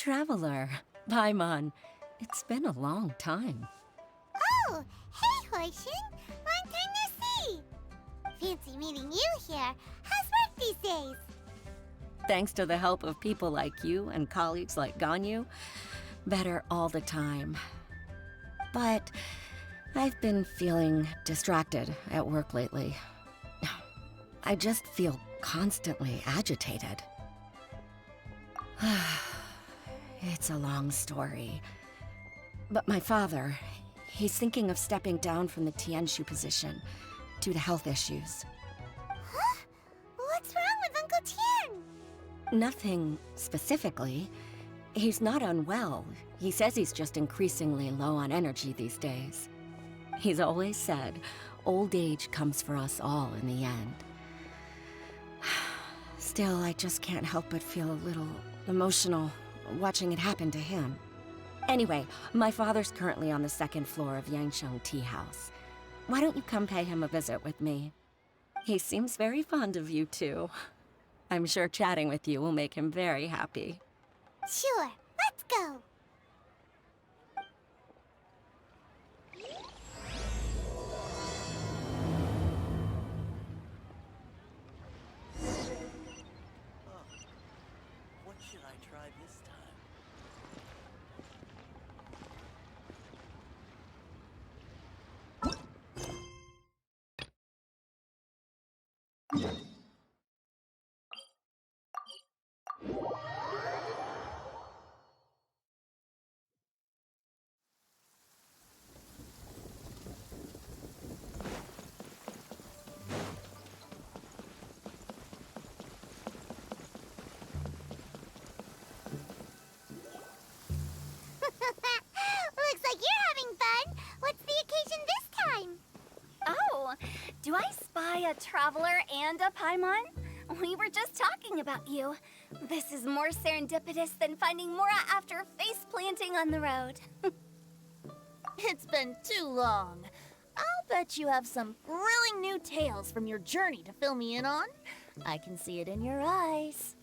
traveler. Paimon. It's been a long time. Oh, hey, Hoishin! Long time no see! Fancy meeting you here. How's work these days? Thanks to the help of people like you and colleagues like Ganyu, better all the time. But I've been feeling distracted at work lately. I just feel constantly agitated. It's a long story. But my father, he's thinking of stepping down from the Tianshu position due to health issues. Huh? What's wrong with Uncle Tian? Nothing specifically. He's not unwell. He says he's just increasingly low on energy these days. He's always said, old age comes for us all in the end. Still, I just can't help but feel a little emotional watching it happen to him. Anyway, my father's currently on the second floor of Yangsheng Tea House. Why don't you come pay him a visit with me? He seems very fond of you, too. I'm sure chatting with you will make him very happy. Sure, let's go. What should I try this time? Looks like you're having fun. What's the occasion this time? Oh, do I spy a traveler and a Paimon? We were just talking about you. This is more serendipitous than finding Mora after face planting on the road. It's been too long. I'll bet you have some thrilling new tales from your journey to fill me in on. I can see it in your eyes.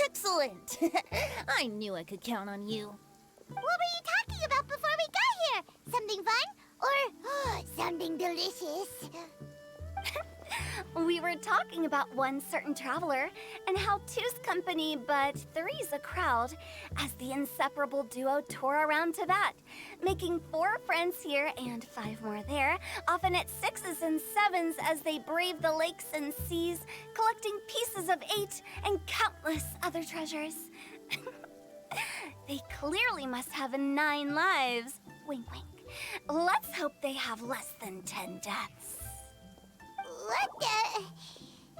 Excellent! I knew I could count on you. What were you talking about before we got here? Something fun? Or something delicious? We were talking about one certain traveler and how two's company but three's a crowd as the inseparable duo tour around Tibet, making 4 friends here and 5 more there, often at 6s and 7s as they brave the lakes and seas, collecting pieces of 8 and countless other treasures. They clearly must have 9 lives. Wink, wink. Let's hope they have less than 10 deaths. What the?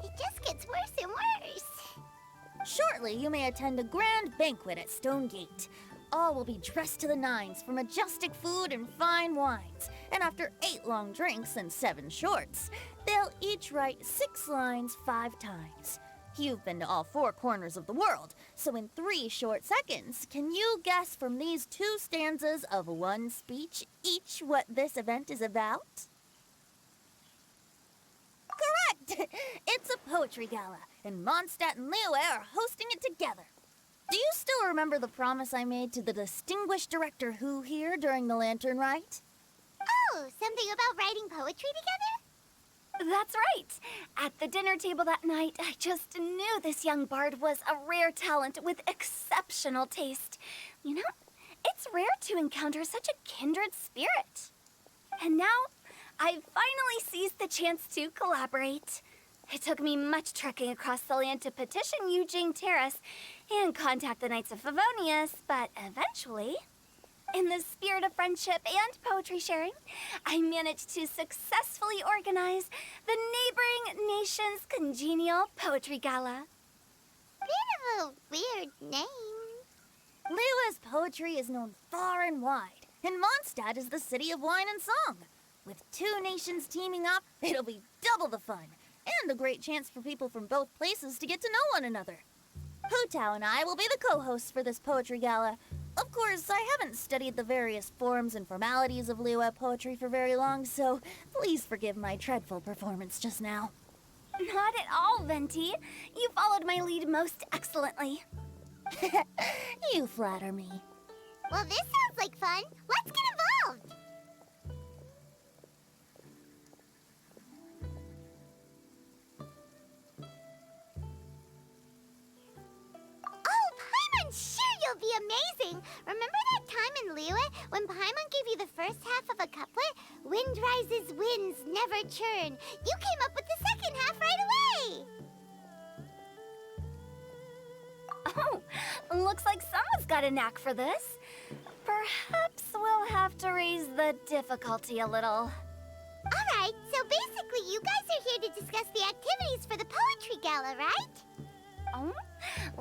It just gets worse and worse. Shortly, you may attend a grand banquet at Stone Gate. All will be dressed to the nines for majestic food and fine wines. And after 8 long drinks and 7 shorts, they'll each write 6 lines 5 times. You've been to all 4 corners of the world, so in 3 short seconds, can you guess from these 2 stanzas of 1 speech each what this event is about? Correct! It's a poetry gala, and Mondstadt and Liyue are hosting it together. Do you still remember the promise I made to the distinguished director Hu here during the lantern rite? Oh, something about writing poetry together? That's right. At the dinner table that night, I just knew this young bard was a rare talent with exceptional taste. You know, it's rare to encounter such a kindred spirit. And now, I've finally seized the chance to collaborate. It took me much trekking across the land to petition Eugene Terrace and contact the Knights of Favonius, but eventually, in the spirit of friendship and poetry sharing, I managed to successfully organize the neighboring nation's Congenial Poetry Gala. Bit of a weird name. Liyue's poetry is known far and wide, and Mondstadt is the city of wine and song. With 2 nations teaming up, it'll be double the fun, and a great chance for people from both places to get to know one another. Hu Tao and I will be the co-hosts for this poetry gala. Of course, I haven't studied the various forms and formalities of Liyue poetry for very long, so please forgive my dreadful performance just now. Not at all, Venti. You followed my lead most excellently. You flatter me. Well, this sounds like fun. Let's get involved. Oh, Paimon, sure you'll be amazing. Remember that time in Liyue when Paimon gave you the first half of a couplet? Wind rises, winds never churn. You came up with the second half right away. Oh, looks like someone's got a knack for this. Perhaps we'll have to raise the difficulty a little. All right, so basically you guys are here to discuss the activities for the poetry gala, right? Oh,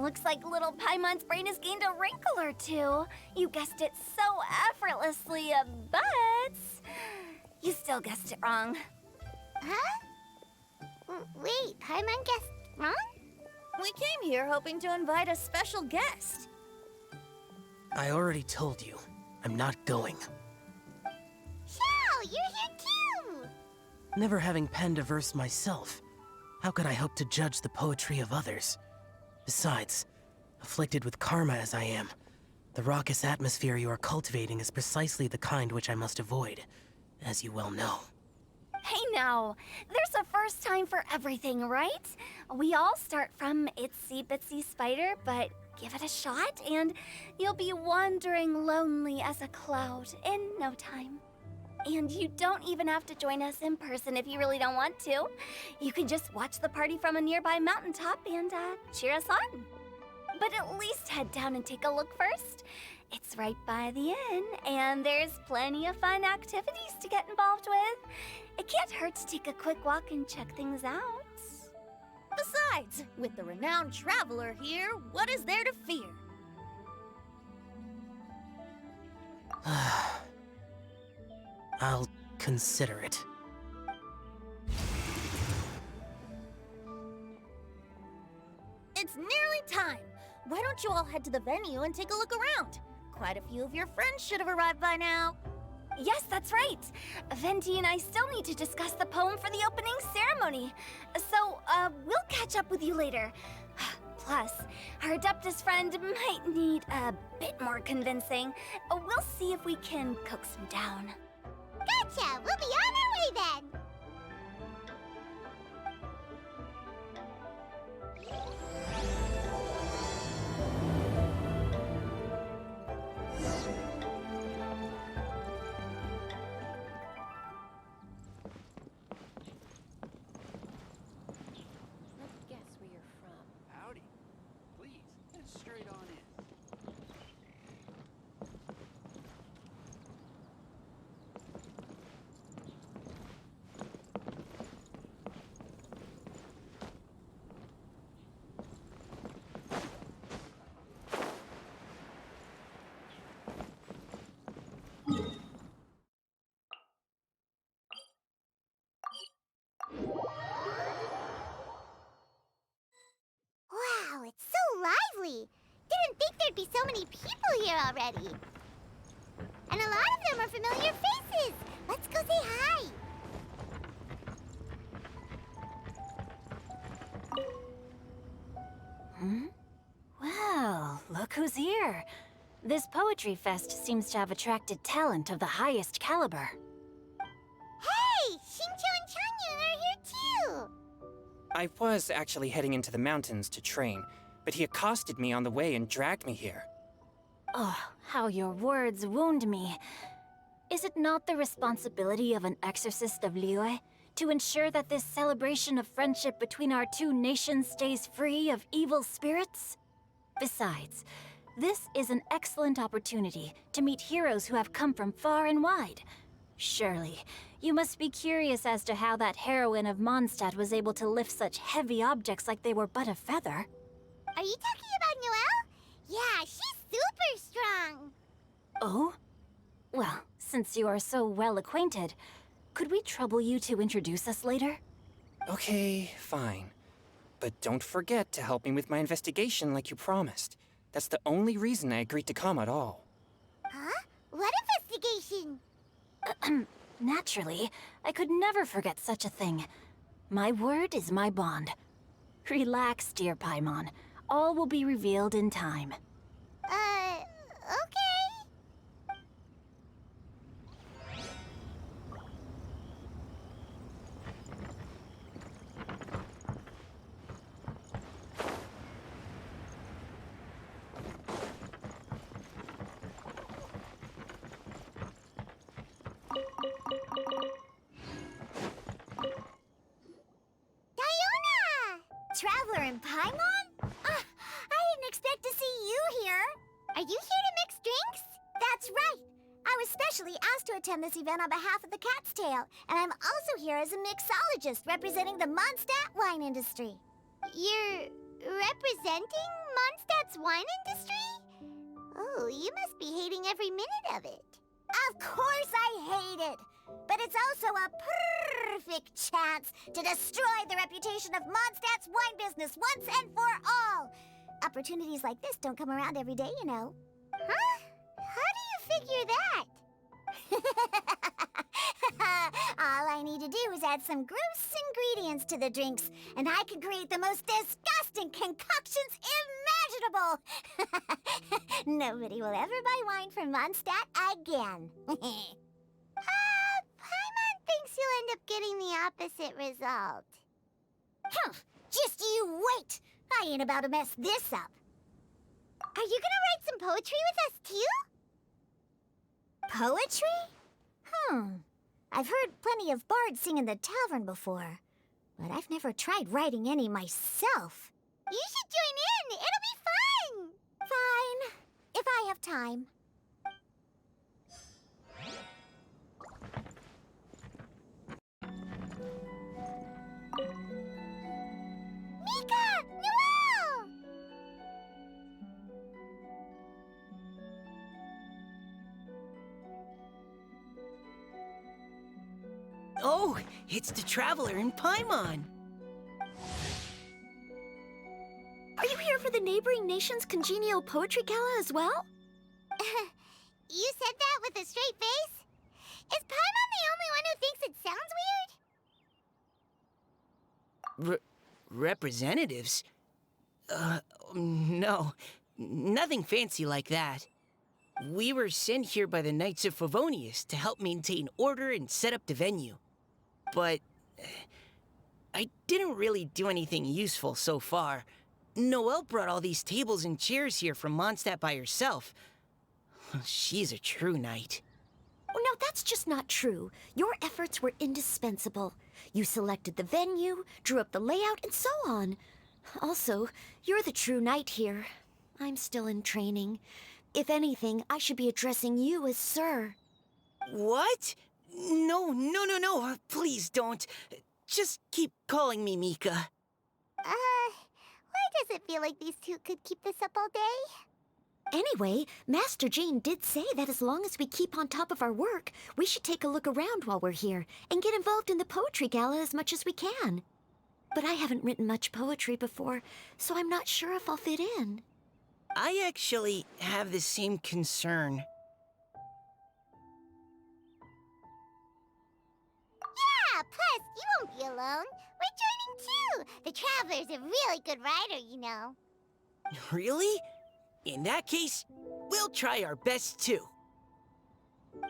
looks like little Paimon's brain has gained a wrinkle or two. You guessed it so effortlessly, but you still guessed it wrong. Huh? Wait, Paimon guessed wrong? We came here hoping to invite a special guest. I already told you. I'm not going. Xiao, you're here too! Never having penned a verse myself, how could I hope to judge the poetry of others? Besides, afflicted with karma as I am, the raucous atmosphere you are cultivating is precisely the kind which I must avoid, as you well know. Hey now, there's a first time for everything, right? We all start from itsy bitsy spider, but give it a shot and you'll be wandering lonely as a cloud in no time. And you don't even have to join us in person if you really don't want to. You can just watch the party from a nearby mountaintop and cheer us on. But at least head down and take a look first. It's right by the inn, and there's plenty of fun activities to get involved with. It can't hurt to take a quick walk and check things out. Besides, with the renowned traveler here, what is there to fear? I'll consider it. It's nearly time. Why don't you all head to the venue and take a look around? Quite a few of your friends should have arrived by now. Yes, that's right. Venti and I still need to discuss the poem for the opening ceremony. So, we'll catch up with you later. Plus, our Adeptus friend might need a bit more convincing. We'll see if we can coax him down. Gotcha! We'll be on our way then! Let's guess where you're from. Howdy. Please, head straight on in. Wow, it's so lively! Didn't think there'd be so many people here already. And a lot of them are familiar faces! Let's go say hi! Well, look who's here. This poetry fest seems to have attracted talent of the highest caliber. Hey! Xingqiu and Changyun are here too! I was actually heading into the mountains to train, but he accosted me on the way and dragged me here. Oh, how your words wound me. Is it not the responsibility of an exorcist of Liyue to ensure that this celebration of friendship between our two nations stays free of evil spirits? Besides, this is an excellent opportunity to meet heroes who have come from far and wide. Surely, you must be curious as to how that heroine of Mondstadt was able to lift such heavy objects like they were but a feather. Are you talking about Noelle? Yeah, she's super strong! Oh? Well, since you are so well acquainted, could we trouble you to introduce us later? Okay, fine. But don't forget to help me with my investigation like you promised. That's the only reason I agreed to come at all. Huh? What investigation? Naturally, I could never forget such a thing. My word is my bond. Relax, dear Paimon. All will be revealed in time. Okay. Diona! Traveler in Paimon? I didn't expect to see you here. Are you here to mix drinks? That's right. I was specially asked to attend this event on behalf of the Cat's Tail, and I'm also here as a mixologist representing the Mondstadt wine industry. You're representing Mondstadt's wine industry? Oh, you must be hating every minute of it. Of course I hate it, but it's also a perfect chance to destroy the reputation of Mondstadt's wine business once and for all. Opportunities like this don't come around every day, you know. Huh? How do you figure that? All I need to do is add some gross ingredients to the drinks, and I can create the most disgusting concoctions imaginable. Nobody will ever buy wine from Mondstadt again. Paimon thinks you'll end up getting the opposite result. Just you wait. I ain't about to mess this up. Are you gonna write some poetry with us too? Poetry? I've heard plenty of bards sing in the tavern before, but I've never tried writing any myself. You should join in. It'll be fun. Fine, if I have time. Mika! Noelle! Oh, it's the Traveler in Paimon. Are you here for the neighboring nation's Congenial Poetry Gala as well? You said that with a straight face? Is Paimon the only one who thinks it sounds weird? Representatives? No. Nothing fancy like that. We were sent here by the Knights of Favonius to help maintain order and set up the venue. But I didn't really do anything useful so far. Noelle brought all these tables and chairs here from Mondstadt by herself. She's a true knight. Oh, no, that's just not true. Your efforts were indispensable. You selected the venue, drew up the layout, and so on. Also, you're the true knight here. I'm still in training. If anything, I should be addressing you as Sir. What? No. Please don't. Just keep calling me Mika. Why does it feel like these two could keep this up all day? Anyway, Master Jane did say that as long as we keep on top of our work, we should take a look around while we're here and get involved in the poetry gala as much as we can. But I haven't written much poetry before, so I'm not sure if I'll fit in. I actually have the same concern. Yeah, plus, you won't be alone. We're joining too. The Traveler's a really good writer, you know. Really? In that case, we'll try our best too.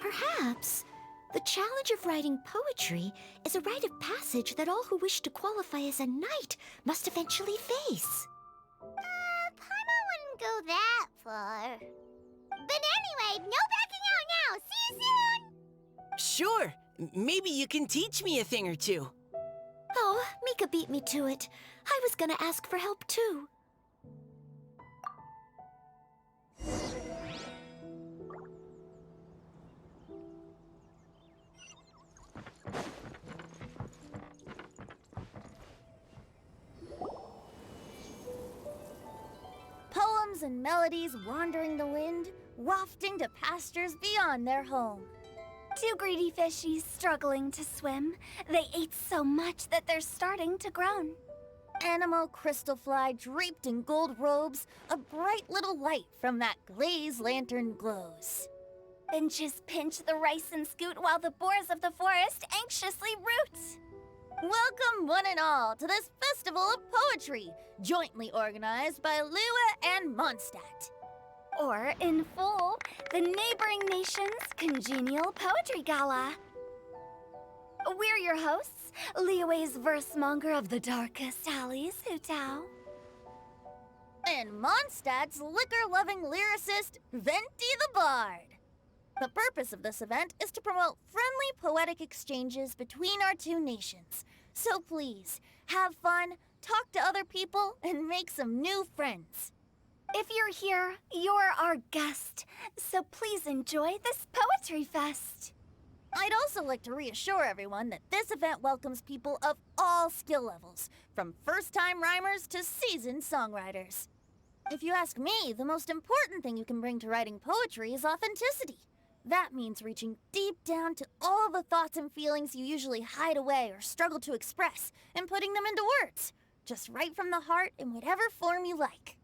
Perhaps the challenge of writing poetry is a rite of passage that all who wish to qualify as a knight must eventually face. Paimon wouldn't go that far. But anyway, no backing out now. See you soon! Sure, maybe you can teach me a thing or two. Oh, Mika beat me to it. I was gonna ask for help too. Poems and melodies wandering the wind, wafting to pastures beyond their home. Two greedy fishies struggling to swim. They ate so much that they're starting to groan. Animal crystal fly draped in gold robes, a bright little light from that glazed lantern glows. Finches pinch the rice and scoot while the boars of the forest anxiously root. Welcome one and all to this festival of poetry, jointly organized by Liyue and Mondstadt. Or, in full, the neighboring nation's Congenial Poetry Gala. We're your hosts, Liyue's versemonger of the darkest alleys, Hutao. And Mondstadt's liquor-loving lyricist, Venti the Bard. The purpose of this event is to promote friendly poetic exchanges between our two nations. So please, have fun, talk to other people, and make some new friends. If you're here, you're our guest, so please enjoy this Poetry Fest. I'd also like to reassure everyone that this event welcomes people of all skill levels, from first-time rhymers to seasoned songwriters. If you ask me, the most important thing you can bring to writing poetry is authenticity. That means reaching deep down to all the thoughts and feelings you usually hide away or struggle to express, and putting them into words, just right from the heart in whatever form you like.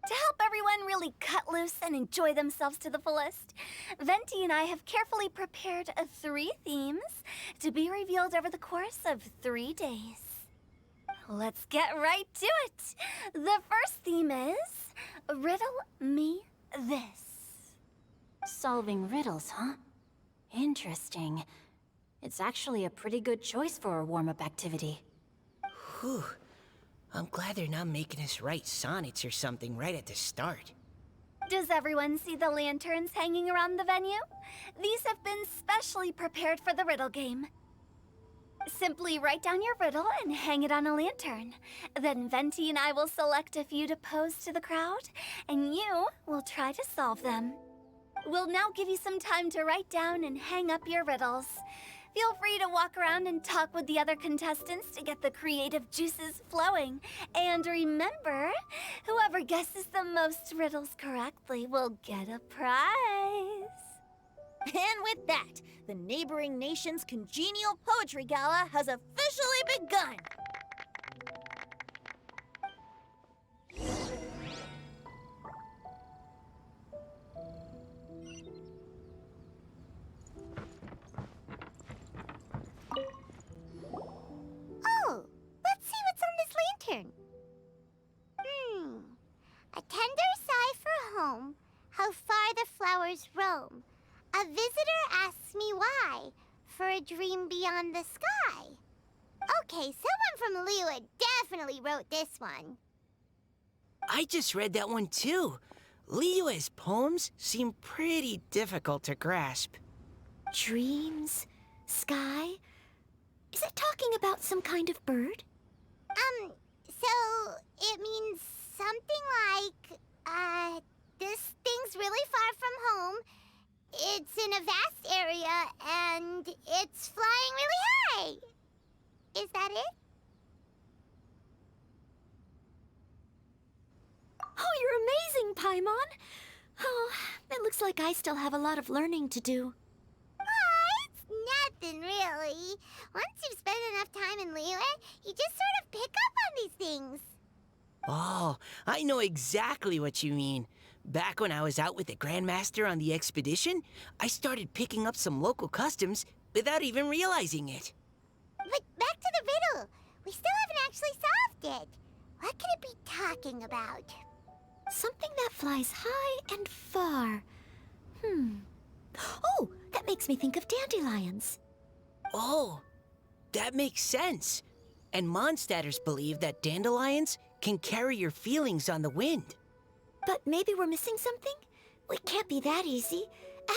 To help everyone really cut loose and enjoy themselves to the fullest, Venti and I have carefully prepared 3 themes to be revealed over the course of 3 days. Let's get right to it. The first theme is Riddle Me This. Solving riddles, huh? Interesting. It's actually a pretty good choice for a warm-up activity. Whew. I'm glad they're not making us write sonnets or something right at the start. Does everyone see the lanterns hanging around the venue? These have been specially prepared for the riddle game. Simply write down your riddle and hang it on a lantern. Then Venti and I will select a few to pose to the crowd, and you will try to solve them. We'll now give you some time to write down and hang up your riddles. Feel free to walk around and talk with the other contestants to get the creative juices flowing. And remember, whoever guesses the most riddles correctly will get a prize. And with that, the neighboring nation's Congenial Poetry Gala has officially begun! Oh, let's see what's on this lantern. A tender sigh for home, how far the flowers roam. A visitor asks me why, for a dream beyond the sky. Okay, someone from Liyue definitely wrote this one. I just read that one too. Liyue's poems seem pretty difficult to grasp. Dreams? Sky? Is it talking about some kind of bird? So it means something like, this thing's really far from home. It's in a vast area, and it's flying really high. Is that it? Oh, you're amazing, Paimon! Oh, it looks like I still have a lot of learning to do. It's nothing, really. Once you've spent enough time in Liyue, you just sort of pick up on these things. Oh, I know exactly what you mean. Back when I was out with the Grandmaster on the expedition, I started picking up some local customs without even realizing it. But back to the riddle. We still haven't actually solved it. What could it be talking about? Something that flies high and far. Oh, that makes me think of dandelions. Oh, that makes sense. And Mondstadters believe that dandelions can carry your feelings on the wind. But maybe we're missing something? It can't be that easy.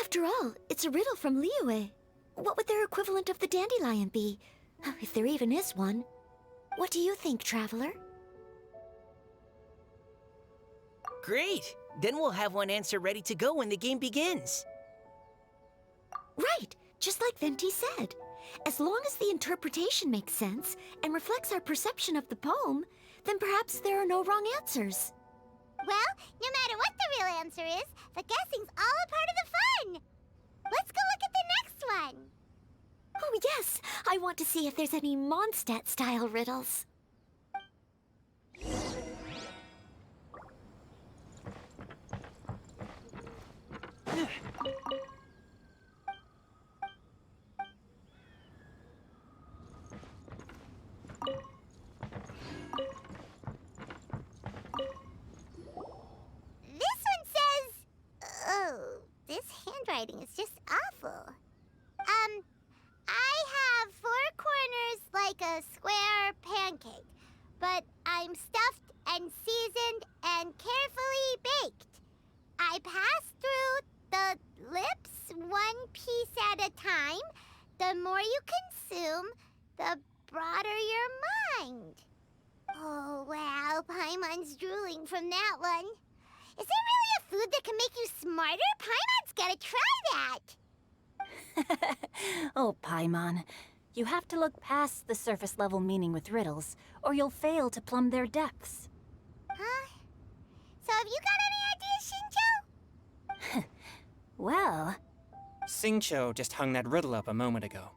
After all, it's a riddle from Liyue. What would their equivalent of the dandelion be? If there even is one. What do you think, Traveler? Great! Then we'll have one answer ready to go when the game begins. Right, just like Venti said. As long as the interpretation makes sense and reflects our perception of the poem, then perhaps there are no wrong answers. Well, no matter what the real answer is, the guessing's all a part of the fun. Let's go look at the next one. Oh yes, I want to see if there's any Mondstadt-style riddles. this handwriting is just awful. I have 4 corners like a square pancake, but I'm stuffed and seasoned and carefully baked. I pass through the lips 1 piece at a time. The more you consume, the broader your mind. Oh, wow, Paimon's drooling from that one. Is there really a food that can make you smarter? Paimon's gotta try that. Oh, Paimon. You have to look past the surface level meaning with riddles, or you'll fail to plumb their depths. Huh? So have you got any ideas, Shinjo? Well, Singcho just hung that riddle up a moment ago.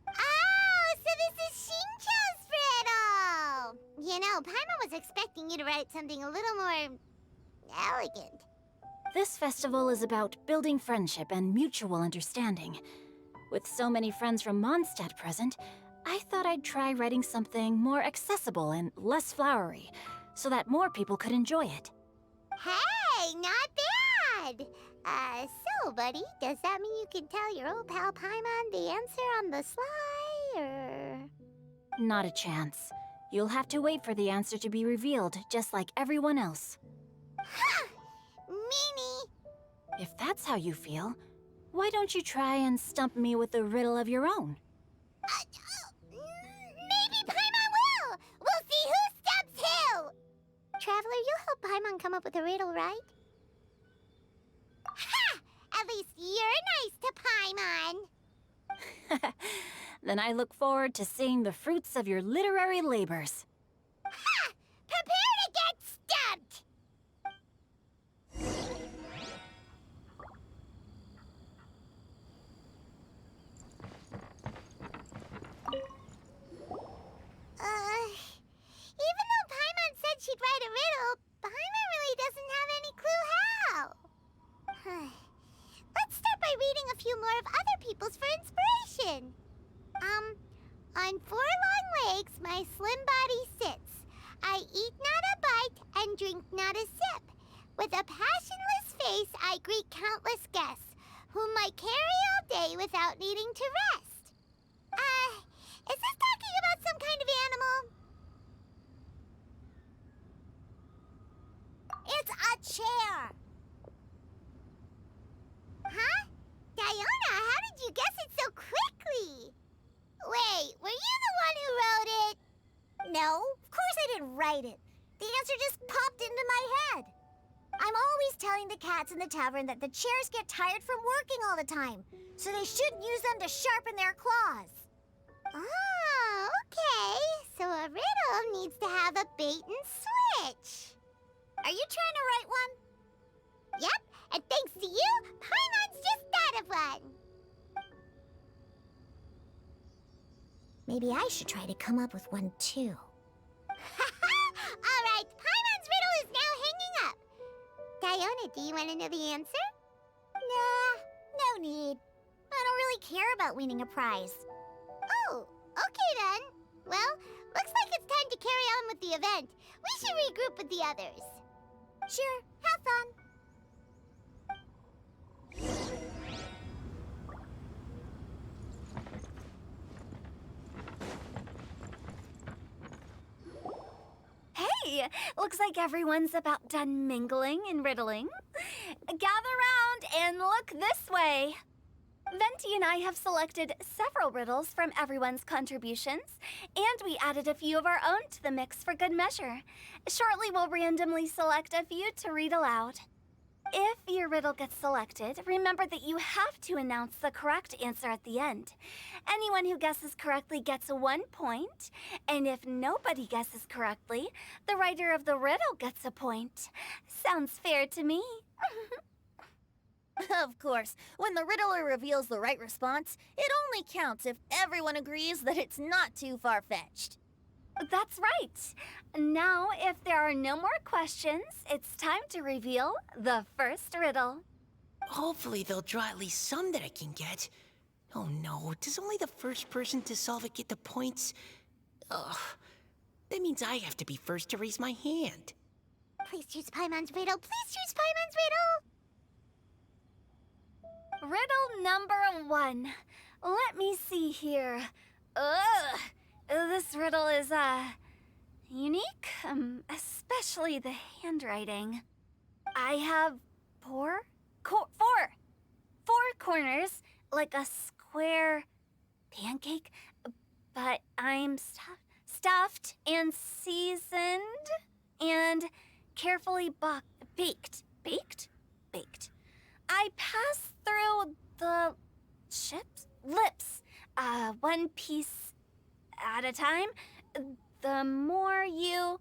Oh, so this is Shinjo's riddle! You know, Paimon was expecting you to write something a little more elegant. this festival is about building friendship and mutual understanding. With so many friends from Mondstadt present, I thought I'd try writing something more accessible and less flowery, so that more people could enjoy it. Hey, not bad! So, buddy, does that mean you can tell your old pal Paimon the answer on the sly, or...? Not a chance. You'll have to wait for the answer to be revealed, just like everyone else. Ha! Meanie! If that's how you feel, why don't you try and stump me with a riddle of your own? Maybe Paimon will! We'll see who stumps who! Traveler, you'll help Paimon come up with a riddle, right? Ha! At least you're nice to Paimon! Then I look forward to seeing the fruits of your literary labors. Ha! Prepare to get stumped! Even though Paimon said she'd write a riddle, Paimon really doesn't have any clue how. Let's start by reading a few more of other people's for inspiration. On 4 long legs, my slim body sits. I eat not a bite and drink not a sip. With a passionless face, I greet countless guests, whom I carry all day without needing to rest. Is this talking about some kind of animal? It's a chair. Huh? Diona, how did you guess it so quickly? Wait, were you the one who wrote it? No, of course I didn't write it. The answer just popped into my head. I'm always telling the cats in the tavern that the chairs get tired from working all the time, so they shouldn't use them to sharpen their claws. Oh, okay. So a riddle needs to have a bait and switch. Are you trying to write one? Yep, and thanks to you, Paimon's just thought of one. Maybe I should try to come up with one too. All right, Paimon's riddle is now hanging up. Diona, do you want to know the answer? Nah, no need. I don't really care about winning a prize. Oh, okay then. Well, looks like it's time to carry on with the event. We should regroup with the others. Sure, have fun. Hey, looks like everyone's about done mingling and riddling. Gather round and look this way. Venti and I have selected several riddles from everyone's contributions, and we added a few of our own to the mix for good measure. Shortly, we'll randomly select a few to read aloud. If your riddle gets selected, remember that you have to announce the correct answer at the end. Anyone who guesses correctly gets 1 point, and if nobody guesses correctly, the writer of the riddle gets a point. Sounds fair to me. Of course, when the riddler reveals the right response, it only counts if everyone agrees that it's not too far-fetched. That's right. Now, if there are no more questions, it's time to reveal the first riddle. Hopefully they'll draw at least some that I can get. Oh no, does only the first person to solve it get the points? Ugh, that means I have to be first to raise my hand. Please choose Paimon's riddle. Please choose Paimon's riddle. riddle number 1. Let me see here. Ugh, this riddle is, unique, especially the handwriting. I have four corners, like a square pancake, but I'm stuffed and seasoned and carefully baked. I pass through the lips, one piece at a time. The more you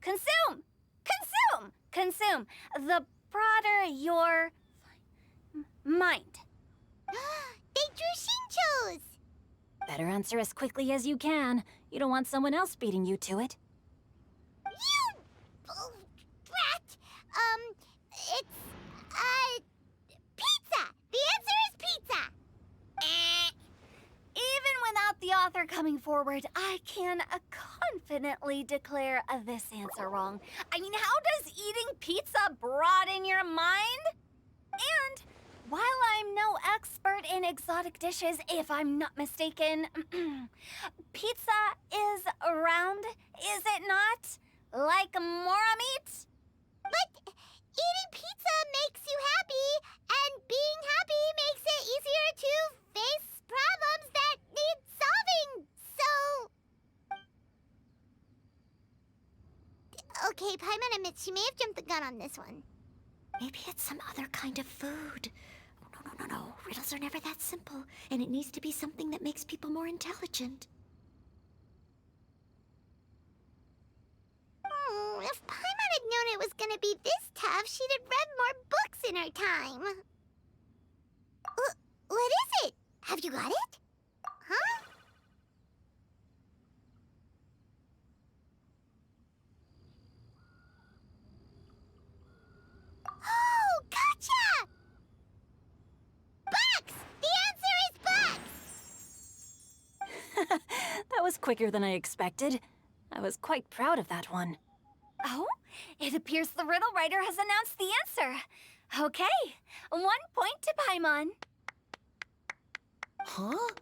consume, the broader your mind. They drew Shinchos! Better answer as quickly as you can. You don't want someone else beating you to it. You brat! It's, pizza! The answer is pizza! Even without the author coming forward, I can confidently declare this answer wrong. I mean, how does eating pizza broaden your mind? And while I'm no expert in exotic dishes, if I'm not mistaken, pizza is round, is it not? Like mora meat? But eating pizza makes you happy, and being happy makes it easier to face problems that need solving, so... Okay, Paimon admits she may have jumped the gun on this one. Maybe it's some other kind of food. No. Riddles are never that simple, and it needs to be something that makes people more intelligent. If Paimon had known it was gonna be this tough, she'd have read more books in her time. What is it? Have you got it? Huh? Oh, gotcha! Bucks! The answer is bucks! That was quicker than I expected. I was quite proud of that one. Oh, it appears the riddle writer has announced the answer. Okay, 1 point to Paimon. Huh?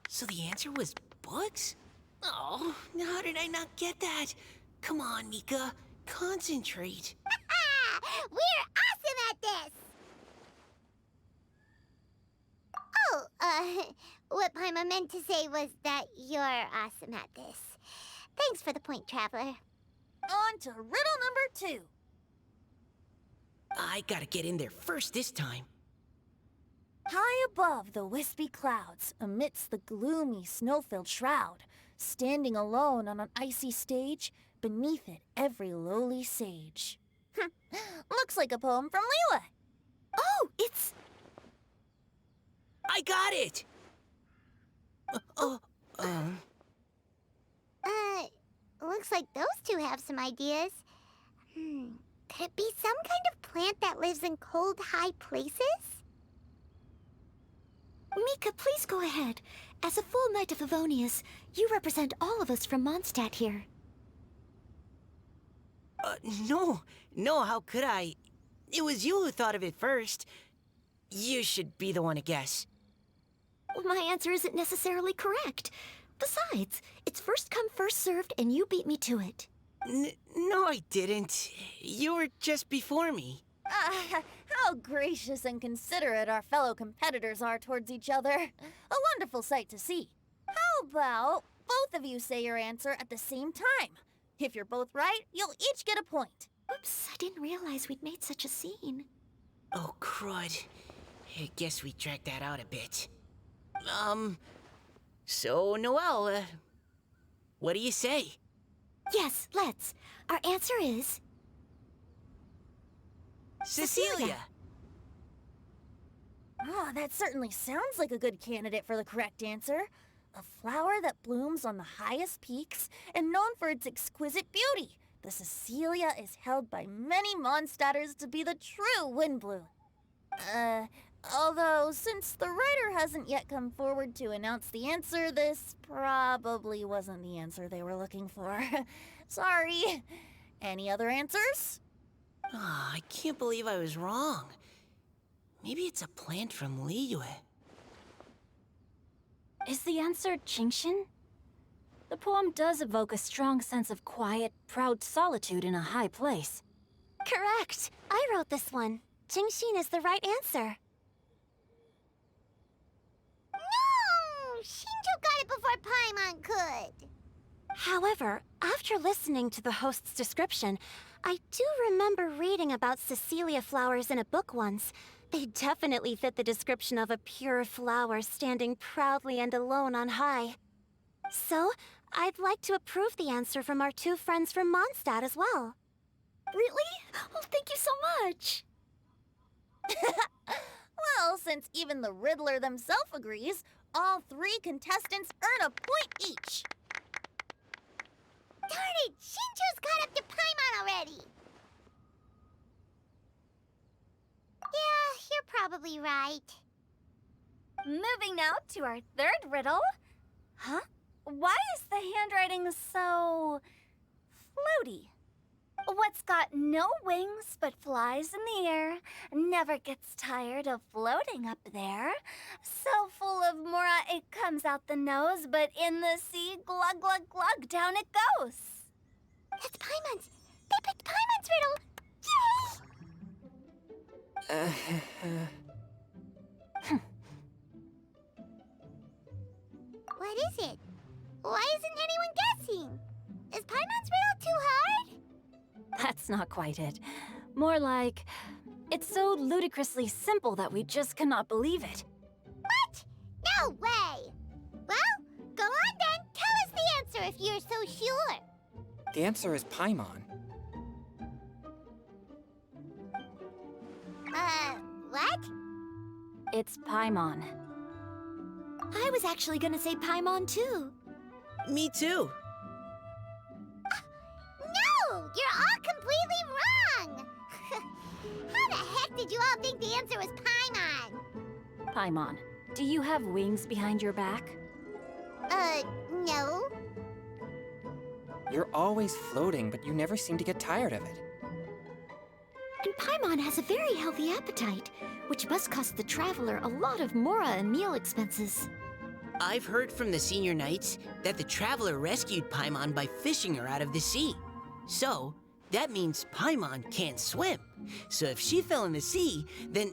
So the answer was bugs? Oh, how did I not get that? Come on, Mika. Concentrate. We're awesome at this! Oh, what Paimon meant to say was that you're awesome at this. Thanks for the point, Traveler. On to riddle number 2. I gotta get in there first this time. High above the wispy clouds, amidst the gloomy snow-filled shroud, standing alone on an icy stage, beneath it every lowly sage. Looks like a poem from Liyue. Oh, it's... I got it! Looks like those two have some ideas. Could it be some kind of plant that lives in cold, high places? Mika, please go ahead. As a full Knight of Favonius, you represent all of us from Mondstadt here. No, how could I? It was you who thought of it first. You should be the one to guess. Well, my answer isn't necessarily correct. Besides, it's first come, first served, and you beat me to it. No, I didn't. You were just before me. How gracious and considerate our fellow competitors are towards each other. A wonderful sight to see. How about both of you say your answer at the same time? If you're both right, you'll each get a point. Oops, I didn't realize we'd made such a scene. Oh, crud. I guess we dragged that out a bit. So, Noelle, what do you say? Yes, let's. Our answer is... Cecilia! Oh, that certainly sounds like a good candidate for the correct answer. A flower that blooms on the highest peaks and known for its exquisite beauty. The Cecilia is held by many Mondstadters to be the true Windbloom. Although, since the writer hasn't yet come forward to announce the answer, this probably wasn't the answer they were looking for. Sorry. Any other answers? Oh, I can't believe I was wrong. Maybe it's a plant from Liyue. Is the answer Qingxin? The poem does evoke a strong sense of quiet, proud solitude in a high place. Correct. I wrote this one. Qingxin is the right answer. No! Shinjo got it before Paimon could. However, after listening to the host's description, I do remember reading about Cecilia flowers in a book once. They definitely fit the description of a pure flower standing proudly and alone on high. So, I'd like to approve the answer from our two friends from Mondstadt as well. Really? Oh, thank you so much. Well, since even the Riddler themselves agrees, all 3 contestants earn a point each. Darn it! Shinjo's caught up to Paimon already! Yeah, you're probably right. Moving now to our third riddle. Huh? Why is the handwriting so floaty? What's got no wings but flies in the air, never gets tired of floating up there. So full of mora it comes out the nose, but in the sea, glug glug glug, down it goes. That's Paimon's! They picked Paimon's riddle! Yay! What is it? Why isn't anyone guessing? Is Paimon's riddle too hard? That's not quite it. More like, it's so ludicrously simple that we just cannot believe it. What? No way! Well, go on then. Tell us the answer if you're so sure. The answer is Paimon. What? It's Paimon. I was actually gonna say Paimon too. Me too. No! You're all completely wrong! How the heck did you all think the answer was Paimon? Paimon, do you have wings behind your back? No. You're always floating, but you never seem to get tired of it. And Paimon has a very healthy appetite, which must cost the traveler a lot of mora and meal expenses. I've heard from the senior knights that the traveler rescued Paimon by fishing her out of the sea. So, that means Paimon can't swim. So if she fell in the sea, then...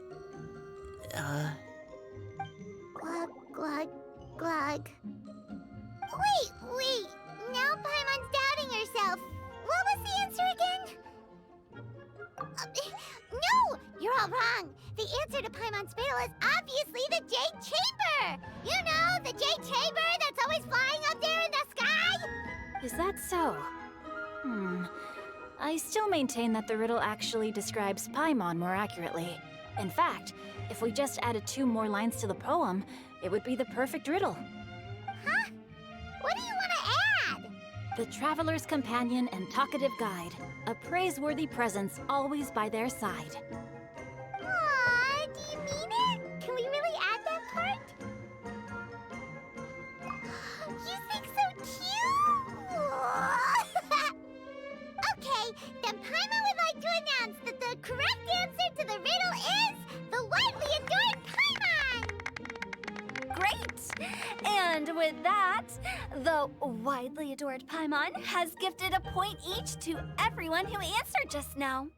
Glug, glug, glug. Wait. Now Paimon's doubting herself. What was the answer again? No! You're all wrong. The answer to Paimon's riddle is obviously the Jade Chamber! You know, the Jade Chamber that's always flying up there in the sky? Is that so? I still maintain that the riddle actually describes Paimon more accurately. In fact, if we just added 2 more lines to the poem, it would be the perfect riddle. Huh? What do you want to add? The traveler's companion and talkative guide, a praiseworthy presence always by their side. Aw, do you mean it? Can we really add that part? You think so too? Okay, then Paimon would like to announce that the correct answer to the riddle is the widely adored Paimon! Great! And with that, the widely adored Paimon has gifted a point each to everyone who answered just now.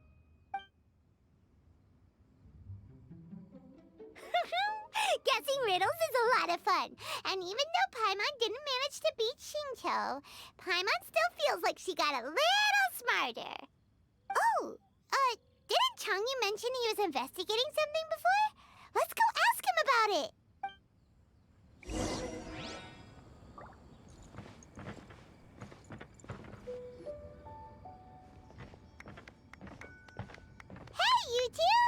Guessing riddles is a lot of fun. And even though Paimon didn't manage to beat Shinto, Paimon still feels like she got a little smarter. Oh, didn't Changyu mention he was investigating something before? Let's go ask him about it. Hey, you two!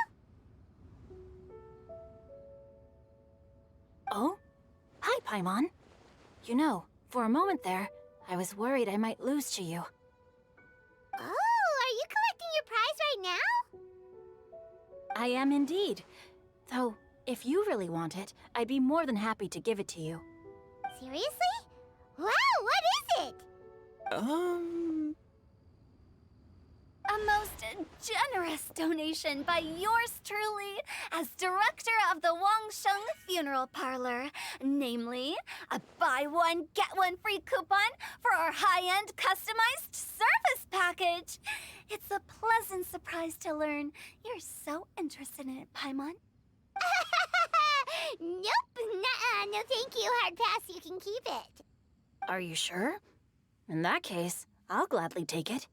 Oh? Hi, Paimon. You know, for a moment there, I was worried I might lose to you. Oh, are you collecting your prize right now? I am indeed. Though, if you really want it, I'd be more than happy to give it to you. Seriously? Wow, what is it? A most generous donation by yours truly as director of the Wangsheng Funeral Parlor. Namely, a buy one, get one free coupon for our high-end customized service package. It's a pleasant surprise to learn you're so interested in it, Paimon. Nope, nuh-uh, no thank you, hard pass, you can keep it. Are you sure? In that case, I'll gladly take it.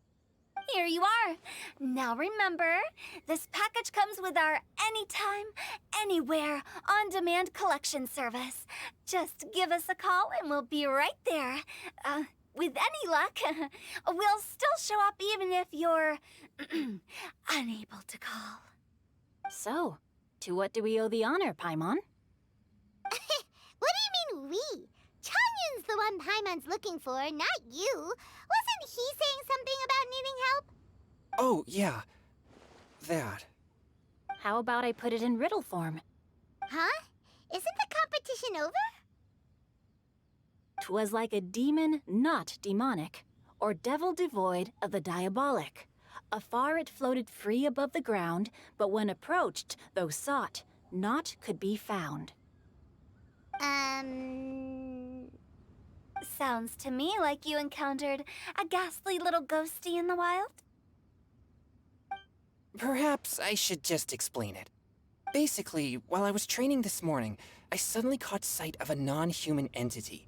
Here you are. Now remember, this package comes with our anytime, anywhere, on-demand collection service. Just give us a call and we'll be right there. With any luck, we'll still show up even if you're unable to call. So, to what do we owe the honor, Paimon? What do you mean we? Changyun's the one Paimon's looking for, not you. Wasn't he saying something about needing help? Oh, yeah. That. How about I put it in riddle form? Huh? Isn't the competition over? 'Twas like a demon not demonic, or devil devoid of the diabolic. Afar it floated free above the ground, but when approached, though sought, naught could be found. Sounds to me like you encountered a ghastly little ghosty in the wild. Perhaps I should just explain it. Basically, while I was training this morning, I suddenly caught sight of a non-human entity.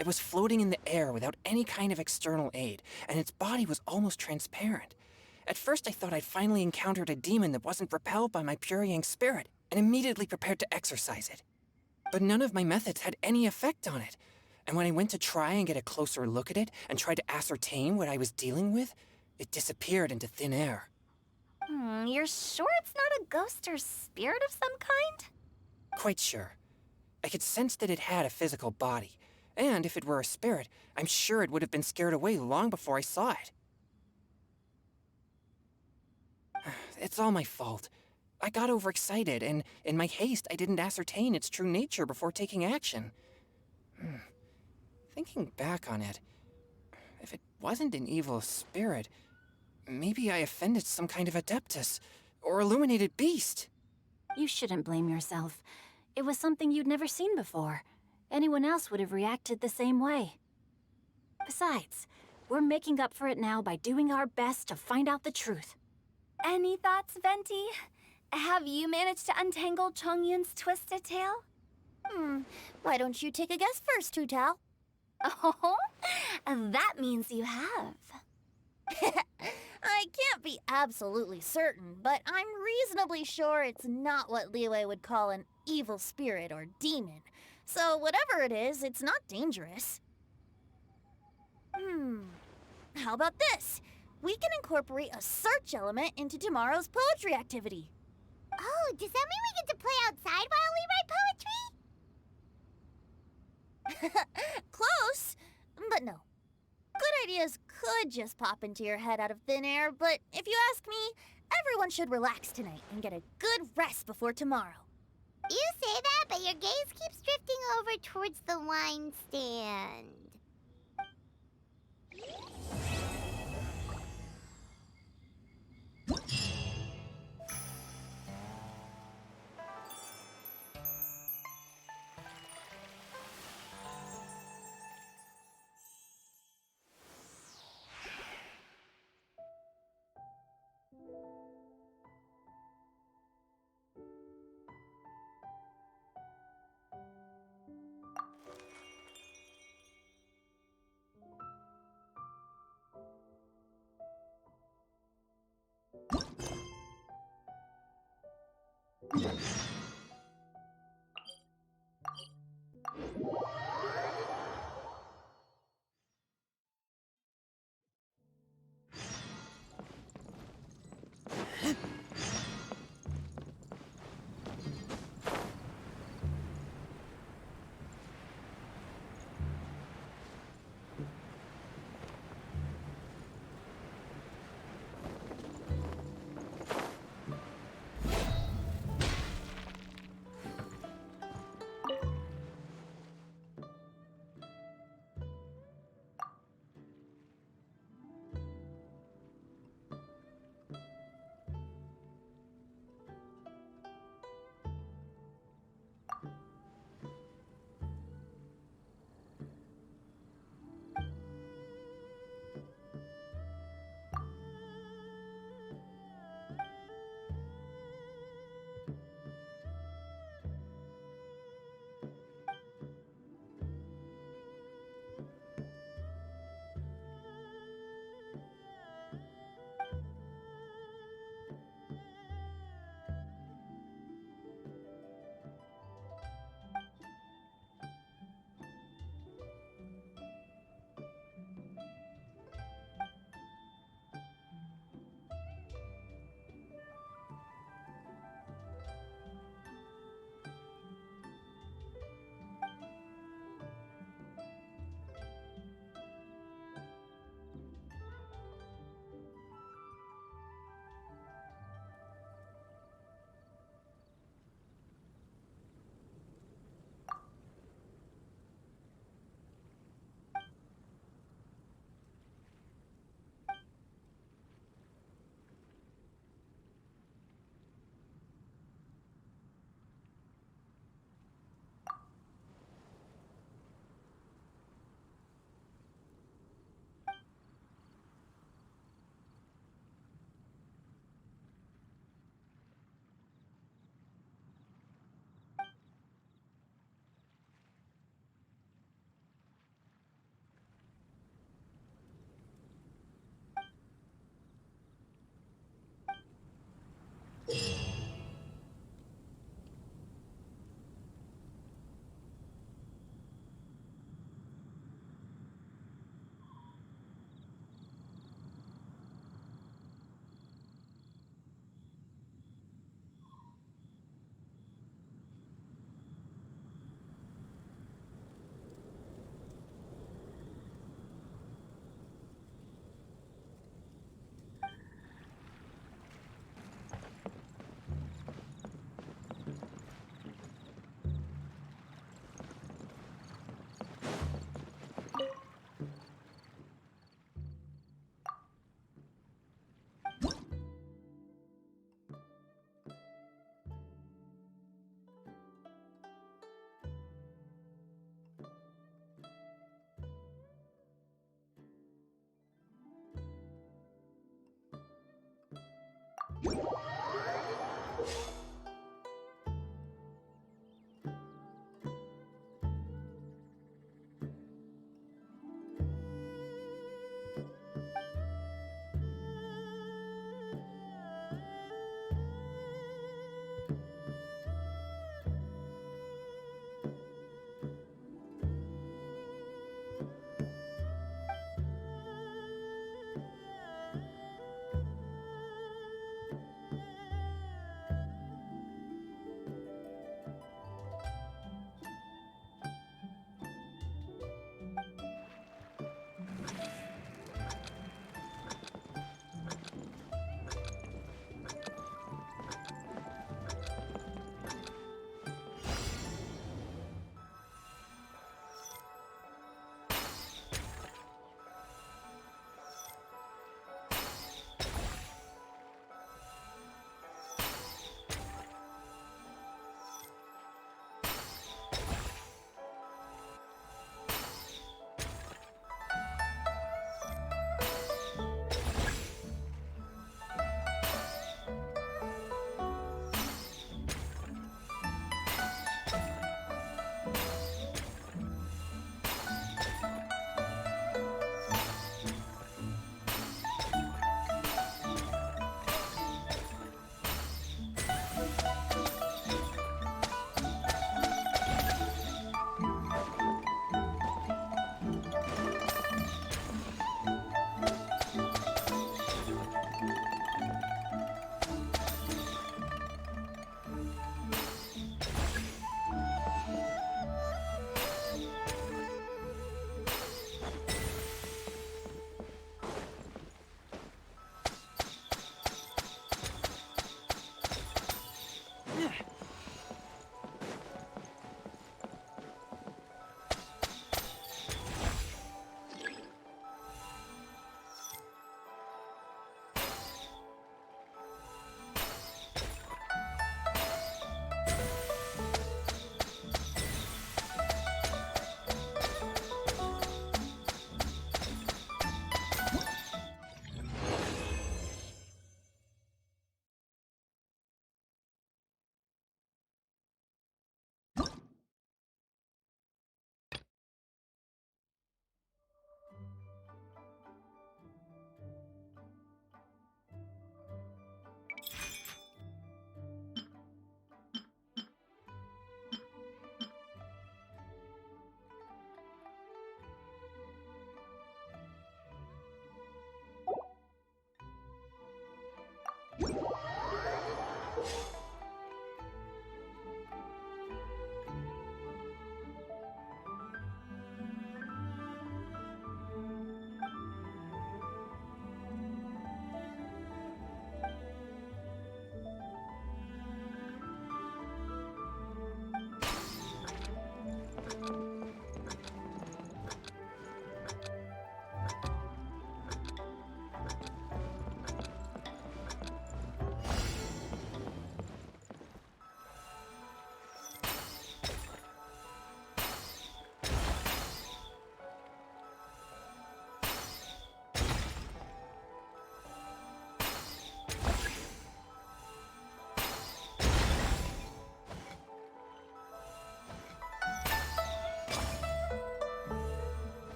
It was floating in the air without any kind of external aid, and its body was almost transparent. At first I thought I'd finally encountered a demon that wasn't repelled by my pure yang spirit, and immediately prepared to exorcise it. But none of my methods had any effect on it, and when I went to try and get a closer look at it and try to ascertain what I was dealing with, it disappeared into thin air. You're sure it's not a ghost or spirit of some kind? Quite sure. I could sense that it had a physical body, and if it were a spirit, I'm sure it would have been scared away long before I saw it. It's all my fault. I got overexcited, and in my haste, I didn't ascertain its true nature before taking action. Thinking back on it, if it wasn't an evil spirit, maybe I offended some kind of adeptus, or illuminated beast. You shouldn't blame yourself. It was something you'd never seen before. Anyone else would have reacted the same way. Besides, we're making up for it now by doing our best to find out the truth. Any thoughts, Venti? Have you managed to untangle Chongyun's twisted tail? Why don't you take a guess first, Tutao? Oh, that means you have. I can't be absolutely certain, but I'm reasonably sure it's not what Liyue would call an evil spirit or demon. So whatever it is, it's not dangerous. How about this? We can incorporate a search element into tomorrow's poetry activity. Oh, does that mean we get to play outside while we write poetry? Close, but no. Good ideas could just pop into your head out of thin air, but if you ask me, everyone should relax tonight and get a good rest before tomorrow. You say that, but your gaze keeps drifting over towards the wine stand.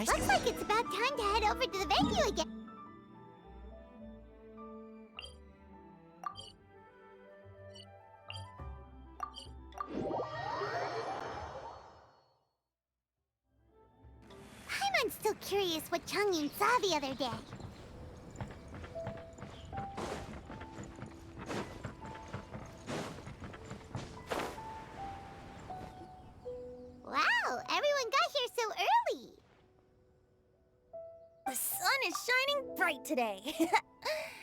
Looks like it's about time to head over to the venue again. Paimon's still curious what Changyin saw the other day. right today.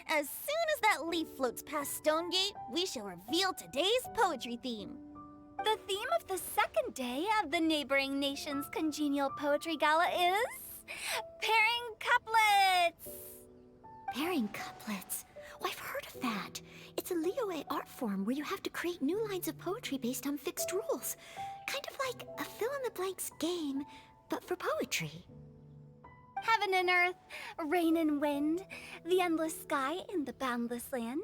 As soon as that leaf floats past Stonegate, we shall reveal today's poetry theme. The theme of the second day of the neighboring nation's Congenial Poetry Gala is pairing couplets. Pairing couplets. Oh, I've heard of that. It's a Liyue art form where you have to create new lines of poetry based on fixed rules. Kind of like a fill-in-the-blanks game, but for poetry. Heaven and earth, rain and wind, the endless sky and the boundless land,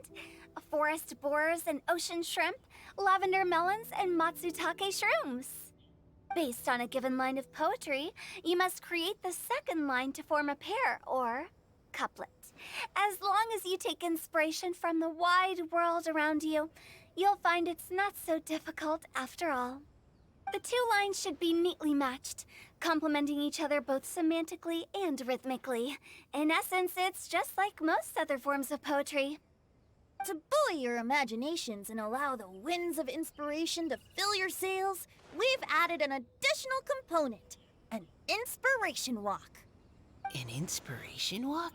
forest borers and ocean shrimp, lavender melons and matsutake shrooms. Based on a given line of poetry, you must create the second line to form a pair, or couplet. As long as you take inspiration from the wide world around you, you'll find it's not so difficult after all. The two lines should be neatly matched, complementing each other both semantically and rhythmically. In essence, it's just like most other forms of poetry. To buoy your imaginations and allow the winds of inspiration to fill your sails, we've added an additional component, an inspiration walk. An inspiration walk?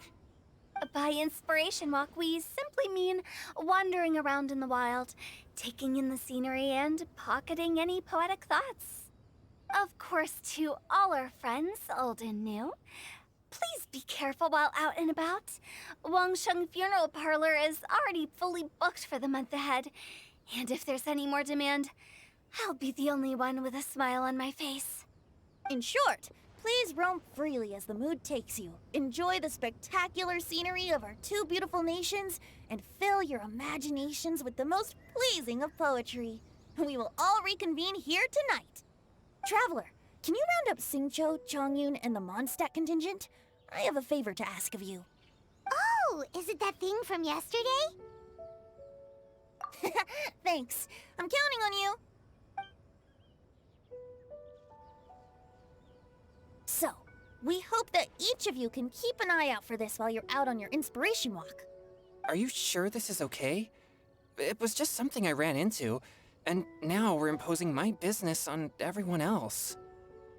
By inspiration walk, we simply mean wandering around in the wild, taking in the scenery and pocketing any poetic thoughts. Of course, to all our friends, old and new, please be careful while out and about. Wangsheng Funeral Parlor is already fully booked for the month ahead, and if there's any more demand, I'll be the only one with a smile on my face. In short, please roam freely as the mood takes you. Enjoy the spectacular scenery of our two beautiful nations and fill your imaginations with the most pleasing of poetry. We will all reconvene here tonight. Traveler, can you round up Xingqiu, Chongyun, and the Mondstadt contingent? I have a favor to ask of you. Oh, is it that thing from yesterday? Thanks. I'm counting on you. So, we hope that each of you can keep an eye out for this while you're out on your inspiration walk. Are you sure this is okay? It was just something I ran into, and now we're imposing my business on everyone else.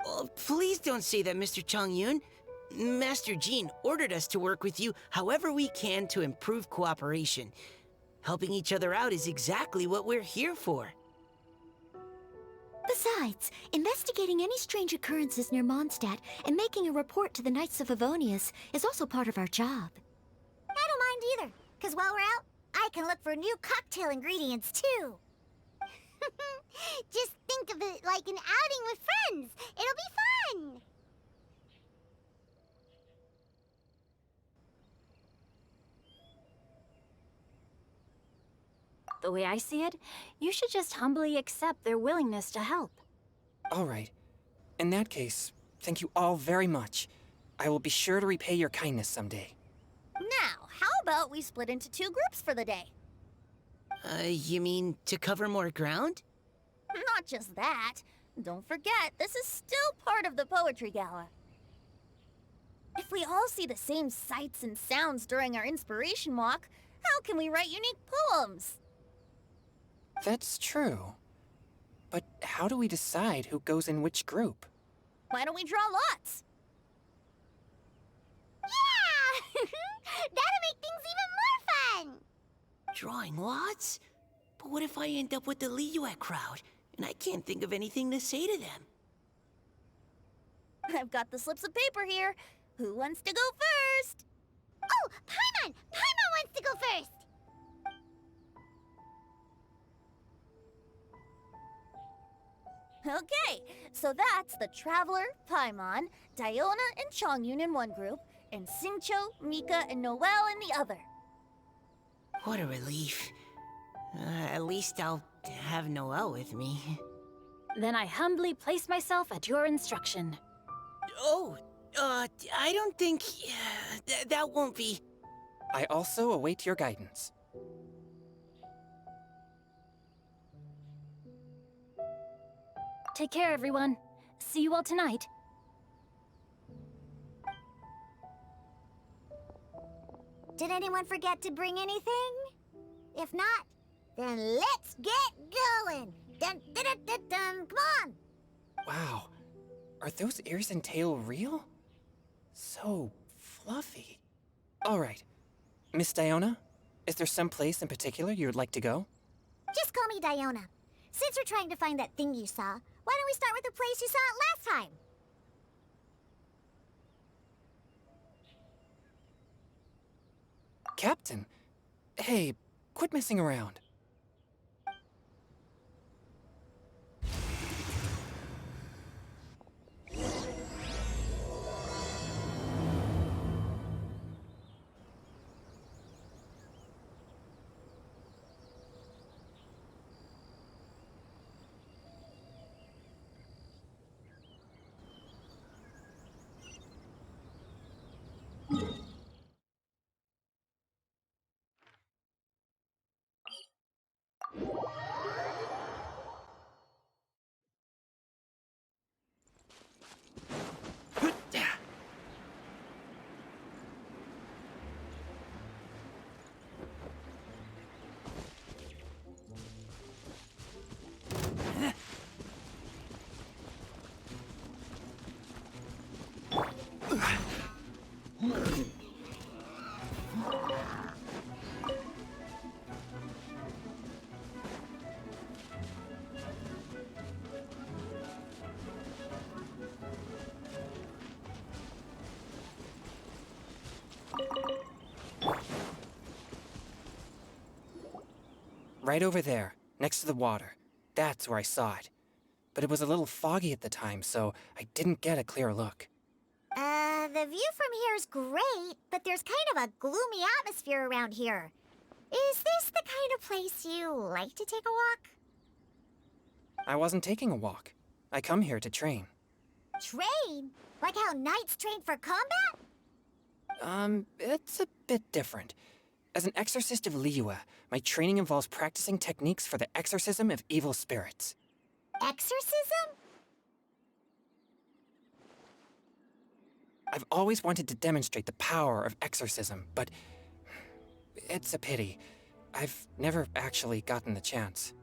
Oh, please don't say that, Mr. Chongyun. Master Jean ordered us to work with you however we can to improve cooperation. Helping each other out is exactly what we're here for. Besides, investigating any strange occurrences near Mondstadt and making a report to the Knights of Avonius is also part of our job. I don't mind either, because while we're out, I can look for new cocktail ingredients too. Just think of it like an outing with friends. It'll be fun. The way I see it, you should just humbly accept their willingness to help. All right. In that case, thank you all very much. I will be sure to repay your kindness someday. Now, how about we split into two groups for the day? You mean to cover more ground? Not just that. Don't forget, this is still part of the Poetry Gala. If we all see the same sights and sounds during our inspiration walk, how can we write unique poems? That's true. But how do we decide who goes in which group? Why don't we draw lots? Yeah! That'll make things even more fun! Drawing lots? But what if I end up with the Liyue crowd, and I can't think of anything to say to them? I've got the slips of paper here. Who wants to go first? Oh, Paimon! Paimon wants to go first! Okay, so that's the Traveler, Paimon, Diona, and Chongyun in one group, and Xingqiu, Mika, and Noelle in the other. What a relief. At least I'll have Noelle with me. Then I humbly place myself at your instruction. Oh, I don't think... that won't be... I also await your guidance. Take care, everyone. See you all tonight. Did anyone forget to bring anything? If not, then let's get going! Dun dun dun dun dun! Come on! Wow. Are those ears and tail real? So fluffy. All right. Miss Diona, is there some place in particular you would like to go? Just call me Diona. Since we're trying to find that thing you saw, why don't we start with the place you saw it last time? Captain? Hey, quit messing around. Right over there, next to the water. That's where I saw it. But it was a little foggy at the time, so I didn't get a clear look. The view from here is great, but there's kind of a gloomy atmosphere around here. Is this the kind of place you like to take a walk? I wasn't taking a walk. I come here to train. Train? Like how knights train for combat? It's a bit different. As an exorcist of Liyue, my training involves practicing techniques for the exorcism of evil spirits. Exorcism? I've always wanted to demonstrate the power of exorcism, but it's a pity. I've never actually gotten the chance.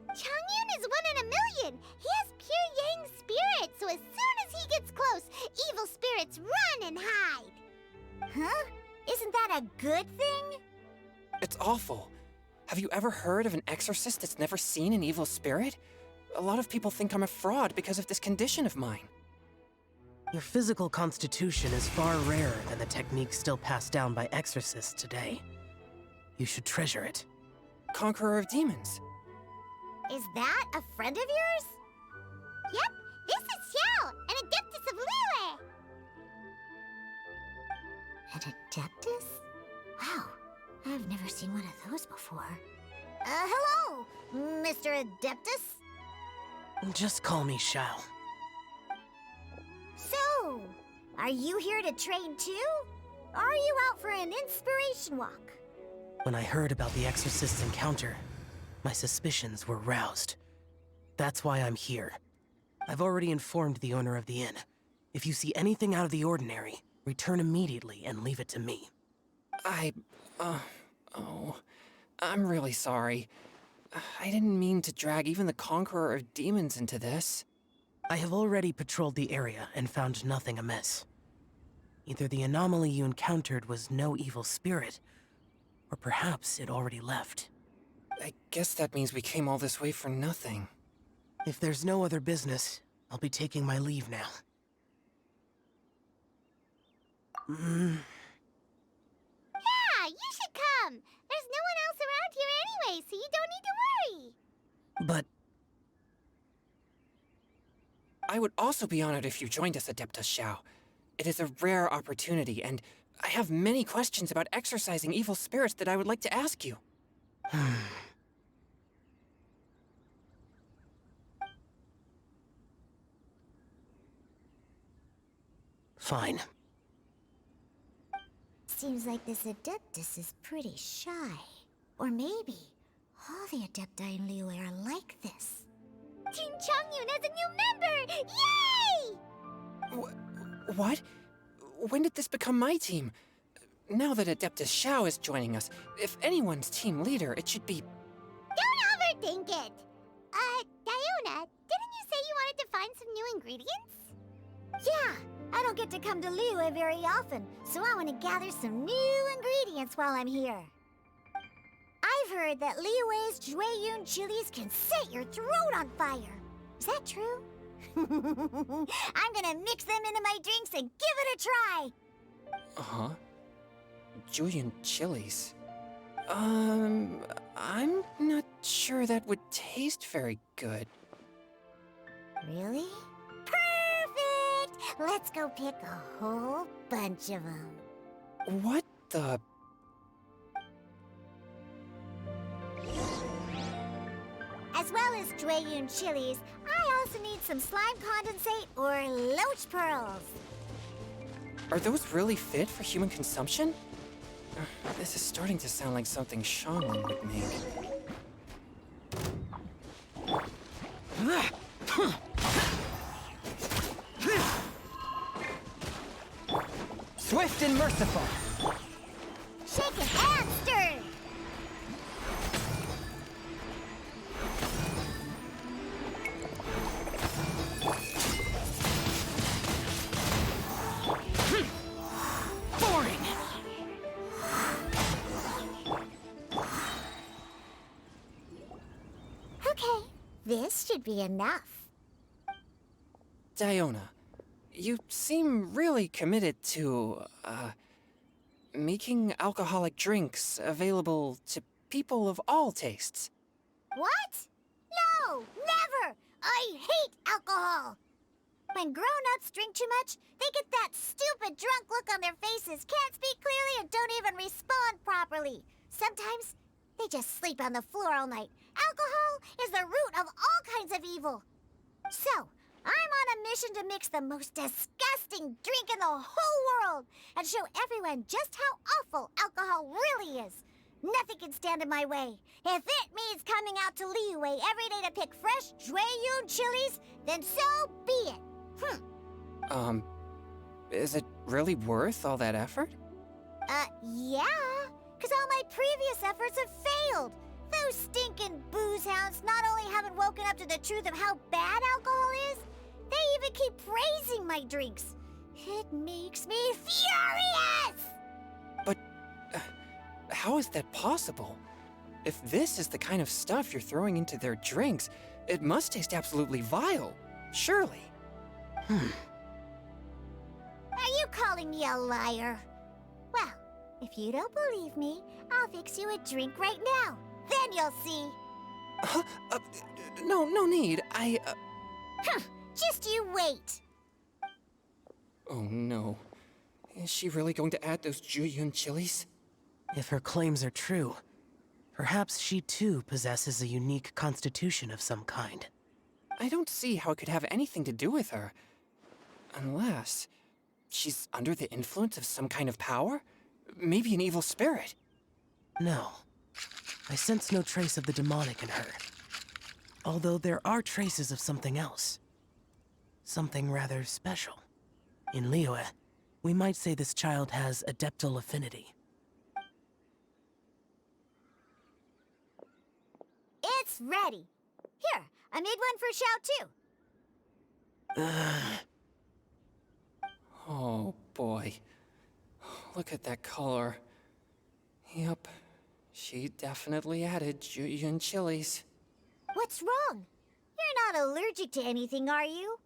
Chongyun is 1 in a million! He has pure yang spirit, so as soon as he gets close, evil spirits run and hide! Huh? Isn't that a good thing? It's awful. Have you ever heard of an exorcist that's never seen an evil spirit? A lot of people think I'm a fraud because of this condition of mine. Your physical constitution is far rarer than the techniques still passed down by exorcists today. You should treasure it. Conqueror of demons. Is that a friend of yours? Yep, this is Xiao, an adeptus of Liyue! An adeptus? Wow, I've never seen one of those before. Hello, Mr. Adeptus? Just call me Shao. So, are you here to train too? Or are you out for an inspiration walk? When I heard about the exorcist's encounter, my suspicions were roused. That's why I'm here. I've already informed the owner of the inn. If you see anything out of the ordinary, return immediately and leave it to me. I'm really sorry. I didn't mean to drag even the Conqueror of Demons into this. I have already patrolled the area and found nothing amiss. Either the anomaly you encountered was no evil spirit, or perhaps it already left. I guess that means we came all this way for nothing. If there's no other business, I'll be taking my leave now. Yeah, you should come! There's no one else around here anyway, so you don't need to worry! But I would also be honored if you joined us, Adeptus Xiao. It is a rare opportunity, and I have many questions about exorcising evil spirits that I would like to ask you. fine. Seems like this Adeptus is pretty shy. Or maybe all the Adepti in Liyue are like this. Team Chongyun has a new member! Yay! What? When did this become my team? Now that Adeptus Xiao is joining us, if anyone's team leader, it should be... Don't overthink it! Diona, didn't you say you wanted to find some new ingredients? Yeah, I don't get to come to Liyue very often, so I want to gather some new ingredients while I'm here. I've heard that Liyue's Jueyun chilies can set your throat on fire. Is that true? I'm gonna mix them into my drinks and give it a try. Uh-huh. Julian chilies. I'm not sure that would taste very good. Really? Perfect! Let's go pick a whole bunch of them. What the... As well as Jueyun chilies, I also need some slime condensate or loach pearls. Are those really fit for human consumption? This is starting to sound like something Shaman would make. Swift and merciful! Shaken and stirred! Boring! Okay, this should be enough. Diona, you seem really committed to, making alcoholic drinks available to people of all tastes. What? No, never! I hate alcohol! When grown-ups drink too much, they get that stupid drunk look on their faces, can't speak clearly, and don't even respond properly. Sometimes, they just sleep on the floor all night. Alcohol is the root of all kinds of evil. So, I'm on a mission to mix the most disgusting drink in the whole world and show everyone just how awful alcohol really is. Nothing can stand in my way. If it means coming out to Liyue every day to pick fresh Jueyun chilies, then so be it. Is it really worth all that effort? Yeah, because all my previous efforts have failed. Those stinking booze hounds not only haven't woken up to the truth of how bad alcohol is, they even keep praising my drinks. It makes me furious! But how is that possible? If this is the kind of stuff you're throwing into their drinks, it must taste absolutely vile, surely. Are you calling me a liar? Well, if you don't believe me, I'll fix you a drink right now. Then you'll see. No need. Just you wait. Oh no. Is she really going to add those Jueyun chilies? If her claims are true, perhaps she too possesses a unique constitution of some kind. I don't see how it could have anything to do with her. Unless she's under the influence of some kind of power? Maybe an evil spirit. No. I sense no trace of the demonic in her. Although there are traces of something else. Something rather special. In Liyue, we might say this child has adeptal affinity. It's ready. Here, I made one for Xiao too. Oh boy. Look at that color. Yep. She definitely added Jueyun chilies. What's wrong? You're not allergic to anything, are you?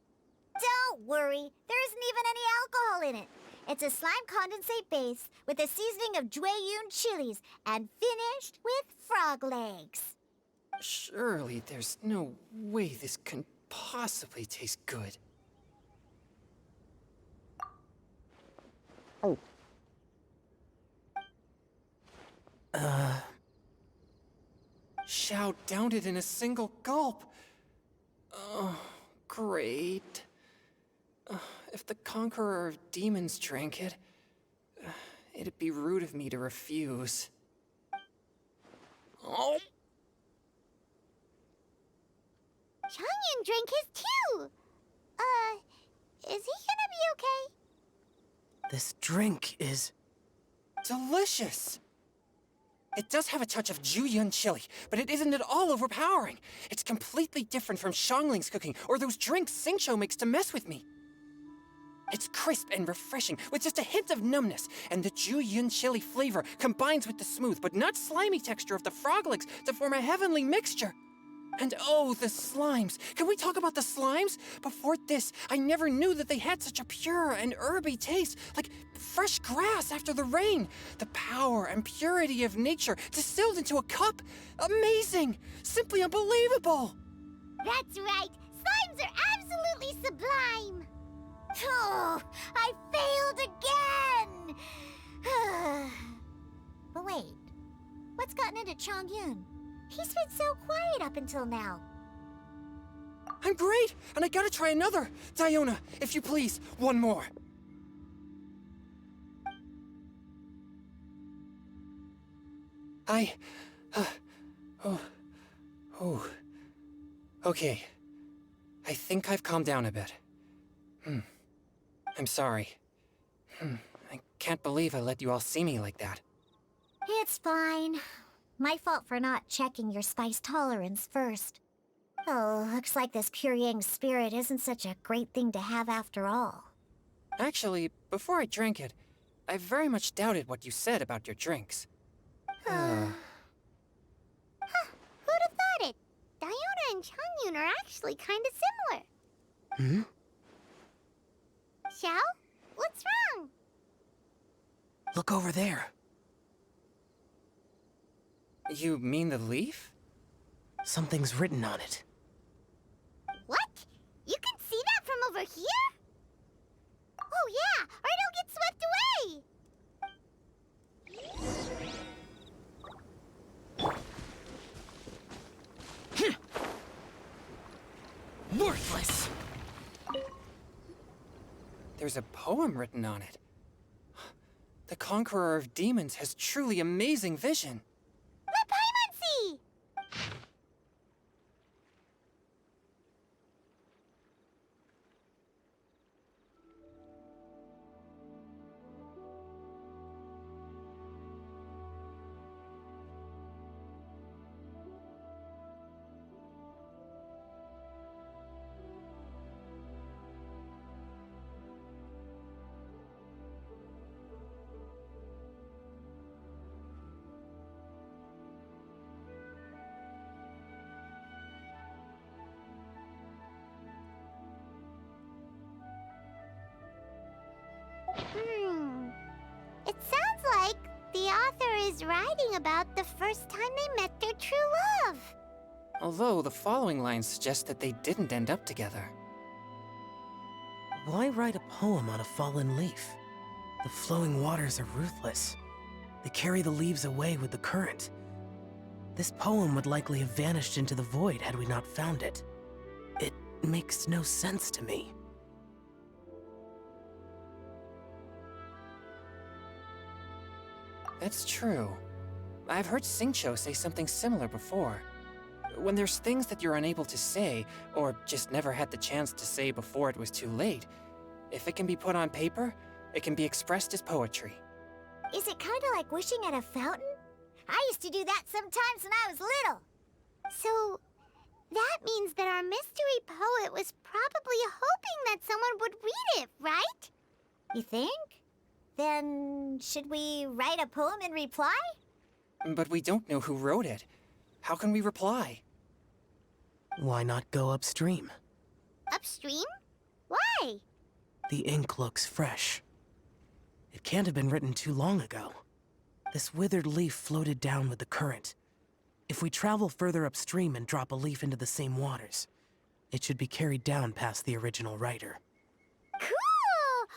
Don't worry, there isn't even any alcohol in it. It's a slime condensate base with a seasoning of Jueyun chilies and finished with frog legs. Surely there's no way this can possibly taste good. Xiao downed it in a single gulp. Oh, great. If the Conqueror of Demons drank it, it'd be rude of me to refuse. Oh! Changyan drank his too. Is he gonna be okay? This drink is... delicious! It does have a touch of Jueyun chili, but it isn't at all overpowering. It's completely different from Xiangling's cooking or those drinks Xingqiu makes to mess with me. It's crisp and refreshing, with just a hint of numbness, and the Juyun chili flavor combines with the smooth but not slimy texture of the frog legs to form a heavenly mixture. And oh, the slimes! Can we talk about the slimes? Before this, I never knew that they had such a pure and herby taste, like fresh grass after the rain. The power and purity of nature distilled into a cup. Amazing! Simply unbelievable! That's right. Slimes are absolutely sublime. Oh, I failed again! But wait, what's gotten into Chongyun? He's been so quiet up until now. I'm great, and I gotta try another. Diona, if you please, one more. Okay. I think I've calmed down a bit. I'm sorry. I can't believe I let you all see me like that. It's fine. My fault for not checking your spice tolerance first. Oh, looks like this pure yang spirit isn't such a great thing to have after all. Actually, before I drank it, I very much doubted what you said about your drinks. Who'd have thought it? Diona and Chongyun are actually kinda similar. Xiao? What's wrong? Look over there. You mean the leaf? Something's written on it. What? You can see that from over here? Oh yeah, or it'll get swept away! Worthless! There's a poem written on it. The Conqueror of Demons has truly amazing vision. Let Paimon see! It sounds like the author is writing about the first time they met their true love. Although the following lines suggest that they didn't end up together. Why write a poem on a fallen leaf? The flowing waters are ruthless. They carry the leaves away with the current. This poem would likely have vanished into the void had we not found it. It makes no sense to me. That's true. I've heard Xingqiu say something similar before. When there's things that you're unable to say, or just never had the chance to say before it was too late, if it can be put on paper, it can be expressed as poetry. Is it kind of like wishing at a fountain? I used to do that sometimes when I was little. So, that means that our mystery poet was probably hoping that someone would read it, right? You think? Then, should we write a poem in reply? But we don't know who wrote it. How can we reply? Why not go upstream? Upstream? Why? The ink looks fresh. It can't have been written too long ago. This withered leaf floated down with the current. If we travel further upstream and drop a leaf into the same waters, it should be carried down past the original writer. Cool!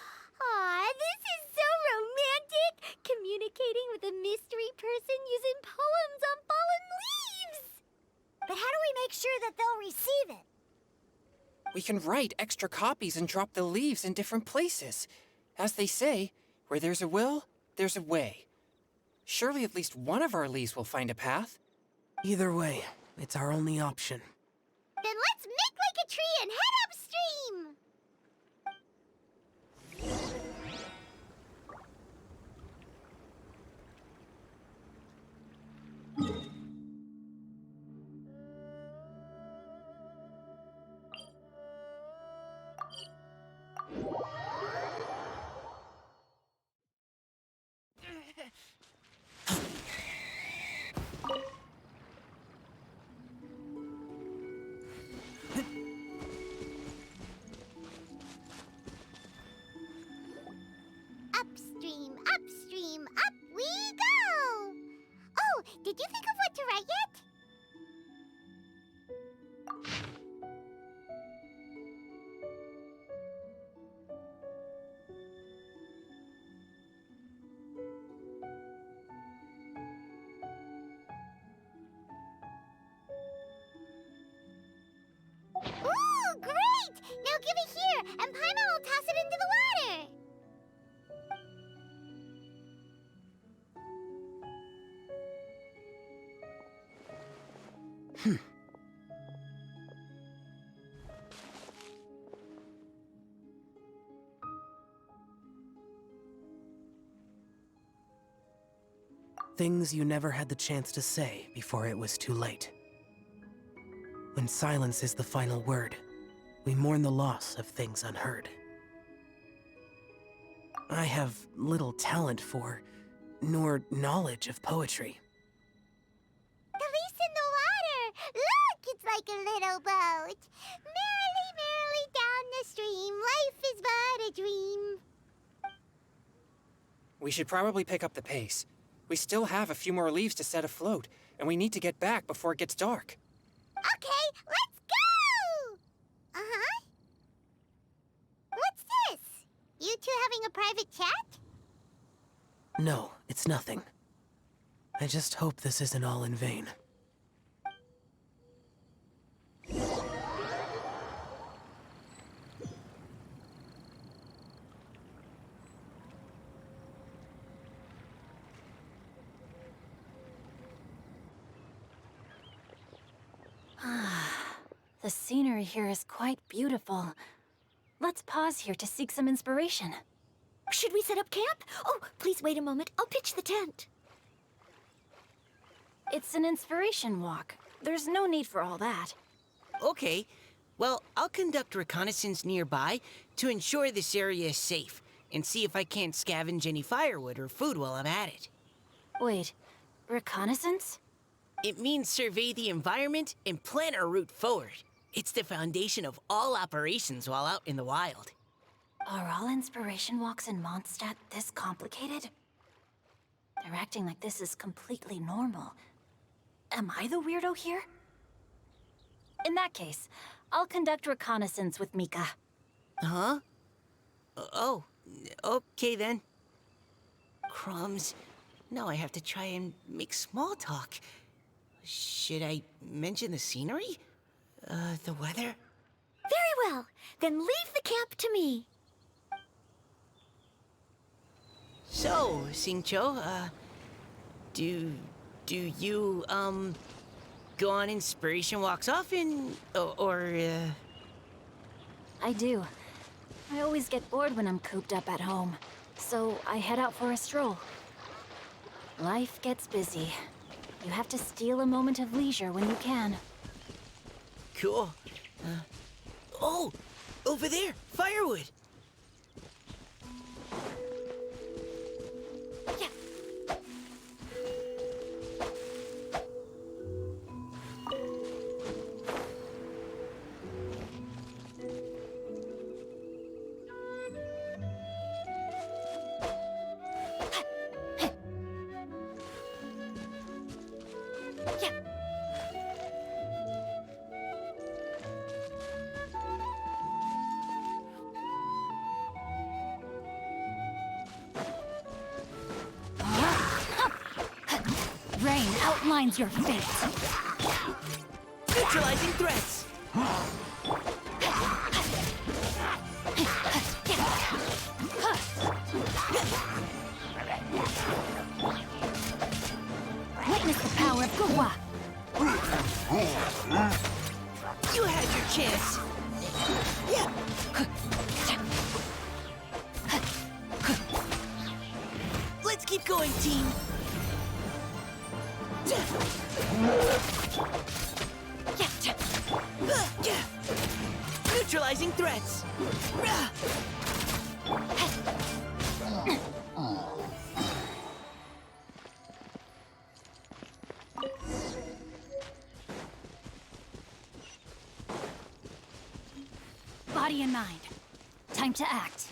Aw, this is so romantic! Communicating with a mystery person using poems on fallen leaves! But how do we make sure that they'll receive it? We can write extra copies and drop the leaves in different places. As they say, where there's a will, there's a way. Surely at least one of our leaves will find a path. Either way, it's our only option. Then let's make like a tree and head upstream! Things you never had the chance to say before it was too late. When silence is the final word, we mourn the loss of things unheard. I have little talent for, nor knowledge of poetry. The leaf's in the water! Look, it's like a little boat. Merrily, merrily down the stream, life is but a dream. We should probably pick up the pace. We still have a few more leaves to set afloat, and we need to get back before it gets dark. Okay, let's go! Uh-huh. What's this? You two having a private chat? No, it's nothing. I just hope this isn't all in vain. The scenery here is quite beautiful. Let's pause here to seek some inspiration. Should we set up camp? Oh, please wait a moment. I'll pitch the tent. It's an inspiration walk. There's no need for all that. Okay. Well, I'll conduct reconnaissance nearby to ensure this area is safe, and see if I can't scavenge any firewood or food while I'm at it. Wait, reconnaissance? It means survey the environment and plan our route forward. It's the foundation of all operations while out in the wild. Are all inspiration walks in Mondstadt this complicated? They're acting like this is completely normal. Am I the weirdo here? In that case, I'll conduct reconnaissance with Mika. Huh? Oh, okay then. Crumbs. Now I have to try and make small talk. Should I mention the scenery? The weather? Very well. Then leave the camp to me. So, Xingqiu, do you, go on inspiration walks often? I do. I always get bored when I'm cooped up at home, so I head out for a stroll. Life gets busy. You have to steal a moment of leisure when you can. Cool. Oh! Over there! Firewood! Yeah. Yeah. Rain outlines your fate. Neutralizing threats! Witness the power of Guwa. You had your chance! Yeah! Let's keep going, team! Neutralizing threats! Body and mind. Time to act.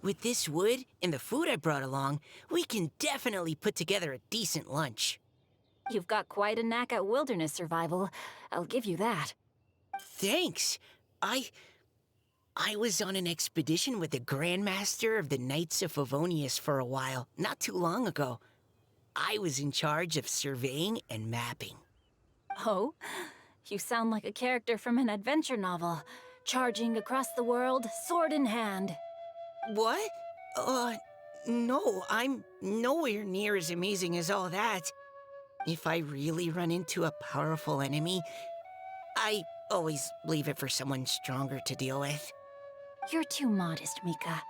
With this wood and the food I brought along, we can definitely put together a decent lunch. You've got quite a knack at wilderness survival. I'll give you that. Thanks. I was on an expedition with the Grandmaster of the Knights of Favonius for a while, not too long ago. I was in charge of surveying and mapping. Oh? You sound like a character from an adventure novel. charging across the world, sword in hand. What? No, I'm nowhere near as amazing as all that. If I really run into a powerful enemy, I always leave it for someone stronger to deal with. You're too modest, Mika.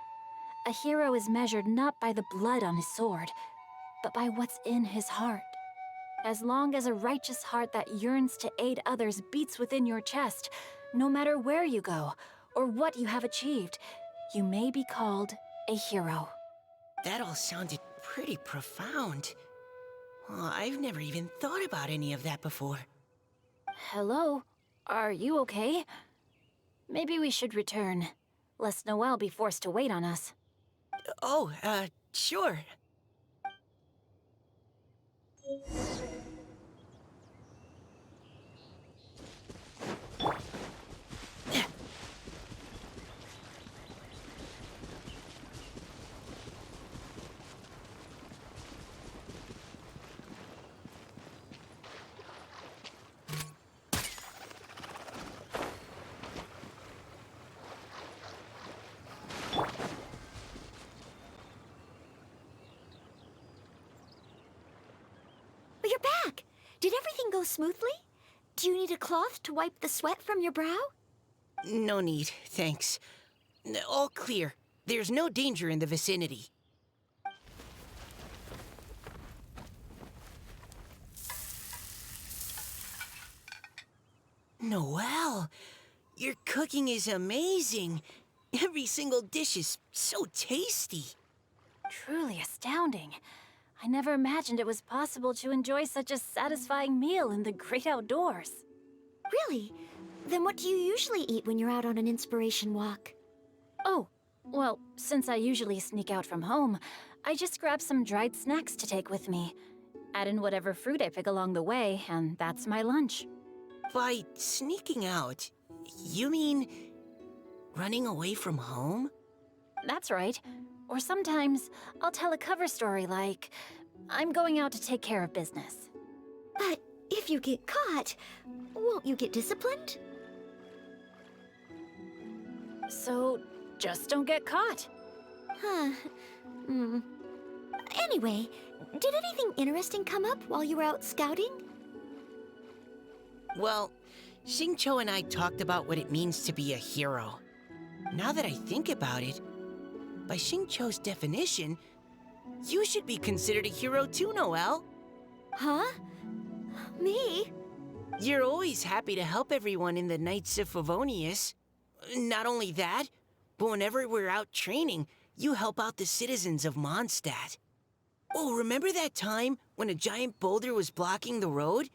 A hero is measured not by the blood on his sword, but by what's in his heart. As long as a righteous heart that yearns to aid others beats within your chest, no matter where you go or what you have achieved, you may be called a hero. That all sounded pretty profound. I've never even thought about any of that before. Hello? Are you okay? Maybe we should return, lest Noelle be forced to wait on us. Oh, sure. But you're back! Did everything go smoothly? Do you need a cloth to wipe the sweat from your brow? No need, thanks. All clear. There's no danger in the vicinity. Noelle, your cooking is amazing. Every single dish is so tasty. Truly astounding. I never imagined it was possible to enjoy such a satisfying meal in the great outdoors. Really? Then what do you usually eat when you're out on an inspiration walk? Oh, well, since I usually sneak out from home, I just grab some dried snacks to take with me. Add in whatever fruit I pick along the way, and that's my lunch. By sneaking out, you mean running away from home? That's right. Or sometimes I'll tell a cover story like, I'm going out to take care of business. But if you get caught, won't you get disciplined? So just don't get caught. Huh. Anyway, did anything interesting come up while you were out scouting? Well, Xingqiu and I talked about what it means to be a hero. Now that I think about it, by Xingqiu's definition, you should be considered a hero too, Noelle. Huh? Me? You're always happy to help everyone in the Knights of Favonius. Not only that, but whenever we're out training, you help out the citizens of Mondstadt. Oh, remember that time when a giant boulder was blocking the road?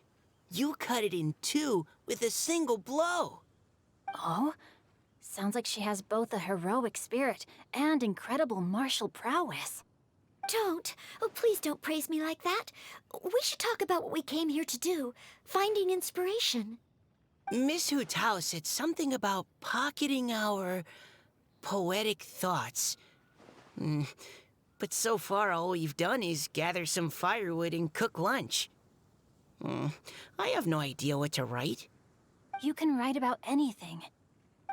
You cut it in two with a single blow. Oh? Sounds like she has both a heroic spirit and incredible martial prowess. Don't. Oh, please don't praise me like that. We should talk about what we came here to do, finding inspiration. Miss Hu Tao said something about pocketing our poetic thoughts. But so far, all we've done is gather some firewood and cook lunch. I have no idea what to write. You can write about anything.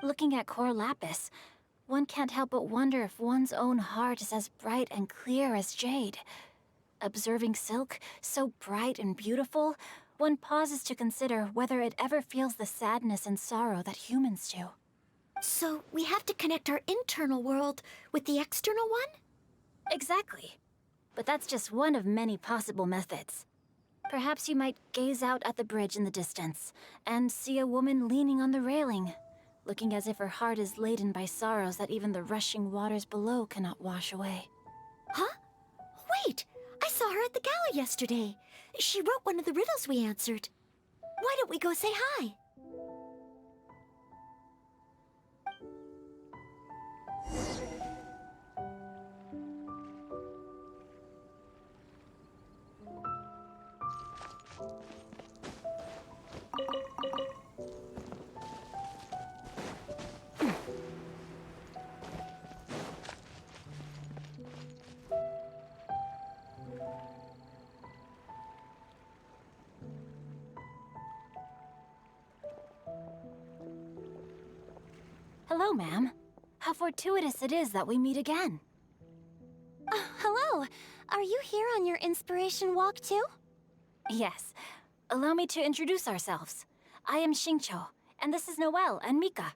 Looking at Cor Lapis, one can't help but wonder if one's own heart is as bright and clear as jade. Observing silk, so bright and beautiful, one pauses to consider whether it ever feels the sadness and sorrow that humans do. So we have to connect our internal world with the external one? Exactly. But that's just one of many possible methods. Perhaps you might gaze out at the bridge in the distance and see a woman leaning on the railing, looking as if her heart is laden by sorrows that even the rushing waters below cannot wash away. Huh? Wait! I saw her at the gala yesterday. She wrote one of the riddles we answered. Why don't we go say hi? Hello, ma'am. How fortuitous it is that we meet again. Hello. Are you here on your inspiration walk too? Yes. Allow me to introduce ourselves. I am Xingqiu, and this is Noelle and Mika.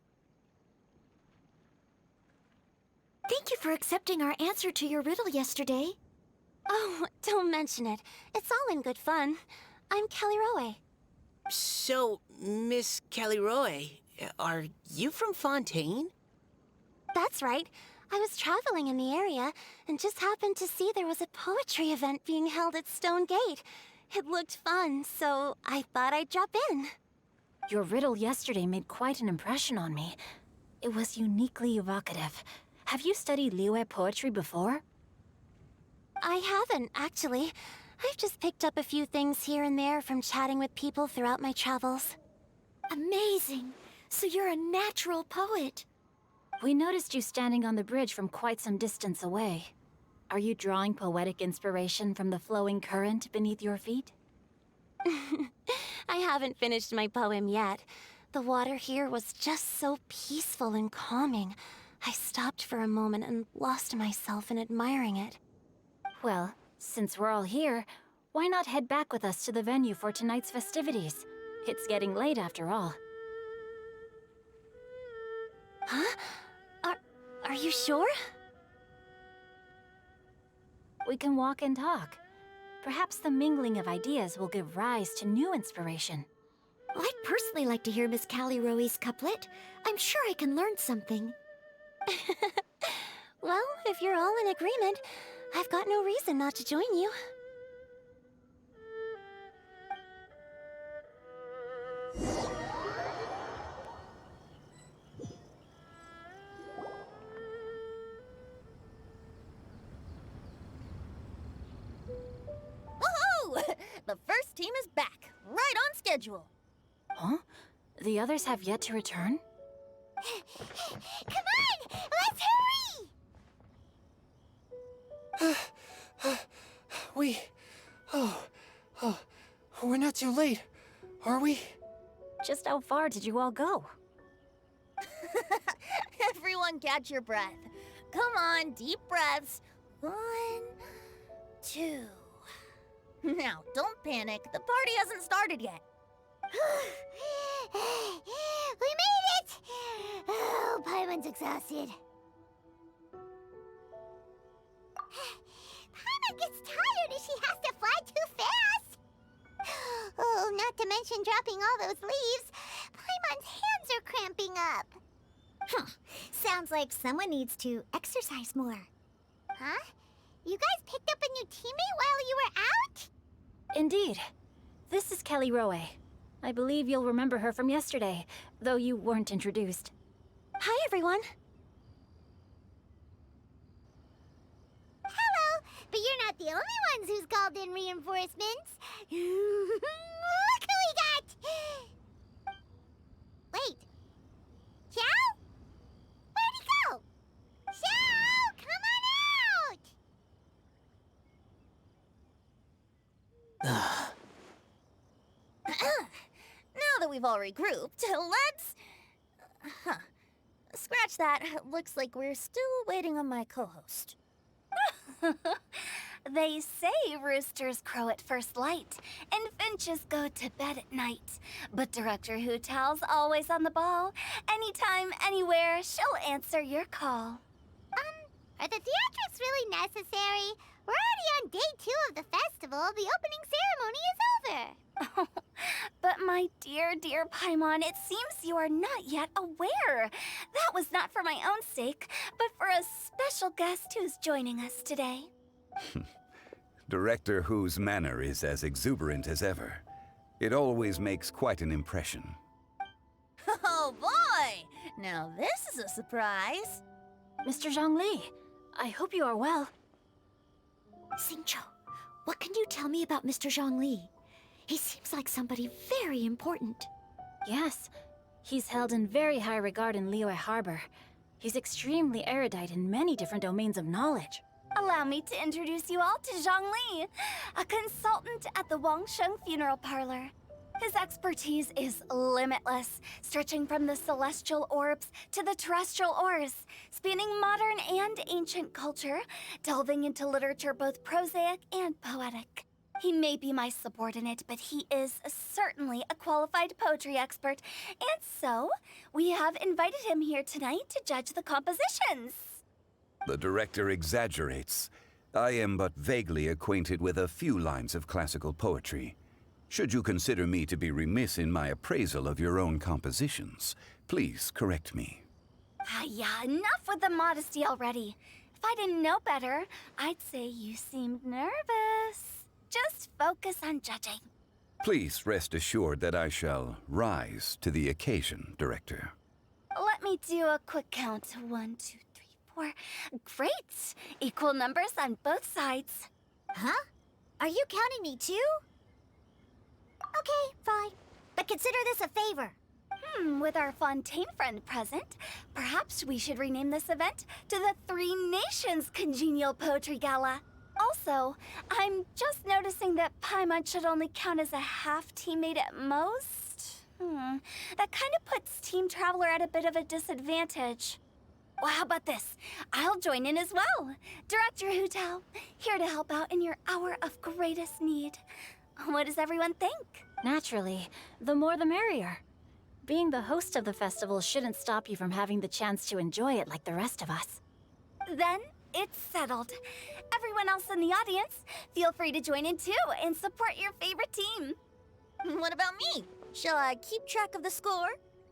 Thank you for accepting our answer to your riddle yesterday. Oh, don't mention it. It's all in good fun. I'm Kelly Roe. So, Miss Caliroy, are you from Fontaine? That's right. I was traveling in the area and just happened to see there was a poetry event being held at Stone Gate. It looked fun, so I thought I'd drop in. Your riddle yesterday made quite an impression on me. It was uniquely evocative. Have you studied Liyue poetry before? I haven't, actually. I've just picked up a few things here and there from chatting with people throughout my travels. Amazing! So you're a natural poet. We noticed you standing on the bridge from quite some distance away. Are you drawing poetic inspiration from the flowing current beneath your feet? I haven't finished my poem yet. The water here was just so peaceful and calming. I stopped for a moment and lost myself in admiring it. Well, since we're all here, why not head back with us to the venue for tonight's festivities? It's getting late after all. Huh? Are you sure? We can walk and talk. Perhaps the mingling of ideas will give rise to new inspiration. I'd personally like to hear Miss Callie Roe's couplet. I'm sure I can learn something. Well, if you're all in agreement, I've got no reason not to join you. Woohoo! The first team is back, right on schedule. Huh? The others have yet to return? Come on! Let's hurry! We're not too late, are we? Just how far did you all go? Everyone catch your breath. Come on, deep breaths. 1, 2. Now, don't panic. The party hasn't started yet. We made it! Oh, Paimon's exhausted. Paimon gets tired if she has to fly too fast. Oh, not to mention dropping all those leaves. Paimon's hands are cramping up. Sounds like someone needs to exercise more. Huh? You guys picked up a new teammate while you were out? Indeed. This is Kelly Roe. I believe you'll remember her from yesterday, though you weren't introduced. Hi, everyone. Hello, but you're not the only ones who's called in reinforcements. Look who we got! Wait. Xiao? Where'd he go? Xiao, come on out! Now that we've all regrouped, let's... Scratch that. Looks like we're still waiting on my co-host. They say roosters crow at first light, and finches go to bed at night. But Director Hu Tao's always on the ball. Anytime, anywhere, she'll answer your call. Are the theatrics really necessary? We're already on day 2 of the festival. The opening ceremony is over. But my dear, dear Paimon, it seems you are not yet aware. That was not for my own sake, but for a special guest who's joining us today. Director Hu's manner is as exuberant as ever. It always makes quite an impression. Oh boy! Now this is a surprise. Mr. Zhongli, I hope you are well. Xingqiu, what can you tell me about Mr. Zhongli? He seems like somebody very important. Yes, he's held in very high regard in Liyue Harbor. He's extremely erudite in many different domains of knowledge. Allow me to introduce you all to Zhang Li, a consultant at the Wangsheng Funeral Parlor. His expertise is limitless, stretching from the celestial orbs to the terrestrial ores, spanning modern and ancient culture, delving into literature both prosaic and poetic. He may be my subordinate, but he is certainly a qualified poetry expert, and so we have invited him here tonight to judge the compositions. The director exaggerates. I am but vaguely acquainted with a few lines of classical poetry. Should you consider me to be remiss in my appraisal of your own compositions, please correct me. Yeah, enough with the modesty already. If I didn't know better, I'd say you seemed nervous. Just focus on judging. Please rest assured that I shall rise to the occasion, Director. Let me do a quick count. 1, 2, 3, 4. Great! Equal numbers on both sides. Huh? Are you counting me too? Okay, fine. But consider this a favor. With our Fontaine friend present, perhaps we should rename this event to the Three Nations Congenial Poetry Gala. Also, I'm just noticing that Paimon should only count as a half teammate at most. That kind of puts Team Traveler at a bit of a disadvantage. Well, how about this? I'll join in as well. Director Hu Tao, here to help out in your hour of greatest need. What does everyone think? Naturally, the more the merrier. Being the host of the festival shouldn't stop you from having the chance to enjoy it like the rest of us. Then it's settled. Everyone else in the audience, feel free to join in too and support your favorite team. What about me? Shall I keep track of the score?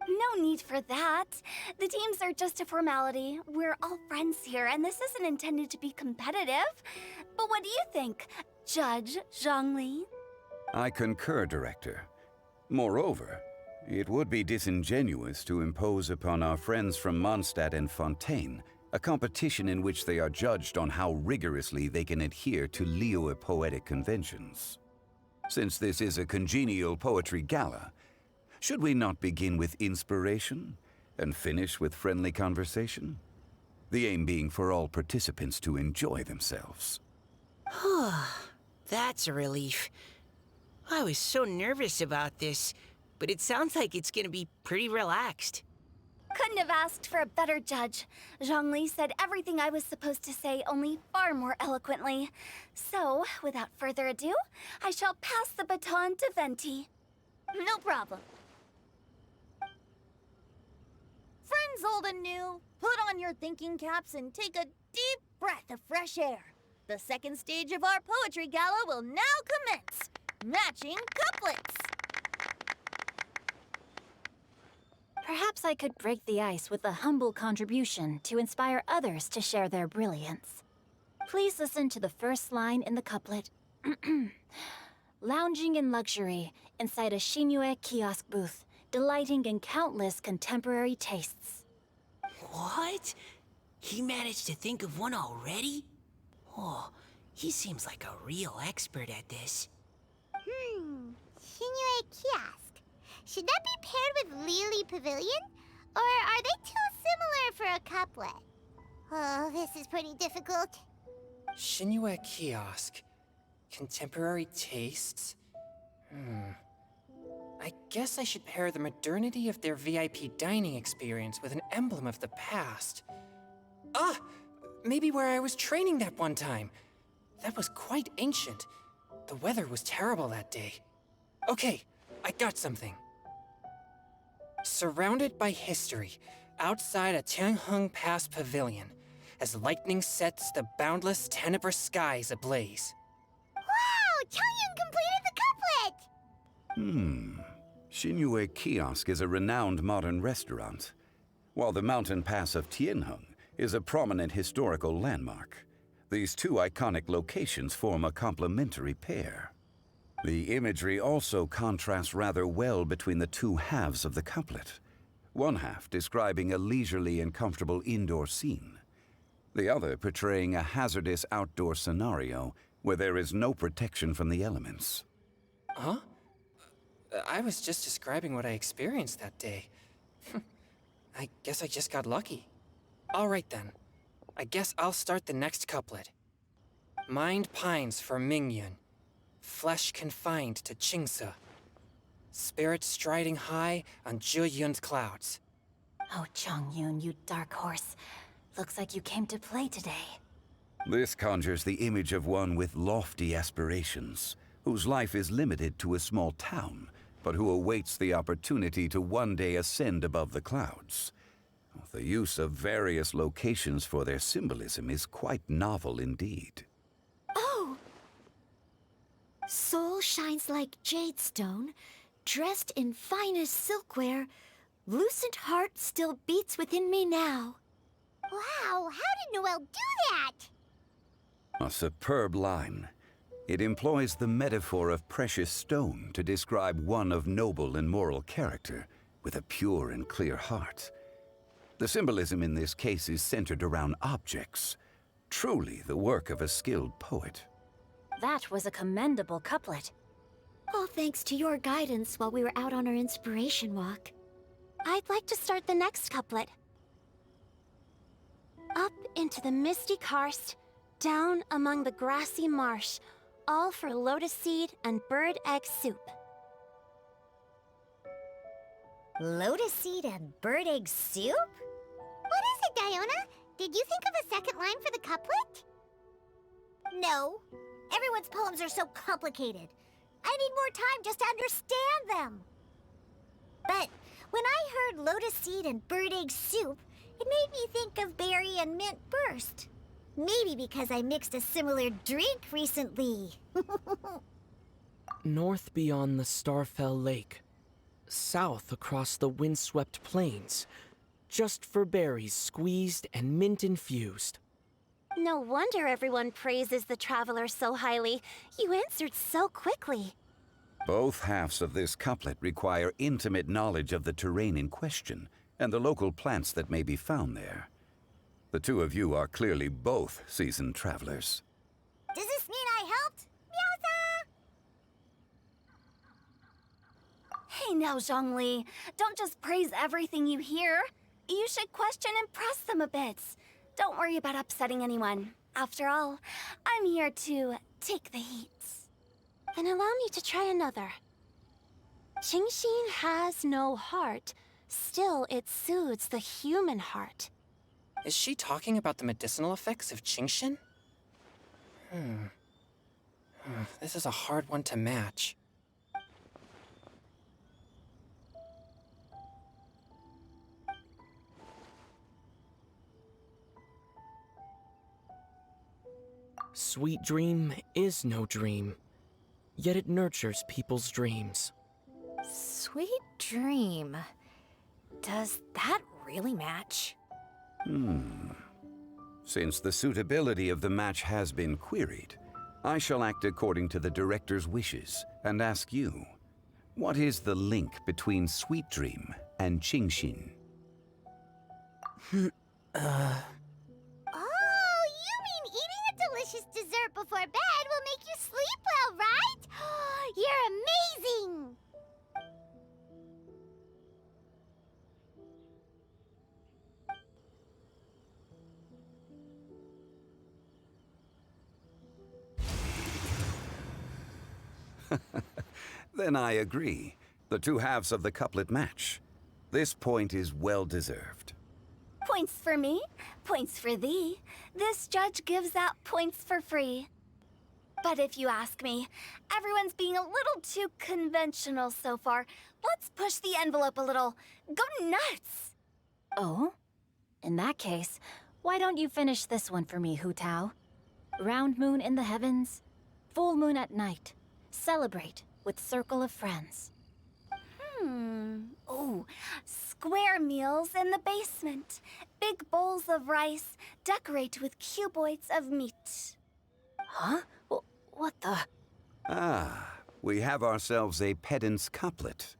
No need for that. The teams are just a formality. We're all friends here, and this isn't intended to be competitive. But what do you think, Judge Zhongli? I concur, Director. Moreover, it would be disingenuous to impose upon our friends from Mondstadt and Fontaine a competition in which they are judged on how rigorously they can adhere to Liyue poetic conventions. Since this is a congenial poetry gala, should we not begin with inspiration and finish with friendly conversation? The aim being for all participants to enjoy themselves. That's a relief. I was so nervous about this, but it sounds like it's gonna be pretty relaxed. Couldn't have asked for a better judge. Zhongli said everything I was supposed to say, only far more eloquently. So, without further ado, I shall pass the baton to Venti. No problem. Friends old and new, put on your thinking caps and take a deep breath of fresh air. The second stage of our poetry gala will now commence. Matching couplets. Perhaps I could break the ice with a humble contribution to inspire others to share their brilliance. Please listen to the first line in the couplet. Lounging in luxury inside a Shinue kiosk booth, delighting in countless contemporary tastes. What? He managed to think of one already? Oh, he seems like a real expert at this. Shinue Kiosk. Should that be paired with Lily Pavilion? Or are they too similar for a couplet? Oh, this is pretty difficult. Shinue Kiosk. Contemporary tastes? I guess I should pair the modernity of their VIP dining experience with an emblem of the past. Ah! Maybe where I was training that one time. That was quite ancient. The weather was terrible that day. Okay, I got something. Surrounded by history, outside a Tianheng Pass pavilion, as lightning sets the boundless tenebrous skies ablaze. Wow! Chongyun completed the couplet! Shinue Kiosk is a renowned modern restaurant, while the mountain pass of Tianheng is a prominent historical landmark. These two iconic locations form a complementary pair. The imagery also contrasts rather well between the two halves of the couplet. One half describing a leisurely and comfortable indoor scene, the other portraying a hazardous outdoor scenario where there is no protection from the elements. Huh? I was just describing what I experienced that day. I guess I just got lucky. All right then. I guess I'll start the next couplet. Mind pines for Mingyun, flesh confined to Qingse. Spirit striding high on Zhiyun's clouds. Oh, Chongyun, you dark horse. Looks like you came to play today. This conjures the image of one with lofty aspirations, whose life is limited to a small town, but who awaits the opportunity to one day ascend above the clouds. The use of various locations for their symbolism is quite novel indeed. Oh! Soul shines like jadestone, dressed in finest silkware. Lucent heart still beats within me now. Wow, how did Noelle do that? A superb line. It employs the metaphor of precious stone to describe one of noble and moral character, with a pure and clear heart. The symbolism in this case is centered around objects, truly the work of a skilled poet. That was a commendable couplet. All thanks to your guidance while we were out on our inspiration walk. I'd like to start the next couplet. Up into the misty karst, down among the grassy marsh, all for lotus seed and bird egg soup. Lotus seed and bird egg soup? What is it, Diona? Did you think of a second line for the couplet? No. Everyone's poems are so complicated. I need more time just to understand them. But when I heard lotus seed and bird egg soup, it made me think of berry and mint burst. Maybe because I mixed a similar drink recently. North beyond the Starfell Lake. South across the windswept plains. Just for berries squeezed and mint infused. No wonder everyone praises the traveler so highly. You answered so quickly. Both halves of this couplet require intimate knowledge of the terrain in question and the local plants that may be found there. The two of you are clearly both seasoned travelers. Does this mean I helped? Meowza! Hey now, Zhongli. Don't just praise everything you hear. You should question and press them a bit. Don't worry about upsetting anyone. After all, I'm here to take the heat. Then allow me to try another. Qingxin has no heart. Still, it soothes the human heart. Is she talking about the medicinal effects of Qingxin? This is a hard one to match. Sweet dream is no dream, yet it nurtures people's dreams. Sweet dream. Does that really match? Since the suitability of the match has been queried, I shall act according to the director's wishes and ask you, what is the link between Sweet Dream and Qingxin? Oh, you mean eating a delicious dessert before bed will make you sleep well, right? You're amazing! Then I agree. The two halves of the couplet match. This point is well deserved. Points for me, points for thee. This judge gives out points for free. But if you ask me, everyone's being a little too conventional so far. Let's push the envelope a little. Go nuts! Oh? In that case, why don't you finish this one for me, Hu Tao? Round moon in the heavens, full moon at night. Celebrate with circle of friends. Oh, square meals in the basement. Big bowls of rice. Decorate with cuboids of meat. Huh? What the? Ah, we have ourselves a pedant's couplet.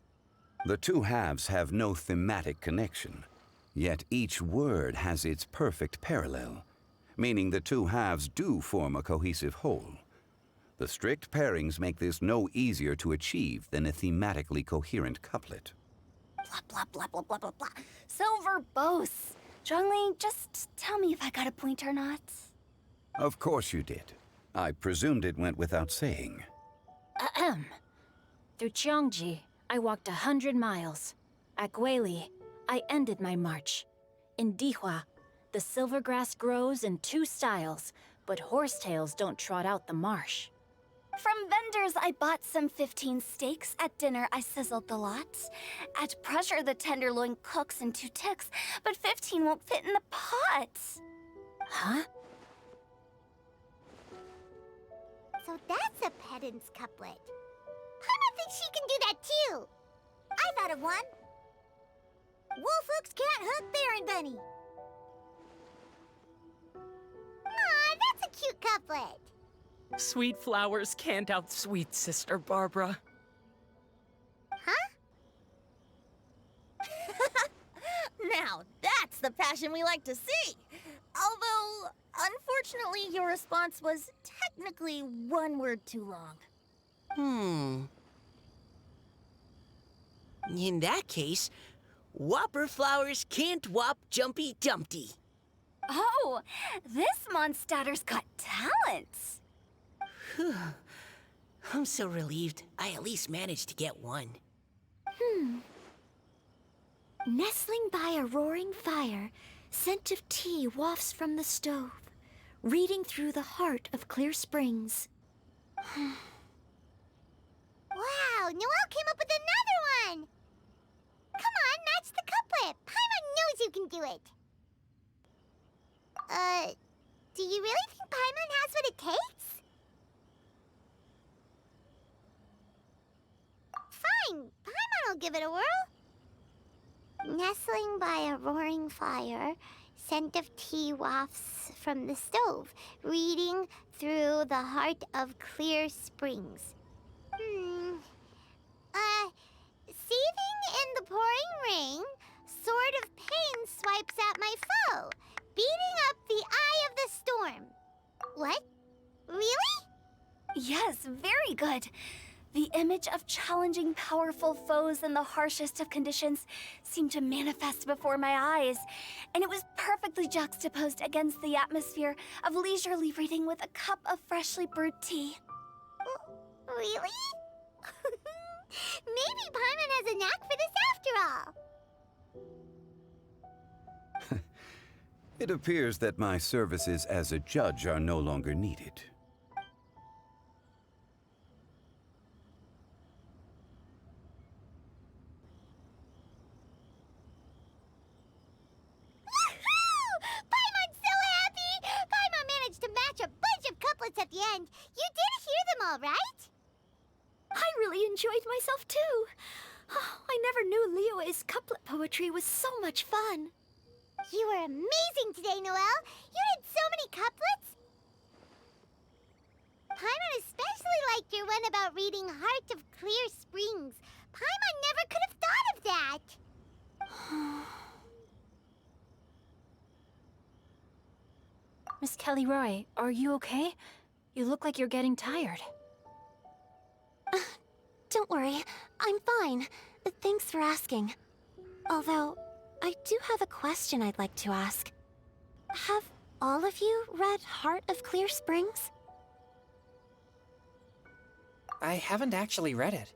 The two halves have no thematic connection, yet each word has its perfect parallel, meaning the two halves do form a cohesive whole. The strict pairings make this no easier to achieve than a thematically coherent couplet. Blah, blah, blah, blah, blah, blah, blah. So verbose. Zhongli, just tell me if I got a point or not. Of course you did. I presumed it went without saying. Ahem. Through Qiangji, I walked 100 miles. At Gueli, I ended my march. In Dihua, the silver grass grows in 2 styles, but horsetails don't trot out the marsh. From vendors, I bought some 15 steaks. At dinner, I sizzled the lots. At pressure, the tenderloin cooks in 2 ticks, but 15 won't fit in the pots. Huh? So that's a pedant's couplet. Paimon thinks she can do that too. I thought of one. Wolfhooks can't hook Baron Bunny. Aw, that's a cute couplet. Sweet flowers can't outsweet Sister Barbara. Huh? Now, that's the passion we like to see. Although, unfortunately, your response was technically 1 word too long. In that case, Whopper flowers can't whop Jumpy Dumpty. Oh, this Mondstadter's got talents. Whew. I'm so relieved I at least managed to get one. Nestling by a roaring fire, scent of tea wafts from the stove, reading through the heart of Clear Springs. Wow, Noelle came up with another one! Come on, match the couplet. Paimon knows you can do it. Do you really think Paimon has what it takes? Fine, Paimon will give it a whirl. Nestling by a roaring fire, scent of tea wafts from the stove, reading through the heart of Clear Springs. Seething in the pouring rain, sword of pain swipes at my foe, beating up the eye of the storm. What? Really? Yes, very good. The image of challenging powerful foes in the harshest of conditions seemed to manifest before my eyes, and it was perfectly juxtaposed against the atmosphere of leisurely reading with a cup of freshly brewed tea. Really? Maybe Paimon has a knack for this after all. It appears that my services as a judge are no longer needed. Paimon's so happy! Paimon managed to match a bunch of couplets at the end. You did hear them all, right? I really enjoyed myself too. I never knew Liyue's couplet poetry was so much fun. You were amazing today, Noelle. You did so many couplets. Paimon especially liked your one about reading Heart of Clear Springs. Paimon never could have thought of that. Miss Kelly Roy, are you okay? You look like you're getting tired. Don't worry, I'm fine. Thanks for asking. Although, I do have a question I'd like to ask. Have all of you read Heart of Clear Springs? I haven't actually read it.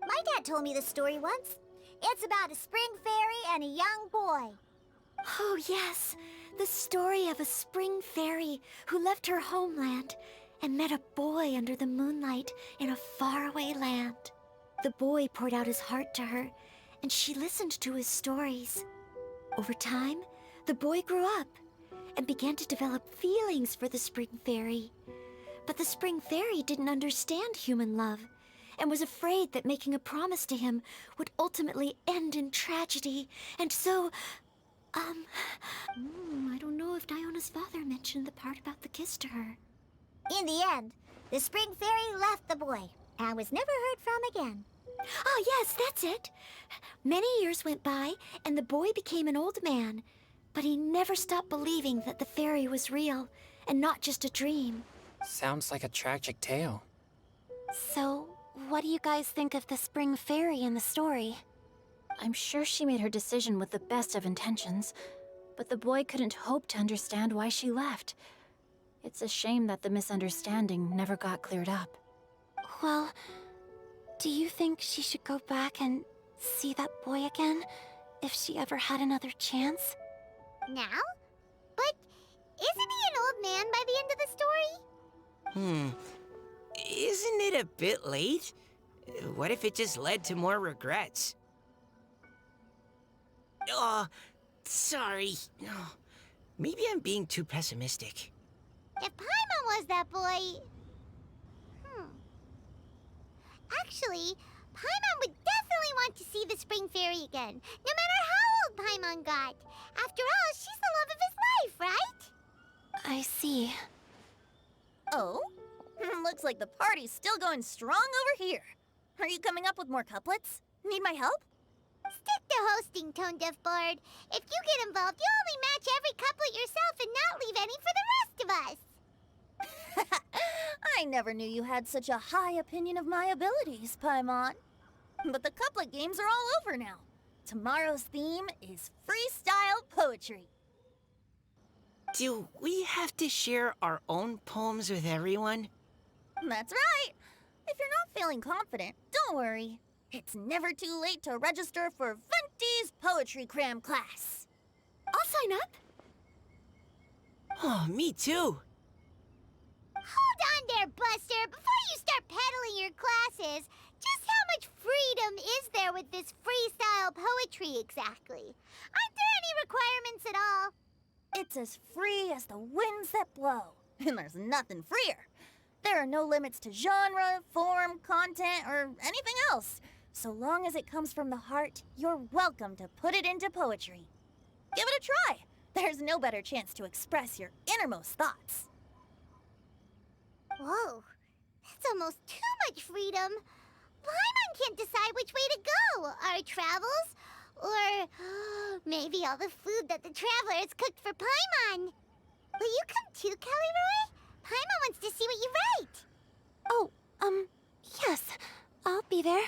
My dad told me this story once. It's about a spring fairy and a young boy. Oh yes, the story of a spring fairy who left her homeland and met a boy under the moonlight in a faraway land. The boy poured out his heart to her, and she listened to his stories. Over time, the boy grew up and began to develop feelings for the spring fairy. But the spring fairy didn't understand human love and was afraid that making a promise to him would ultimately end in tragedy. And so, I don't know if Diona's father mentioned the part about the kiss to her. In the end, the spring fairy left the boy and was never heard from again. Oh, yes, that's it. Many years went by, and the boy became an old man. But he never stopped believing that the fairy was real, and not just a dream. Sounds like a tragic tale. So, what do you guys think of the spring fairy in the story? I'm sure she made her decision with the best of intentions, but the boy couldn't hope to understand why she left. It's a shame that the misunderstanding never got cleared up. Well, Do you think she should go back and see that boy again, if she ever had another chance? Now? But isn't he an old man by the end of the story? Isn't it a bit late? What if it just led to more regrets? Oh, sorry. Oh, maybe I'm being too pessimistic. If Paimon was that boy... Actually, Paimon would definitely want to see the Spring Fairy again, no matter how old Paimon got. After all, she's the love of his life, right? I see. Oh? Looks like the party's still going strong over here. Are you coming up with more couplets? Need my help? Stick to hosting, Tone Deaf Bard. If you get involved, you'll only match every couplet yourself and not leave any for the rest of us. I never knew you had such a high opinion of my abilities, Paimon. But the couplet games are all over now. Tomorrow's theme is freestyle poetry. Do we have to share our own poems with everyone? That's right. If you're not feeling confident, don't worry. It's never too late to register for Venti's Poetry Cram class. I'll sign up. Oh, me too. Hold on there, Buster. Before you start peddling your classes, just how much freedom is there with this freestyle poetry exactly? Aren't there any requirements at all? It's as free as the winds that blow, and there's nothing freer. There are no limits to genre, form, content, or anything else. So long as it comes from the heart, you're welcome to put it into poetry. Give it a try. There's no better chance to express your innermost thoughts. Whoa, that's almost too much freedom. Paimon can't decide which way to go. Our travels, or maybe all the food that the travelers cooked for Paimon. Will you come too, Kelly Roy? Paimon wants to see what you write. Oh, yes. I'll be there.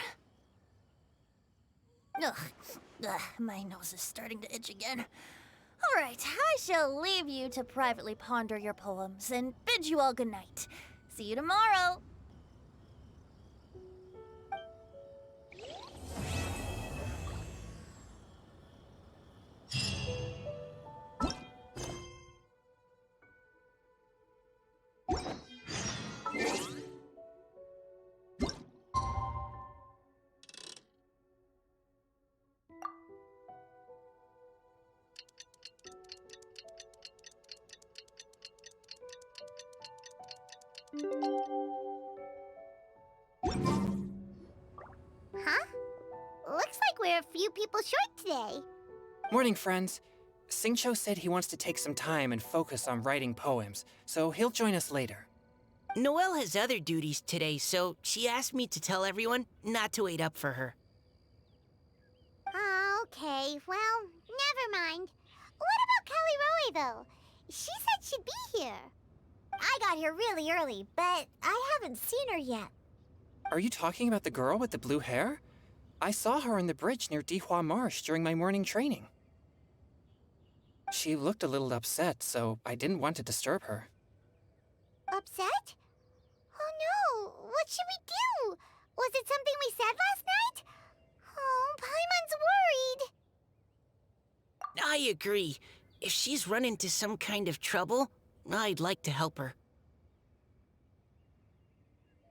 Ugh, my nose is starting to itch again. All right, I shall leave you to privately ponder your poems and bid you all good night. See you tomorrow. Huh? Looks like we're a few people short today. Morning, friends. Singcho said he wants to take some time and focus on writing poems, so he'll join us later. Noelle has other duties today, so she asked me to tell everyone not to wait up for her. Oh, okay. Well, never mind. What about Kelly Roy, though? She said she'd be here. I got here really early, but I haven't seen her yet. Are you talking about the girl with the blue hair? I saw her on the bridge near Dihua Marsh during my morning training. She looked a little upset, so I didn't want to disturb her. Upset? Oh no! What should we do? Was it something we said last night? Oh, Paimon's worried. I agree. If she's run into some kind of trouble, I'd like to help her.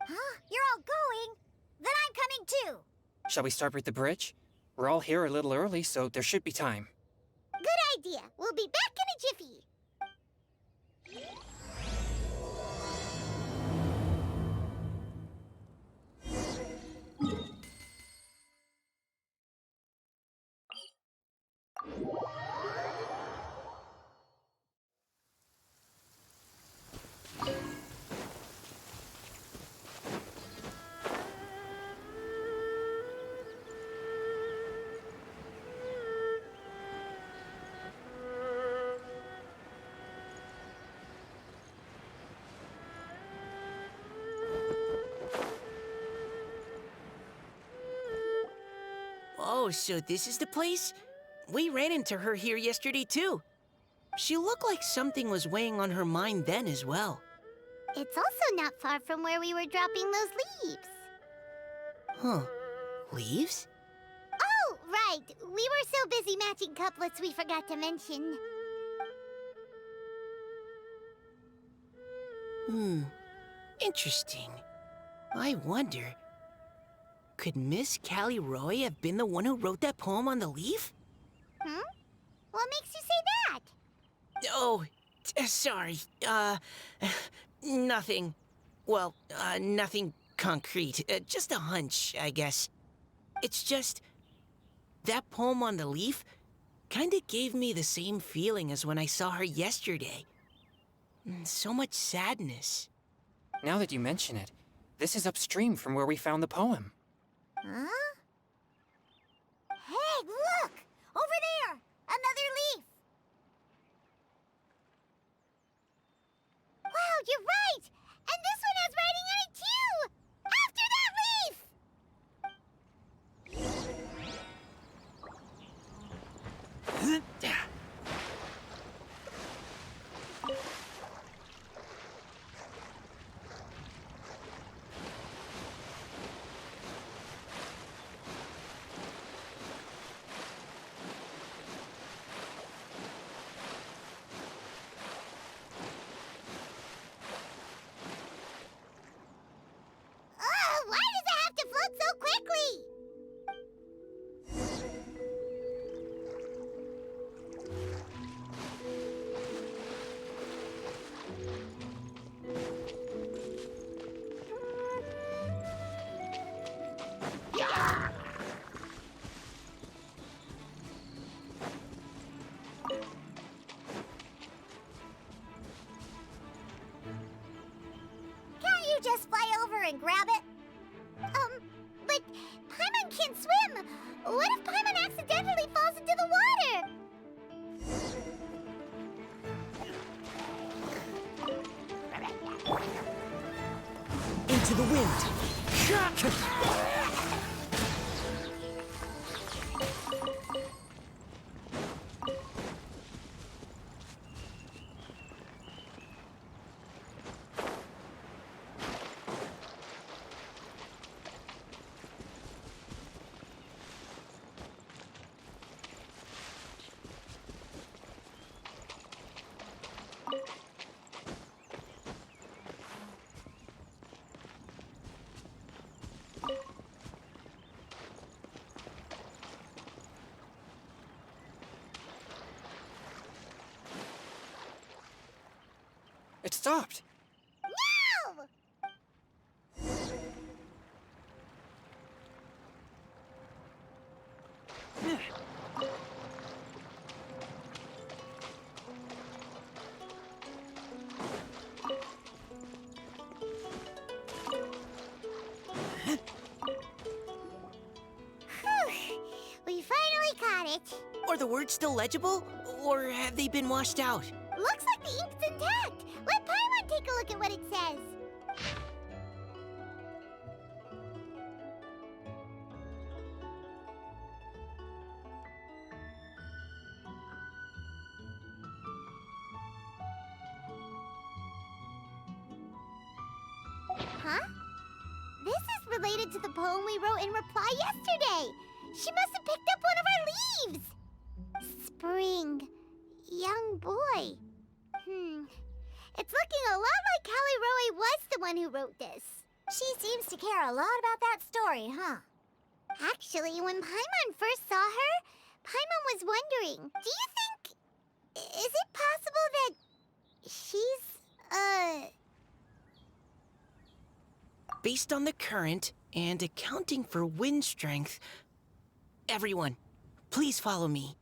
Huh? You're all going? Then I'm coming too. Shall we start with the bridge? We're all here a little early, so there should be time. Good idea. We'll be back in a jiffy. Oh, so this is the place? We ran into her here yesterday, too. She looked like something was weighing on her mind then as well. It's also not far from where we were dropping those leaves. Huh. Leaves? Oh, right. We were so busy matching couplets we forgot to mention. Interesting. I wonder, could Miss Callie Roy have been the one who wrote that poem on the leaf? What makes you say that? Oh, sorry. Nothing. Well, nothing concrete. Just a hunch, I guess. It's just, that poem on the leaf kinda gave me the same feeling as when I saw her yesterday. So much sadness. Now that you mention it, this is upstream from where we found the poem. Huh? Hey, look! Over there! Another leaf! Wow, you're right! And this one has writing on it too! After that leaf! Oh, why does it have to float so quickly? Can't you just fly over and grab it? But Paimon can't swim. What if Paimon accidentally falls into the water? Into the wind! It stopped. No! Whew. We finally caught it. Are the words still legible? Or have they been washed out? Looks like the ink's intact. Let Paimon take a look at what it says. Huh? This is related to the poem we wrote in reply yesterday. She must have picked up one of our leaves. Spring. Young boy. It's looking a lot like Callie Roy was the one who wrote this. She seems to care a lot about that story, huh? Actually, when Paimon first saw her, Paimon was wondering, do you think... is it possible that she's, Based on the current and accounting for wind strength, everyone, please follow me.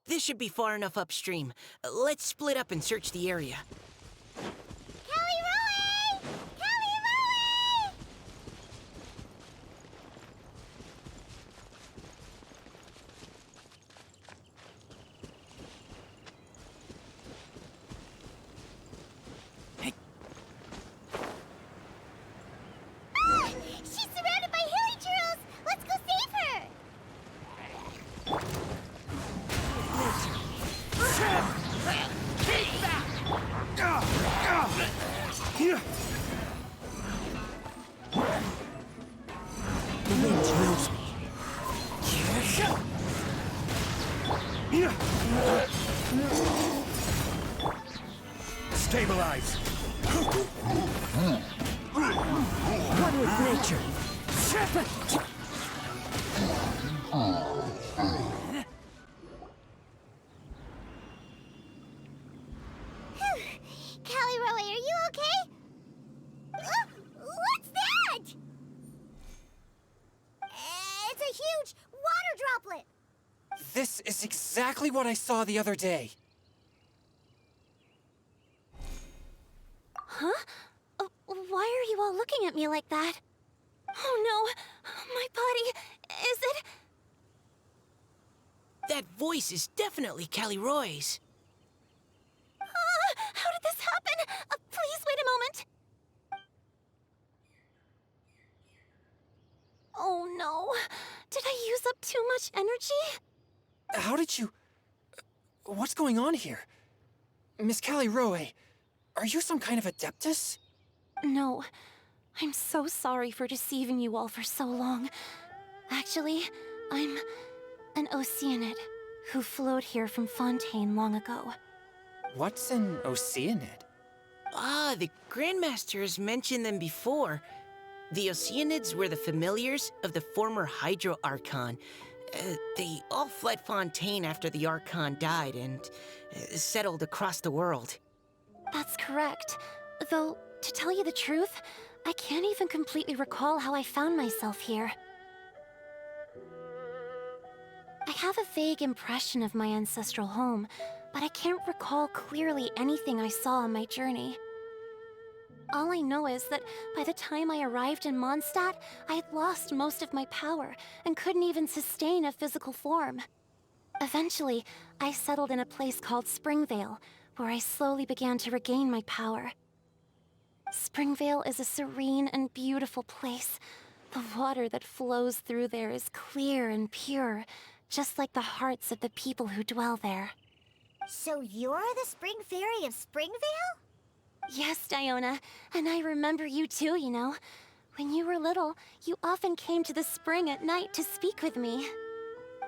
This should be far enough upstream. Let's split up and search the area. Callie Roy! Callie Roy! The wind knows me. Stabilize! One with nature. Callie Roe, are you okay? What's that? It's a huge water droplet. This is exactly what I saw the other day. Huh? Why are you all looking at me like that? Oh no! My body... is it... That voice is definitely Callie Roy's. How did this happen? Please wait a moment. Oh no. Did I use up too much energy? How did you... What's going on here? Miss Callie Roe, are you some kind of adeptus? No. I'm so sorry for deceiving you all for so long. Actually, I'm an Oceanid who flowed here from Fontaine long ago. What's an Oceanid? Ah, the Grandmaster has mentioned them before. The Oceanids were the familiars of the former Hydro Archon. They all fled Fontaine after the Archon died and settled across the world. That's correct. Though, to tell you the truth, I can't even completely recall how I found myself here. I have a vague impression of my ancestral home, but I can't recall clearly anything I saw on my journey. All I know is that by the time I arrived in Mondstadt, I had lost most of my power and couldn't even sustain a physical form. Eventually, I settled in a place called Springvale, where I slowly began to regain my power. Springvale is a serene and beautiful place. The water that flows through there is clear and pure, just like the hearts of the people who dwell there. So you're the Spring Fairy of Springvale? Yes, Diona, and I remember you too, you know. When you were little, you often came to the spring at night to speak with me.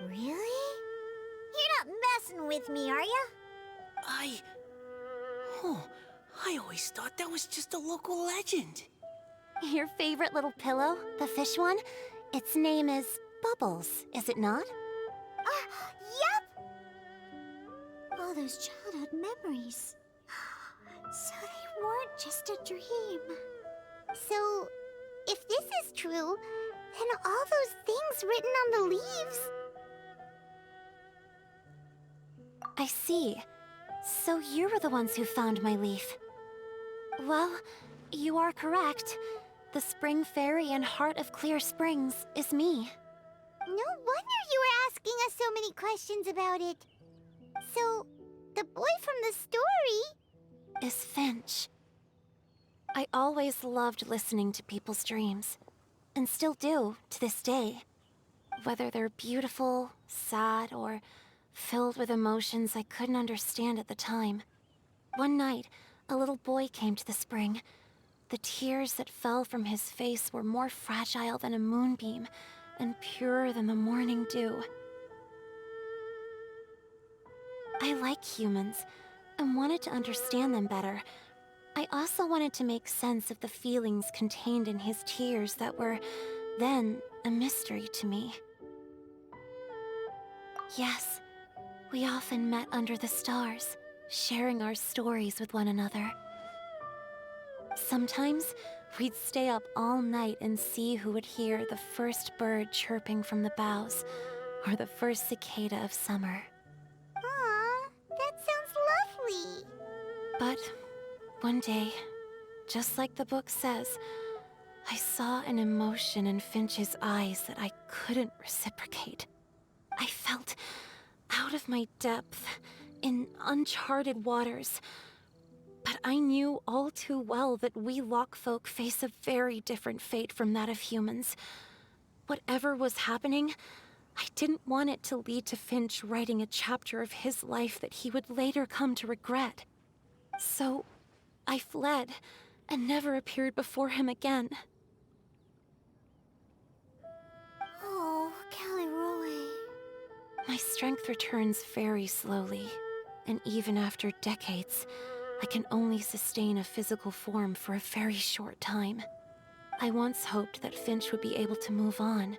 Really? You're not messing with me, are ya? I always thought that was just a local legend. Your favorite little pillow, the fish one? Its name is Bubbles, is it not? Yep! All those childhood memories. So they weren't just a dream. So, if this is true, then all those things written on the leaves... I see. So you were the ones who found my leaf. Well, you are correct. The Spring Fairy and Heart of Clear Springs is me. No wonder you were asking us so many questions about it. So, the boy from the story... is Finch. I always loved listening to people's dreams, and still do to this day. Whether they're beautiful, sad, or filled with emotions I couldn't understand at the time. One night, a little boy came to the spring. The tears that fell from his face were more fragile than a moonbeam, and purer than the morning dew. I like humans, and wanted to understand them better. I also wanted to make sense of the feelings contained in his tears that were, then, a mystery to me. Yes, we often met under the stars, sharing our stories with one another. Sometimes, we'd stay up all night and see who would hear the first bird chirping from the boughs, or the first cicada of summer. Aw, that sounds lovely. But one day, just like the book says, I saw an emotion in Finch's eyes that I couldn't reciprocate. I felt out of my depth, in uncharted waters. But I knew all too well that we Lockfolk face a very different fate from that of humans. Whatever was happening, I didn't want it to lead to Finch writing a chapter of his life that he would later come to regret. So, I fled, and never appeared before him again. Oh, Caliroe. My strength returns very slowly, and even after decades, I can only sustain a physical form for a very short time. I once hoped that Finch would be able to move on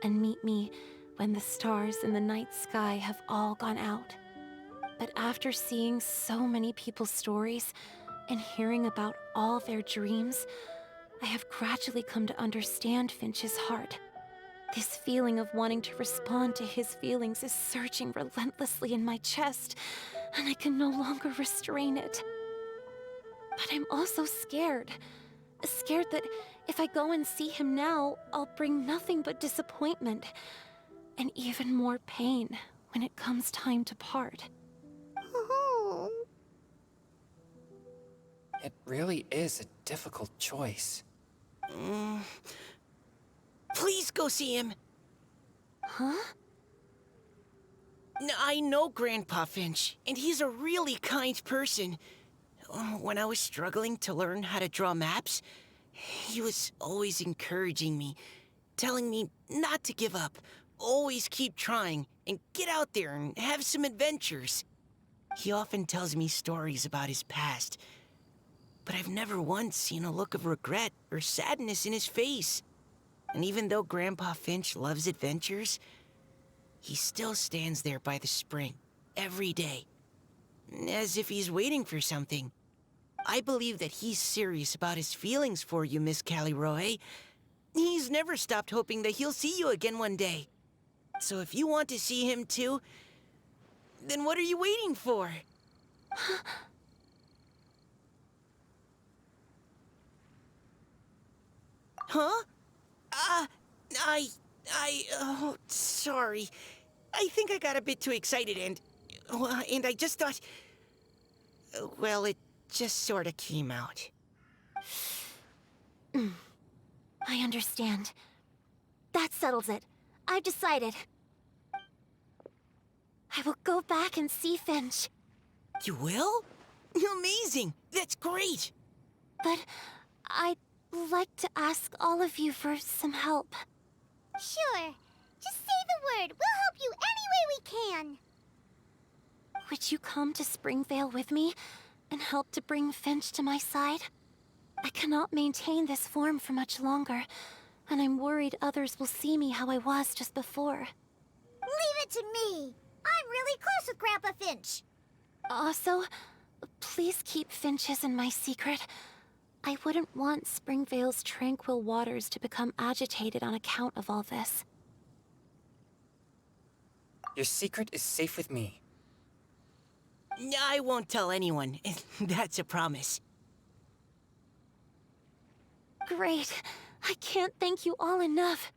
and meet me when the stars in the night sky have all gone out. But after seeing so many people's stories and hearing about all their dreams, I have gradually come to understand Finch's heart. This feeling of wanting to respond to his feelings is surging relentlessly in my chest, and I can no longer restrain it. But I'm also scared. Scared that if I go and see him now, I'll bring nothing but disappointment and even more pain when it comes time to part. Oh. It really is a difficult choice. Please go see him. Huh? I know Grandpa Finch, and he's a really kind person. When I was struggling to learn how to draw maps, he was always encouraging me, telling me not to give up, always keep trying, and get out there and have some adventures. He often tells me stories about his past, but I've never once seen a look of regret or sadness in his face. And even though Grandpa Finch loves adventures, he still stands there by the spring, every day, as if he's waiting for something. I believe that he's serious about his feelings for you, Miss Caliroe. He's never stopped hoping that he'll see you again one day. So if you want to see him too, then what are you waiting for? Huh? Oh, sorry. I think I got a bit too excited and I just thought, well, it just sort of came out. I understand. That settles it. I've decided. I will go back and see Finch. You will? Amazing! That's great! But I'd like to ask all of you for some help. Sure. Just say the word. We'll help you any way we can. Would you come to Springvale with me and help to bring Finch to my side? I cannot maintain this form for much longer, and I'm worried others will see me how I was just before. Leave it to me. I'm really close with Grandpa Finch. Also, please keep Finch's in my secret. I wouldn't want Springvale's tranquil waters to become agitated on account of all this. Your secret is safe with me. I won't tell anyone. That's a promise. Great. I can't thank you all enough.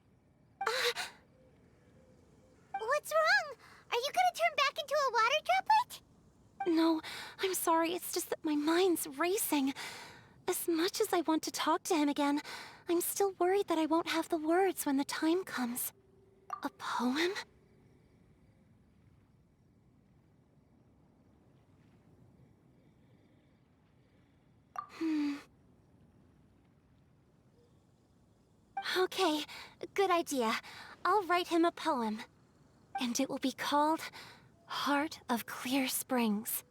What's wrong? Are you gonna turn back into a water droplet? No, I'm sorry. It's just that my mind's racing. As much as I want to talk to him again, I'm still worried that I won't have the words when the time comes. A poem? Okay, good idea. I'll write him a poem. And it will be called Heart of Clear Springs.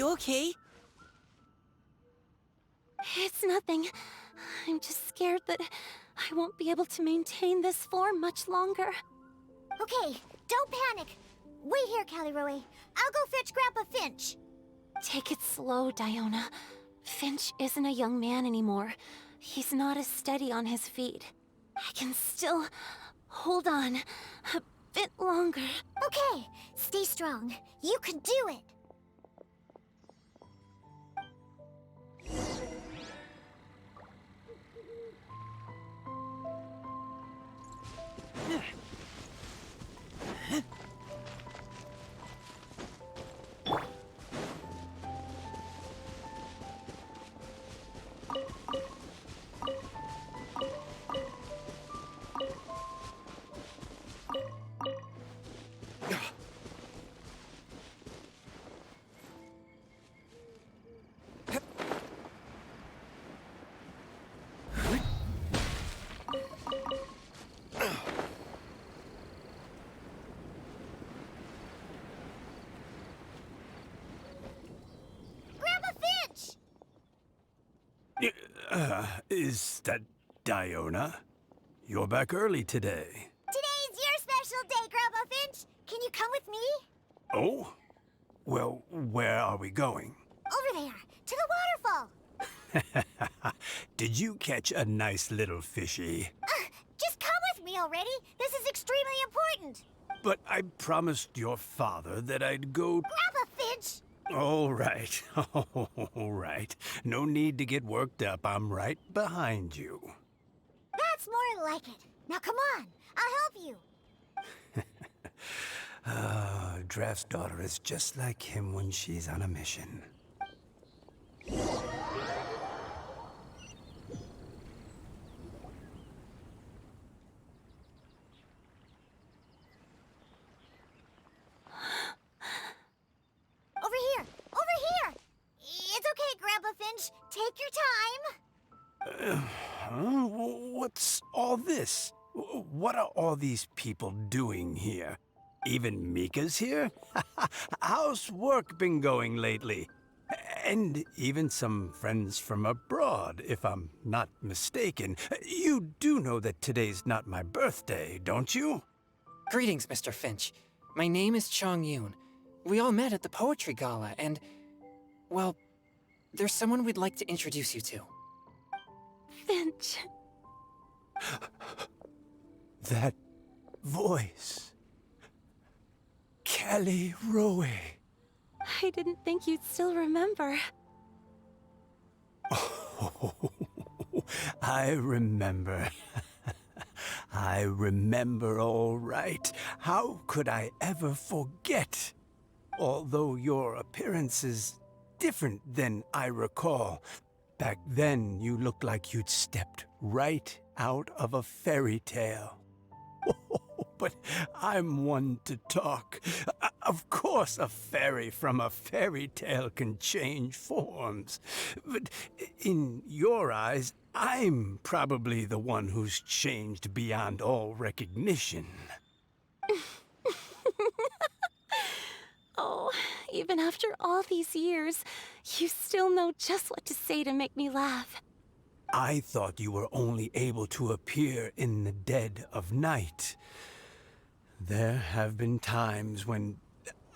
You okay? It's nothing. I'm just scared that I won't be able to maintain this form much longer. Okay, don't panic. Wait here, Caliroe. I'll go fetch Grandpa Finch. Take it slow, Diona. Finch isn't a young man anymore. He's not as steady on his feet. I can still hold on a bit longer. Okay, stay strong. You can do it. Is that Diona? You're back early today. Today's your special day, Grandpa Finch. Can you come with me? Oh? Well, where are we going? Over there, to the waterfall. Did you catch a nice little fishy? Just come with me already. This is extremely important. But I promised your father that I'd go... Grandpa Finch! All right. All right. No need to get worked up. I'm right behind you. That's more like it. Now come on, I'll help you. Draft's daughter is just like him when she's on a mission. Over here! Over here! It's okay, Grandpa Finch. Take your time. What's all this? What are all these people doing here? Even Mika's here? How's work been going lately? And even some friends from abroad, if I'm not mistaken. You do know that today's not my birthday, don't you? Greetings, Mr. Finch. My name is Chong Yoon. We all met at the poetry gala, and, well, there's someone we'd like to introduce you to. Finch. That voice. Kelly Rowe. I didn't think you'd still remember. Oh, I remember. I remember all right. How could I ever forget? Although your appearance is different than I recall. Back then, you looked like you'd stepped right out of a fairy tale. But I'm one to talk. Of course, a fairy from a fairy tale can change forms. But in your eyes, I'm probably the one who's changed beyond all recognition. Oh, even after all these years, you still know just what to say to make me laugh. I thought you were only able to appear in the dead of night. There have been times when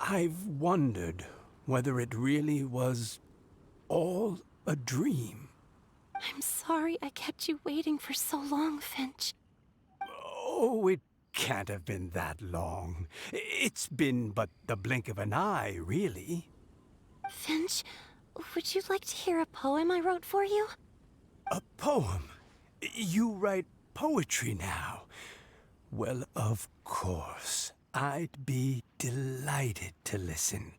I've wondered whether it really was all a dream. I'm sorry I kept you waiting for so long, Finch. Oh, it can't have been that long. It's been but the blink of an eye, really. Finch, would you like to hear a poem I wrote for you? A poem? You write poetry now? Well, of course. I'd be delighted to listen.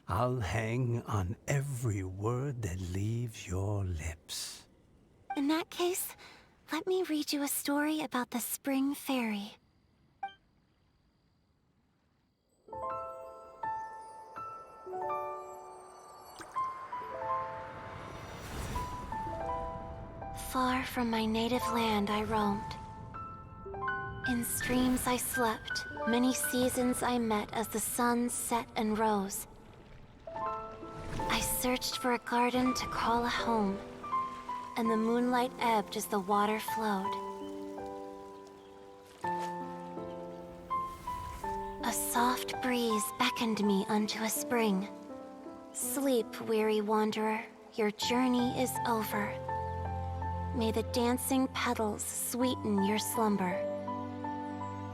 I'll hang on every word that leaves your lips. In that case, let me read you a story about the Spring Fairy. Far from my native land I roamed. In streams I slept, many seasons I met as the sun set and rose. I I searched for a garden to call a home, and the moonlight ebbed as the water flowed. A soft breeze beckoned me unto a spring. Sleep, weary wanderer, your journey is over. May the dancing petals sweeten your slumber.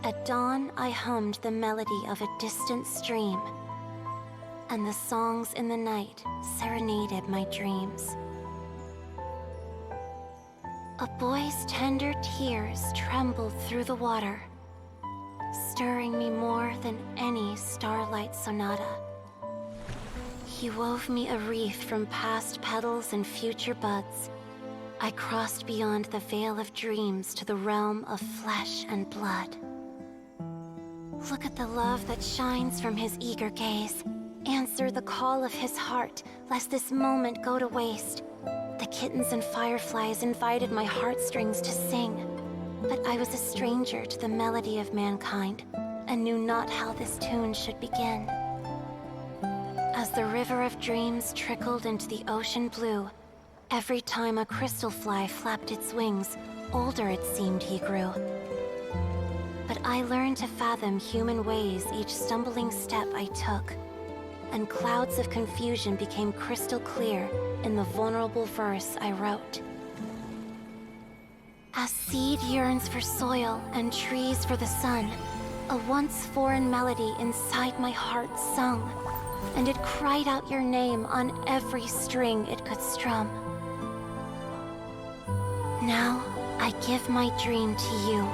At dawn, I hummed the melody of a distant stream, and the songs in the night serenaded my dreams. A boy's tender tears trembled through the water, stirring me more than any starlight sonata. He wove me a wreath from past petals and future buds. I crossed beyond the veil of dreams to the realm of flesh and blood. Look at the love that shines from his eager gaze. Answer the call of his heart, lest this moment go to waste. The kittens and fireflies invited my heartstrings to sing, but I was a stranger to the melody of mankind, and knew not how this tune should begin. As the river of dreams trickled into the ocean blue, every time a crystal fly flapped its wings, older it seemed he grew. But I learned to fathom human ways each stumbling step I took, and clouds of confusion became crystal clear in the vulnerable verse I wrote. As seed yearns for soil and trees for the sun, a once foreign melody inside my heart sung, and it cried out your name on every string it could strum. Now, I give my dream to you.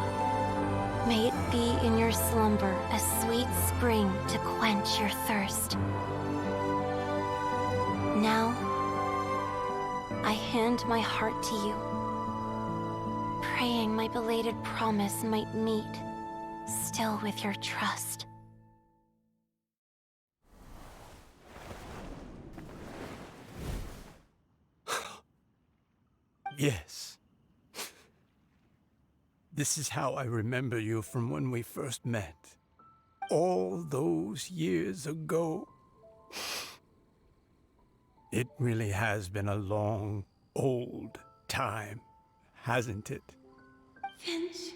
May it be in your slumber a sweet spring to quench your thirst. Now, I hand my heart to you, praying my belated promise might meet, still with your trust. Yes. This is how I remember you from when we first met. All those years ago. It really has been a long, old time, hasn't it? Finch,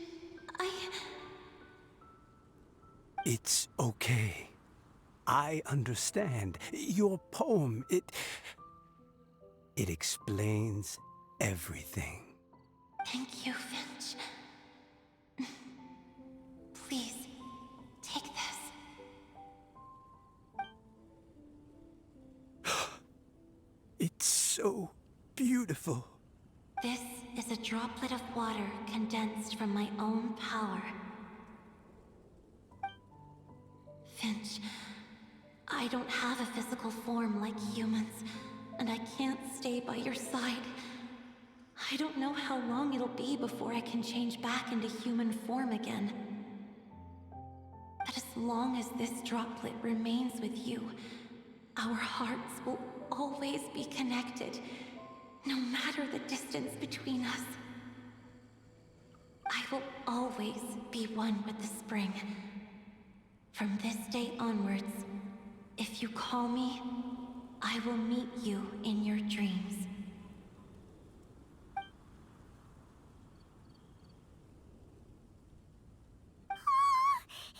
It's okay. I understand. Your poem, it explains everything. Thank you, Finch. Please, take this. It's so beautiful. This is a droplet of water condensed from my own power. Finch, I don't have a physical form like humans, and I can't stay by your side. I don't know how long it'll be before I can change back into human form again. But as long as this droplet remains with you, our hearts will always be connected, no matter the distance between us. I will always be one with the spring. From this day onwards, if you call me, I will meet you in your dreams.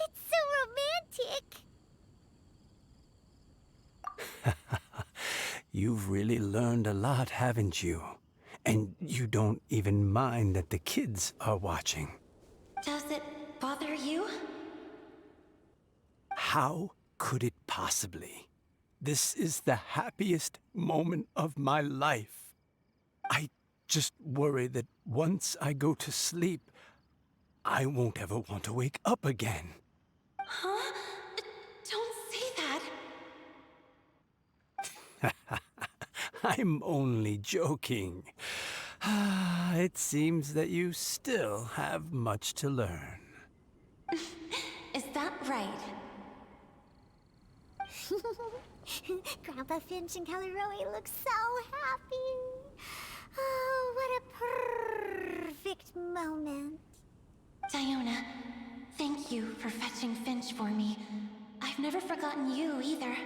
It's so romantic! You've really learned a lot, haven't you? And you don't even mind that the kids are watching. Does it bother you? How could it possibly? This is the happiest moment of my life. I just worry that once I go to sleep, I won't ever want to wake up again. Huh? Don't say that. I'm only joking. It seems that you still have much to learn. Is that right? Grandpa Finch and Kelleroy look so happy. Oh, what a perfect moment. Diona, thank you for fetching Finch for me. I've never forgotten you either.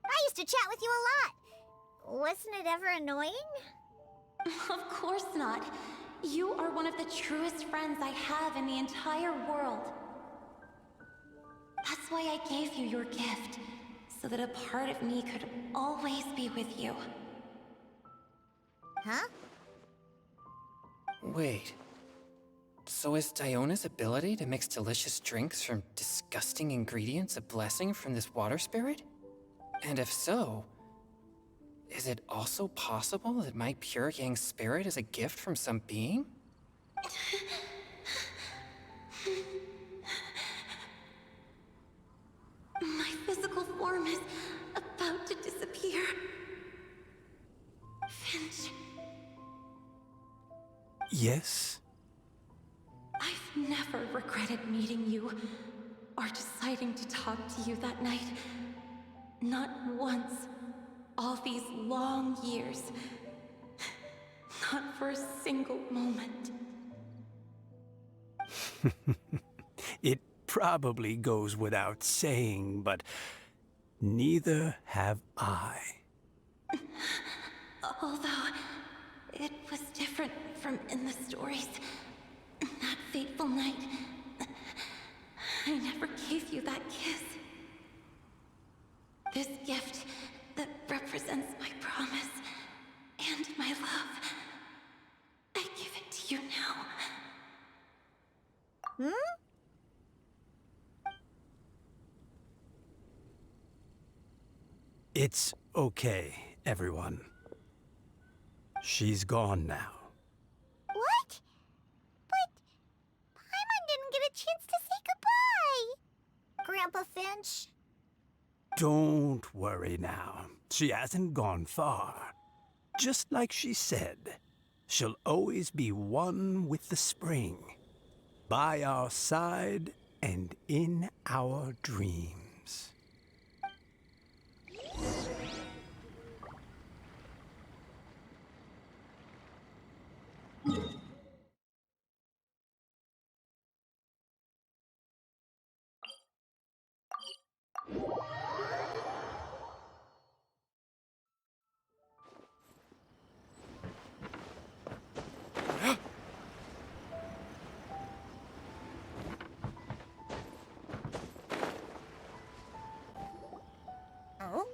I used to to chat with you a lot. Wasn't it ever annoying? Of course not. You are one of the truest friends I have in the entire world. That's why I gave you your gift, so that a part of me could always be with you. Huh? Wait. So is Diona's ability to mix delicious drinks from disgusting ingredients a blessing from this water spirit? And if so, is it also possible that my pure yang spirit is a gift from some being? My physical form is about to disappear. Finch, Yes? I've never regretted meeting you or deciding to talk to you that night. Not once. All these long years. Not for a single moment. It probably goes without saying, but neither have I. Although it was different from in the stories. That fateful night, I never gave you that kiss. This gift that represents my promise and my love, I give it to you now. It's okay, everyone. She's gone now. What? But Paimon didn't get a chance to say goodbye. Grandpa Finch? Don't worry now. She hasn't gone far. Just like she said, she'll always be one with the spring. By our side and in our dreams. Oh?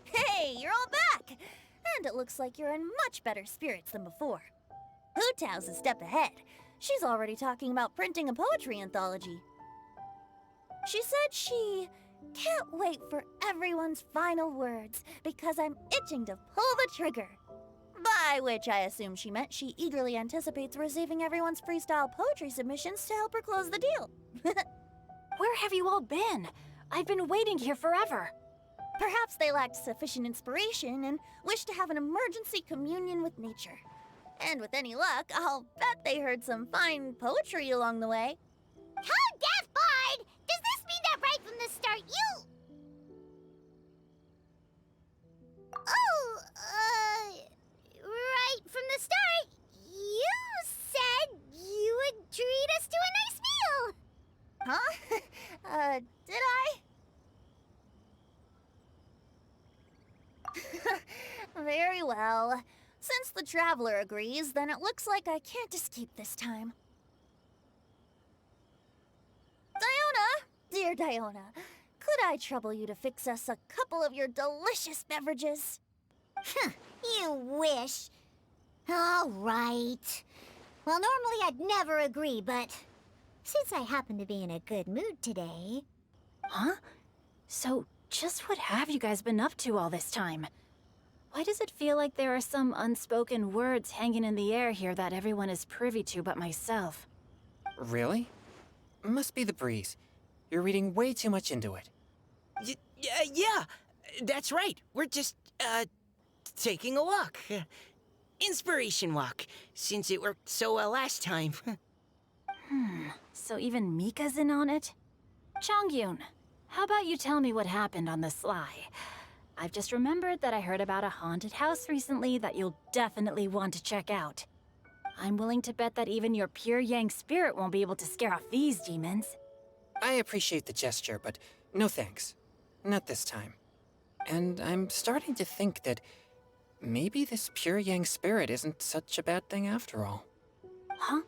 Hey, you're all back! And it looks like you're in much better spirits than before. Hu Tao's a step ahead. She's already talking about printing a poetry anthology. She said she can't wait for everyone's final words because I'm itching to pull the trigger. By which I assume she meant she eagerly anticipates receiving everyone's freestyle poetry submissions to help her close the deal. Where have you all been? I've been waiting here forever. Perhaps they lacked sufficient inspiration and wished to have an emergency communion with nature. And with any luck, I'll bet they heard some fine poetry along the way. How deaf, Bard! Does this mean that right from the start you... Oh, right from the start, you said you would treat us to a nice meal! Huh? Did I? Very well. Since the Traveler agrees, then it looks like I can't escape this time. Diona! Dear Diona, could I trouble you to fix us a couple of your delicious beverages? You wish. All right. Well, normally I'd never agree, but since I happen to be in a good mood today... Huh? So, just what have you guys been up to all this time? Why does it feel like there are some unspoken words hanging in the air here that everyone is privy to but myself? Really? Must be the breeze. You're reading way too much into it. Yeah, that's right. We're just, taking a walk. Inspiration walk, since it worked so well last time. So even Mika's in on it? Chongyun, how about you tell me what happened on the sly? I've just remembered that I heard about a haunted house recently that you'll definitely want to check out. I'm willing to bet that even your pure yang spirit won't be able to scare off these demons. I appreciate the gesture, but no thanks. Not this time. And I'm starting to think that maybe this pure yang spirit isn't such a bad thing after all. Huh?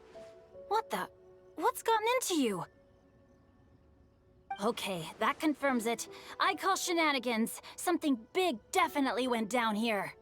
What the? What's gotten into you? Okay, that confirms it. I call shenanigans. Something big definitely went down here.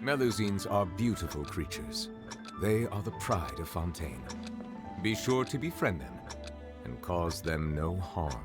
Melusines are beautiful creatures. They are the pride of Fontaine. Be sure to befriend them and cause them no harm.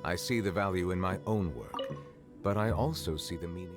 I see the value in my own work, but I also see the meaning.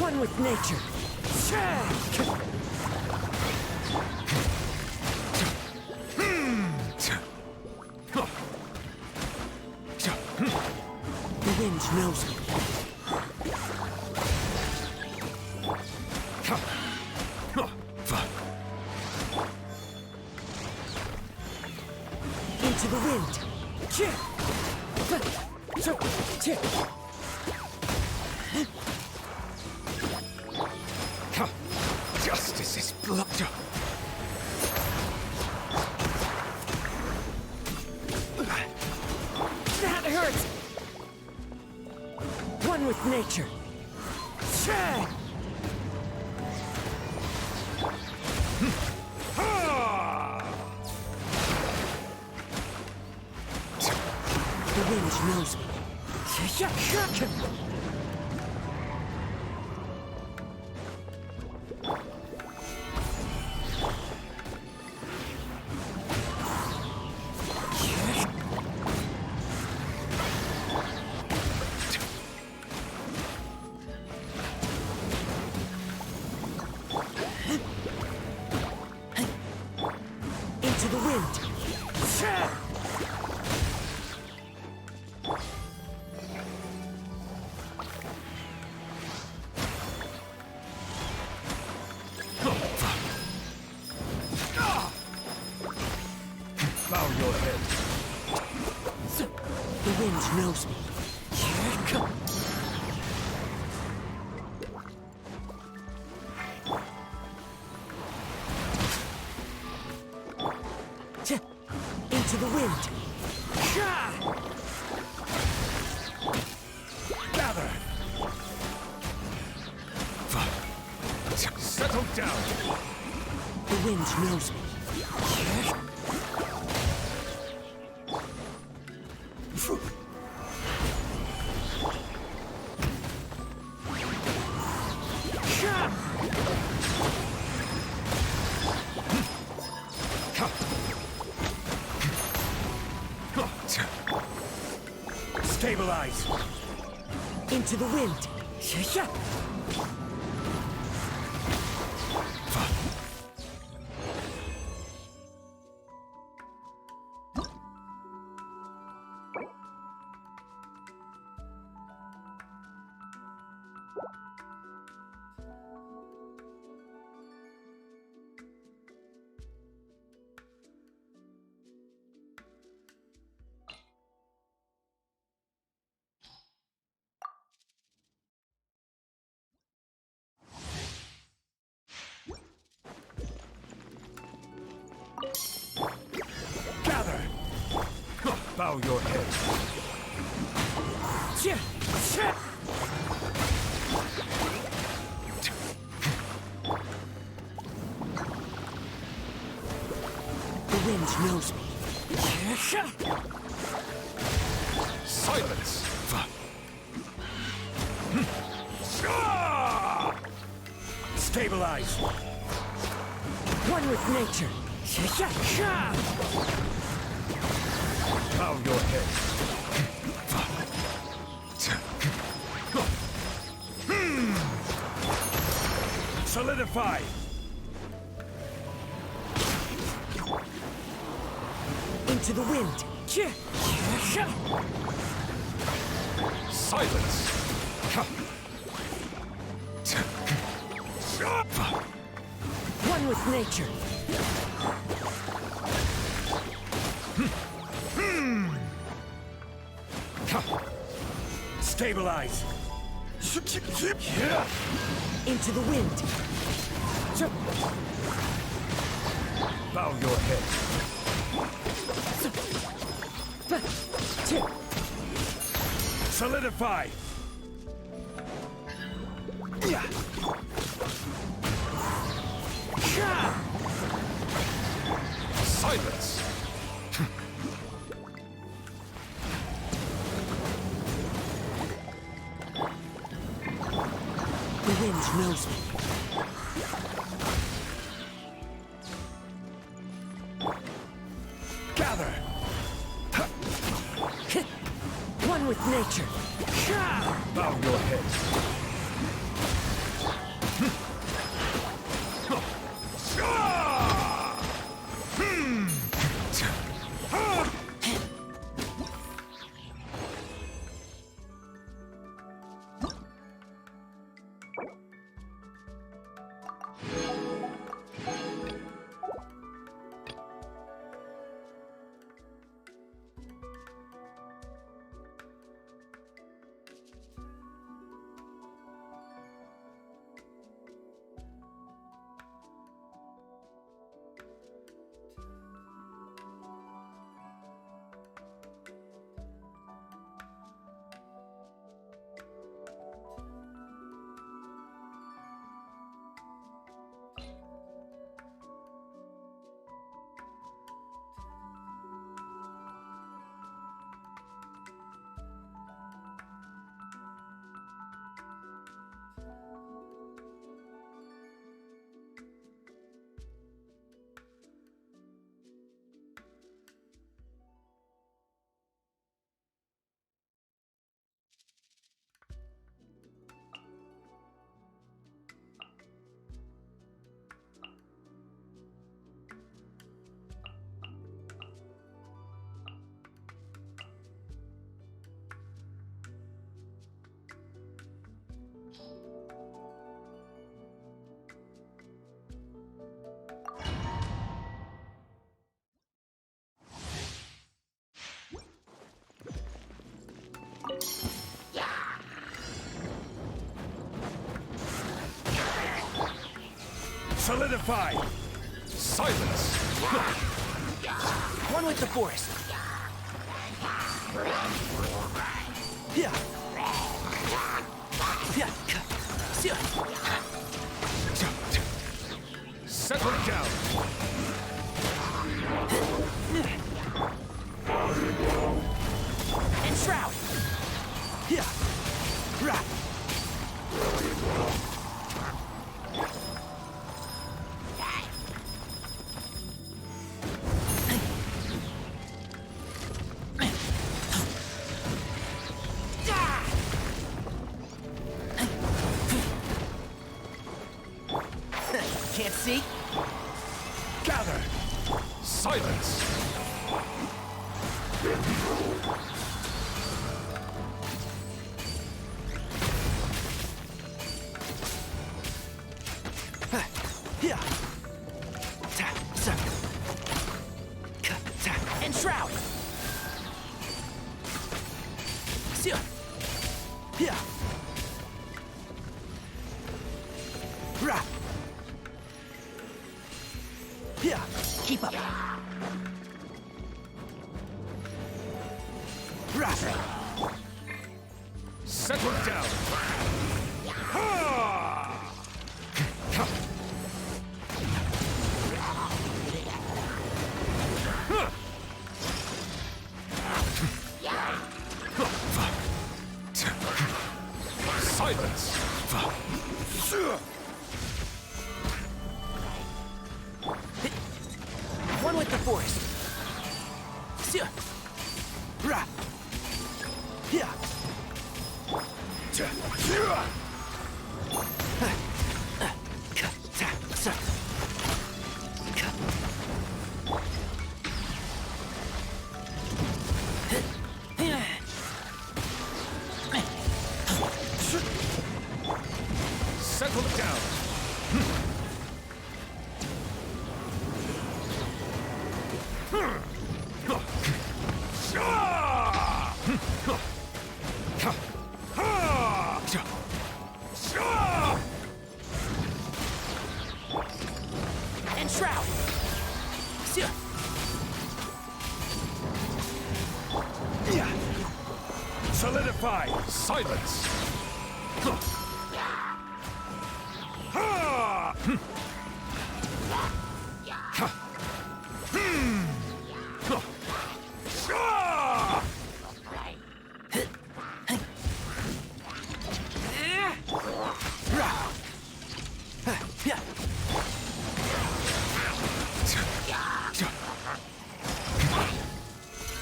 One with nature. The wind knows me. Into the wind. Justice is blocked. That hurts! One with nature. The wind knows me. Into the wind. Bow your head. The wind knows me. Into the wind. Gather. Settle down. The wind knows me. Stabilize. Into the wind. Gather. Bow your head. The wind knows me. Silence. Stabilize. One with nature. Bow your head. Solidify! Into the wind! Silence! One with nature! Stabilize! Into the wind! Bow your head. Solidify! Silence! The wind knows me. Gather! One with nature. Bow your head. Solidify! Silence! One with the forest. Yeah. Yeah. Settle down! And shroud. Yeah. Right. Can't see? Gather! Silence! Yeah. And shroud. Yeah. Right. Yeah. Keep up. Right. Settle down! Ha! Silence! One with the forest. Settle down. And Shroud! Solidify! Silence!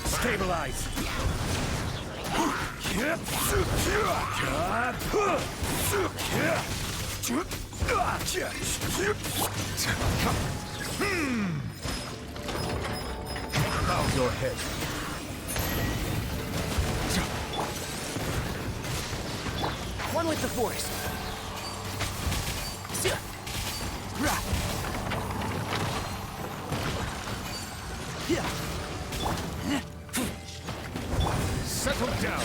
Stabilize! Bow your head. One with the Force. Settle down.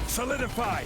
Solidify.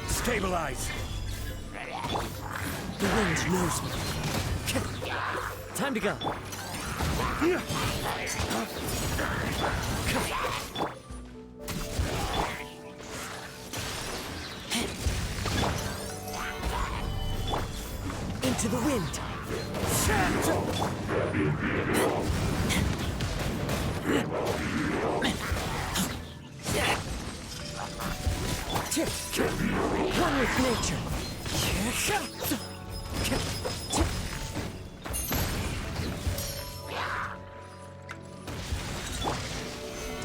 Stabilize! The wind knows me. Time to go. Into the wind. One with nature.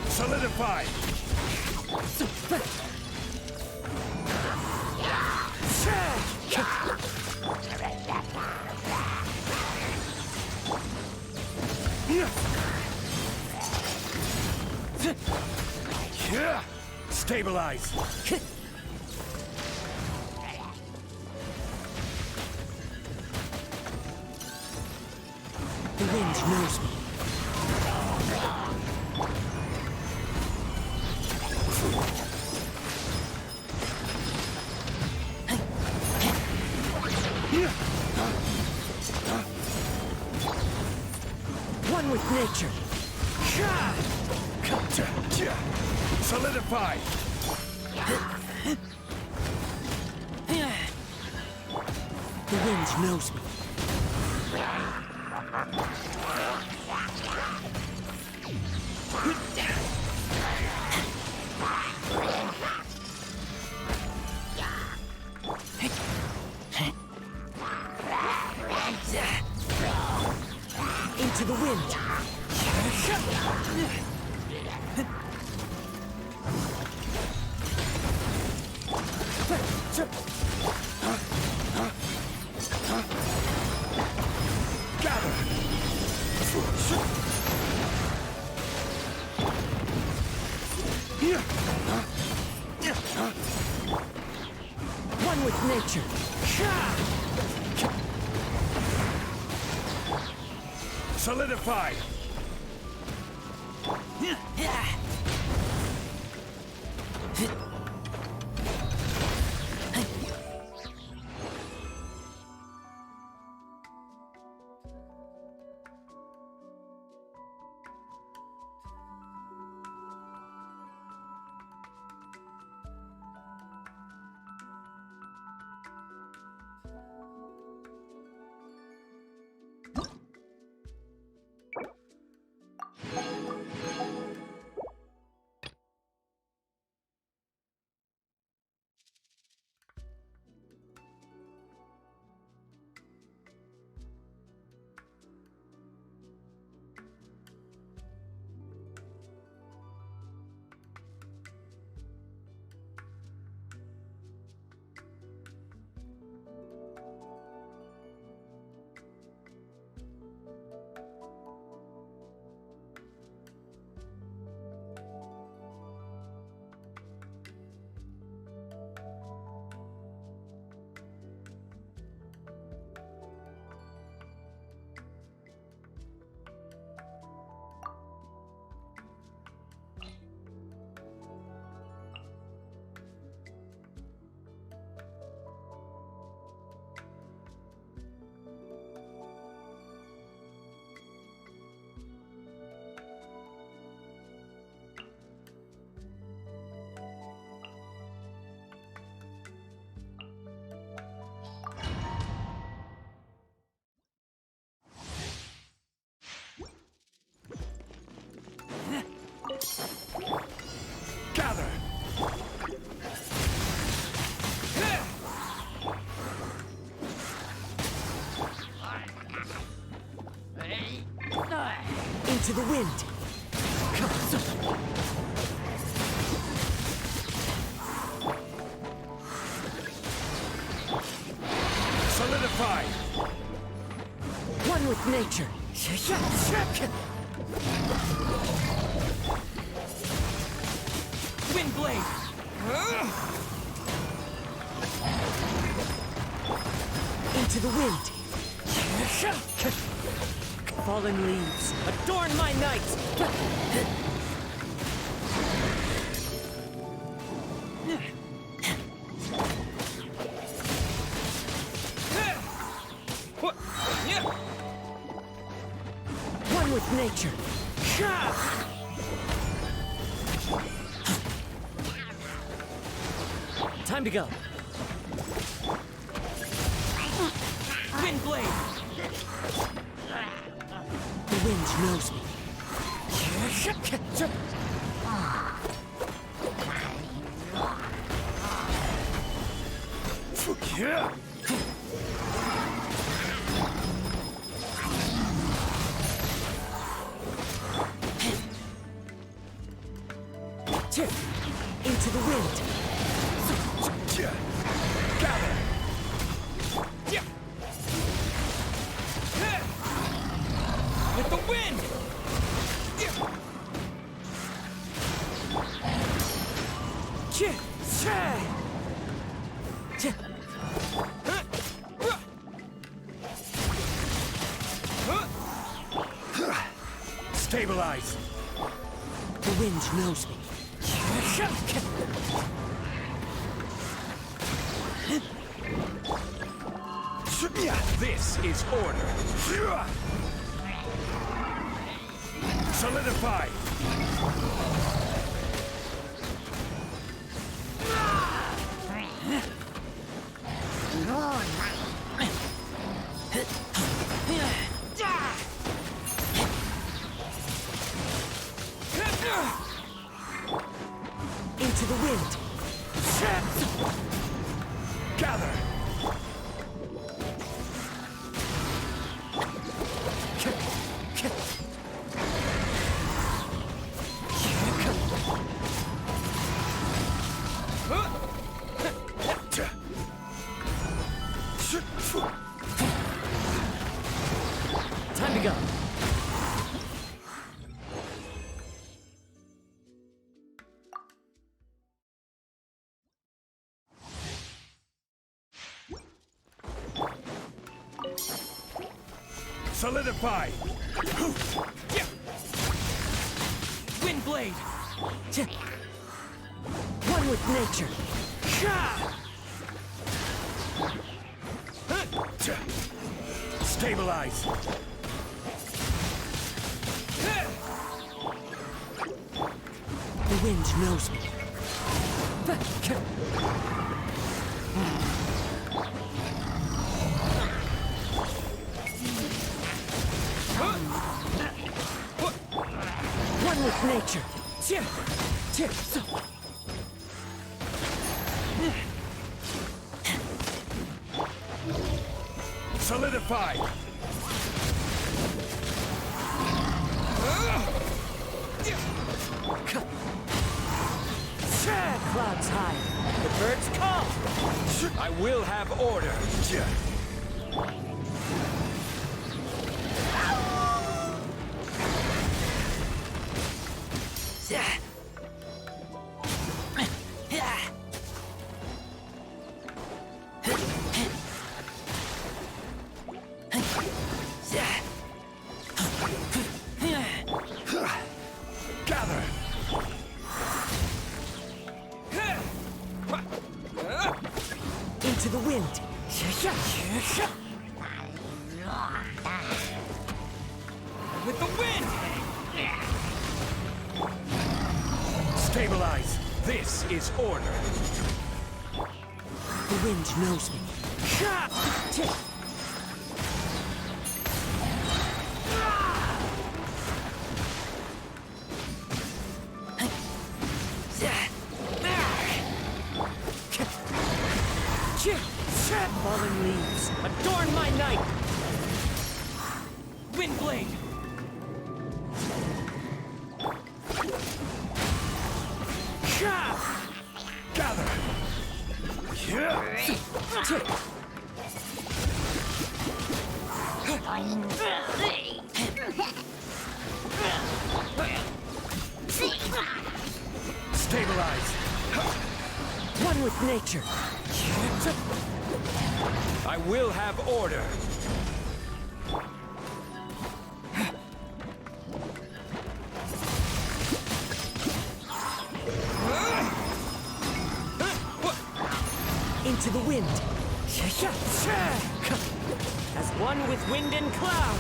Solidify! Stabilize! The wind knows me. One with nature. Solidify! The wind knows me. Into the wind. One with nature. Solidify! Solidify! One with nature. Wind blade! Into the wind! Fallen leaves, adorn my night! One with nature! Time to go! Wind blade! The wind knows me. Into the wind. Gather. With the wind. Stabilize. The wind knows me. This is order. Solidify. Into the wind. Gather. Time to go. Solidify! Wind blade! One with nature! Stabilize! The wind knows me. One with nature. Solidify. Clouds high. The birds call. I will have order. Gather. Into the wind. With the wind. Stabilize. This is order. The wind knows me. Fallen leaves, adorn my night! Wind blade! Gather! Stabilize! One with nature! I will have order! Into the wind! As one with wind and cloud!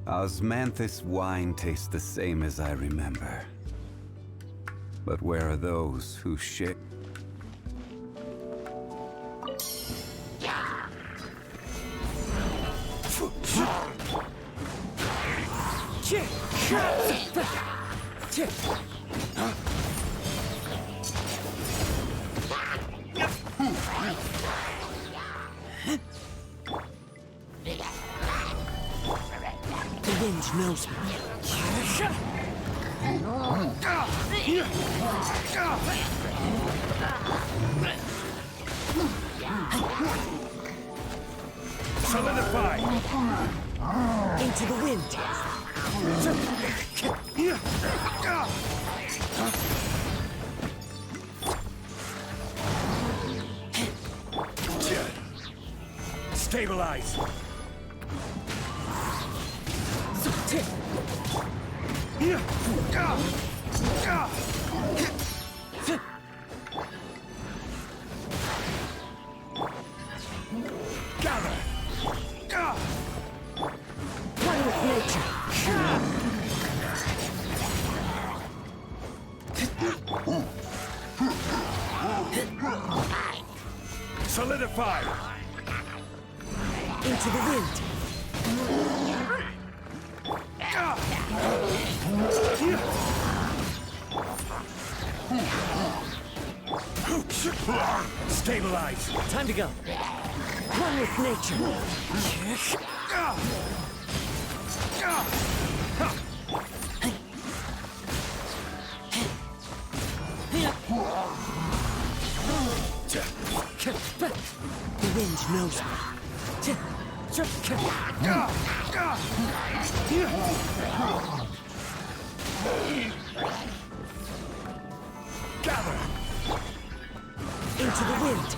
Osmanthus wine tastes the same as I remember. But where are those who share? The wind knows me. Solidify! Into the wind! Stabilize! Gather! One with nature! Solidify! Into the wind! Stabilize! Time to go! One with nature! The wind knows me. Gather! Into the wind!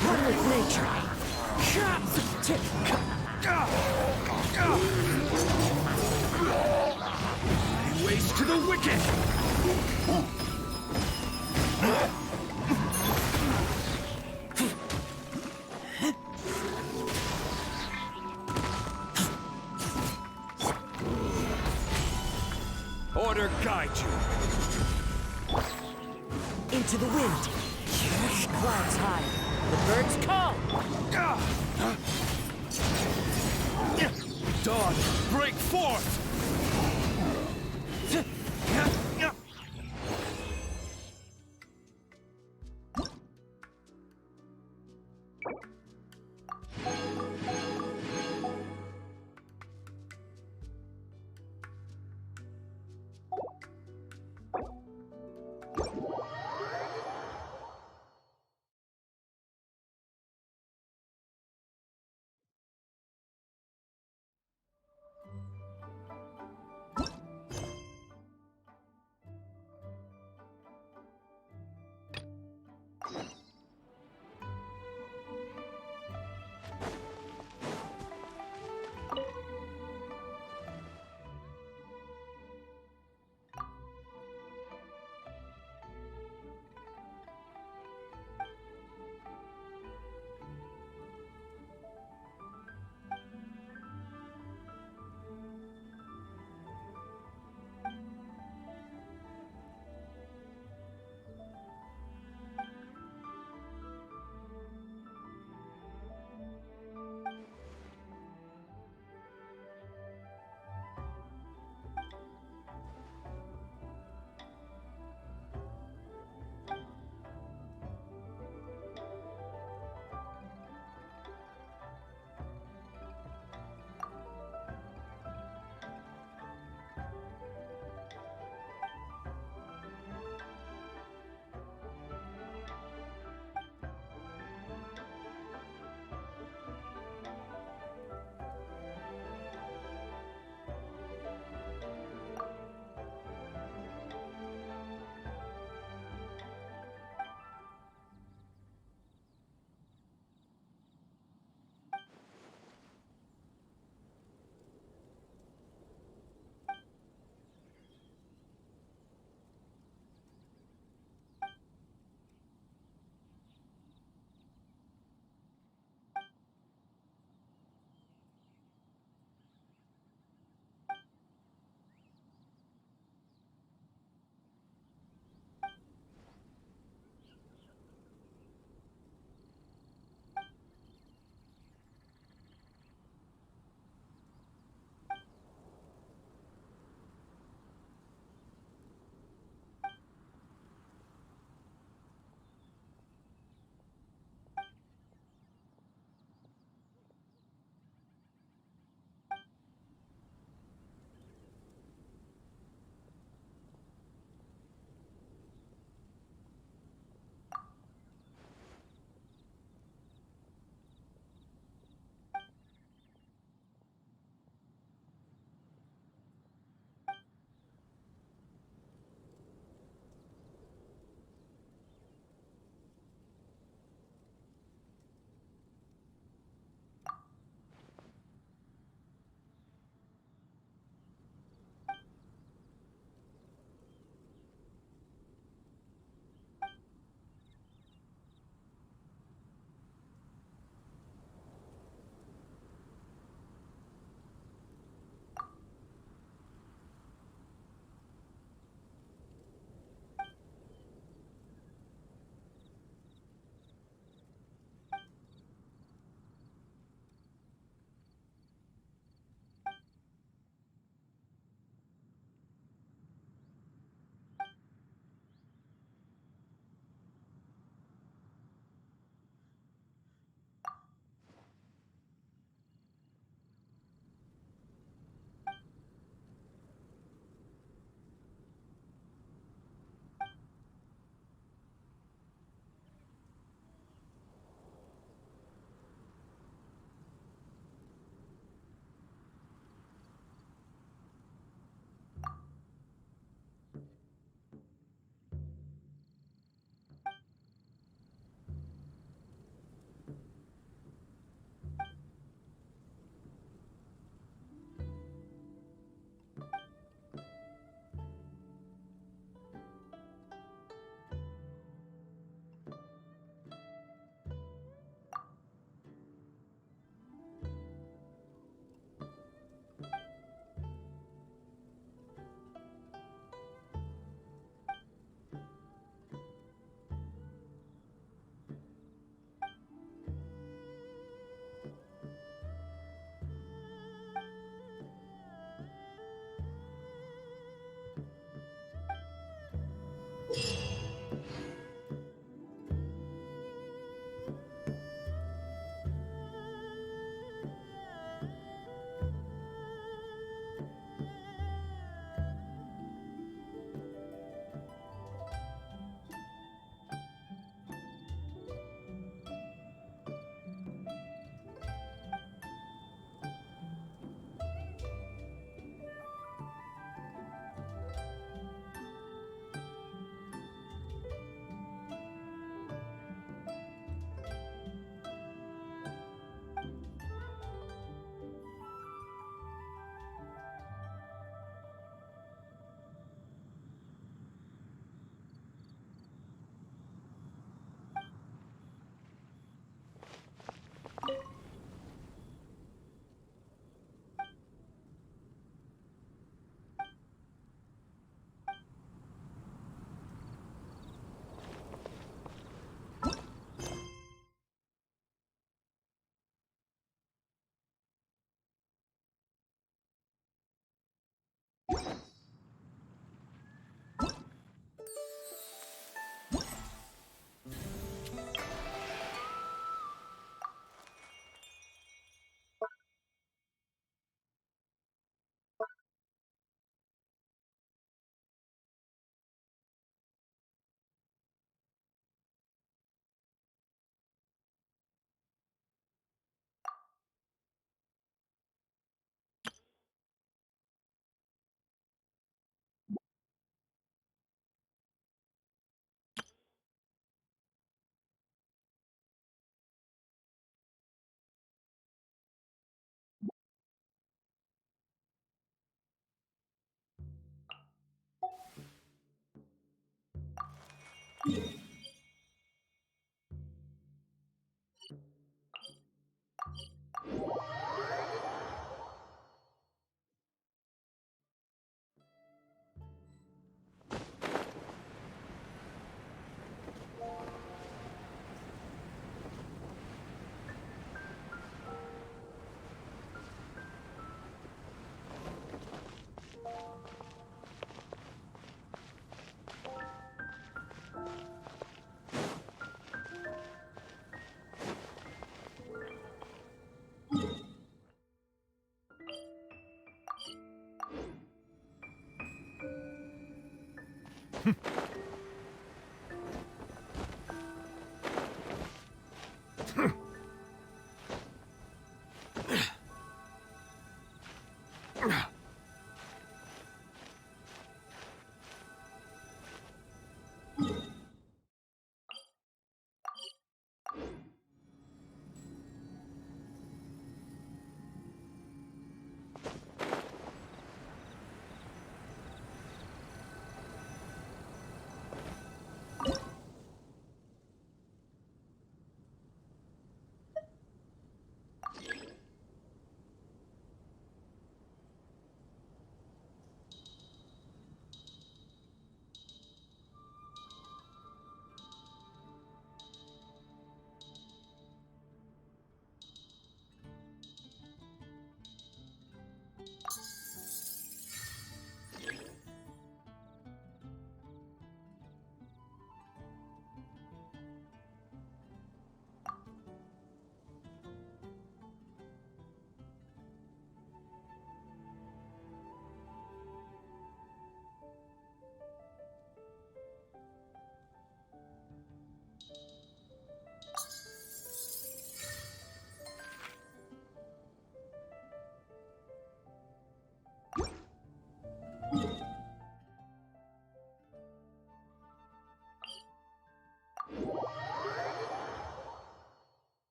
One with nature! Waste to the wicked! Order guide you. Into the wind! Clouds high! The birds call! Dawn, break forth!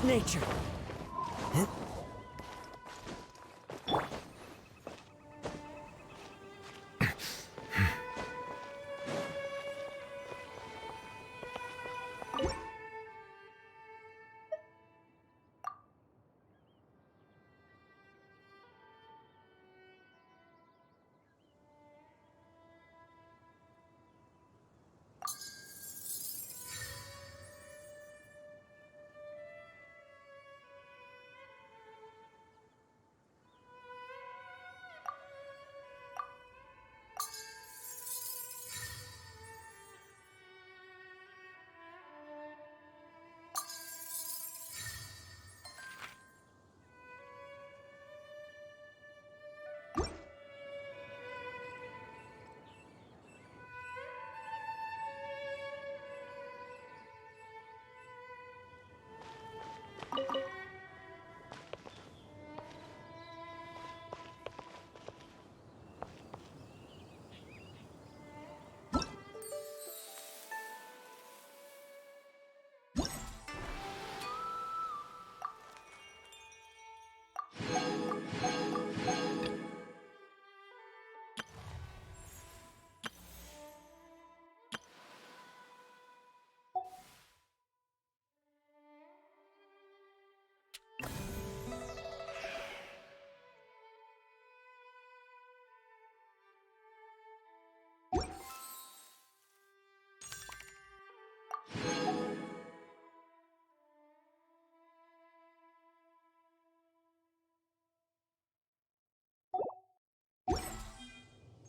with nature.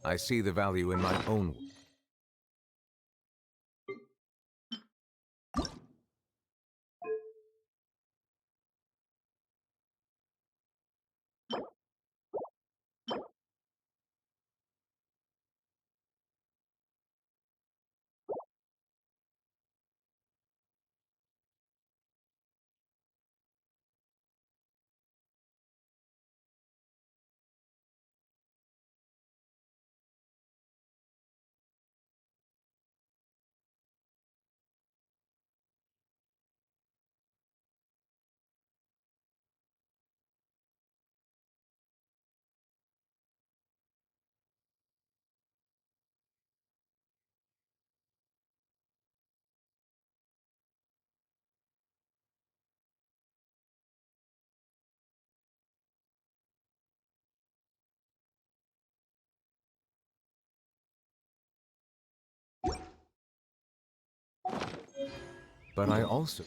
I see the value in my own. But I also...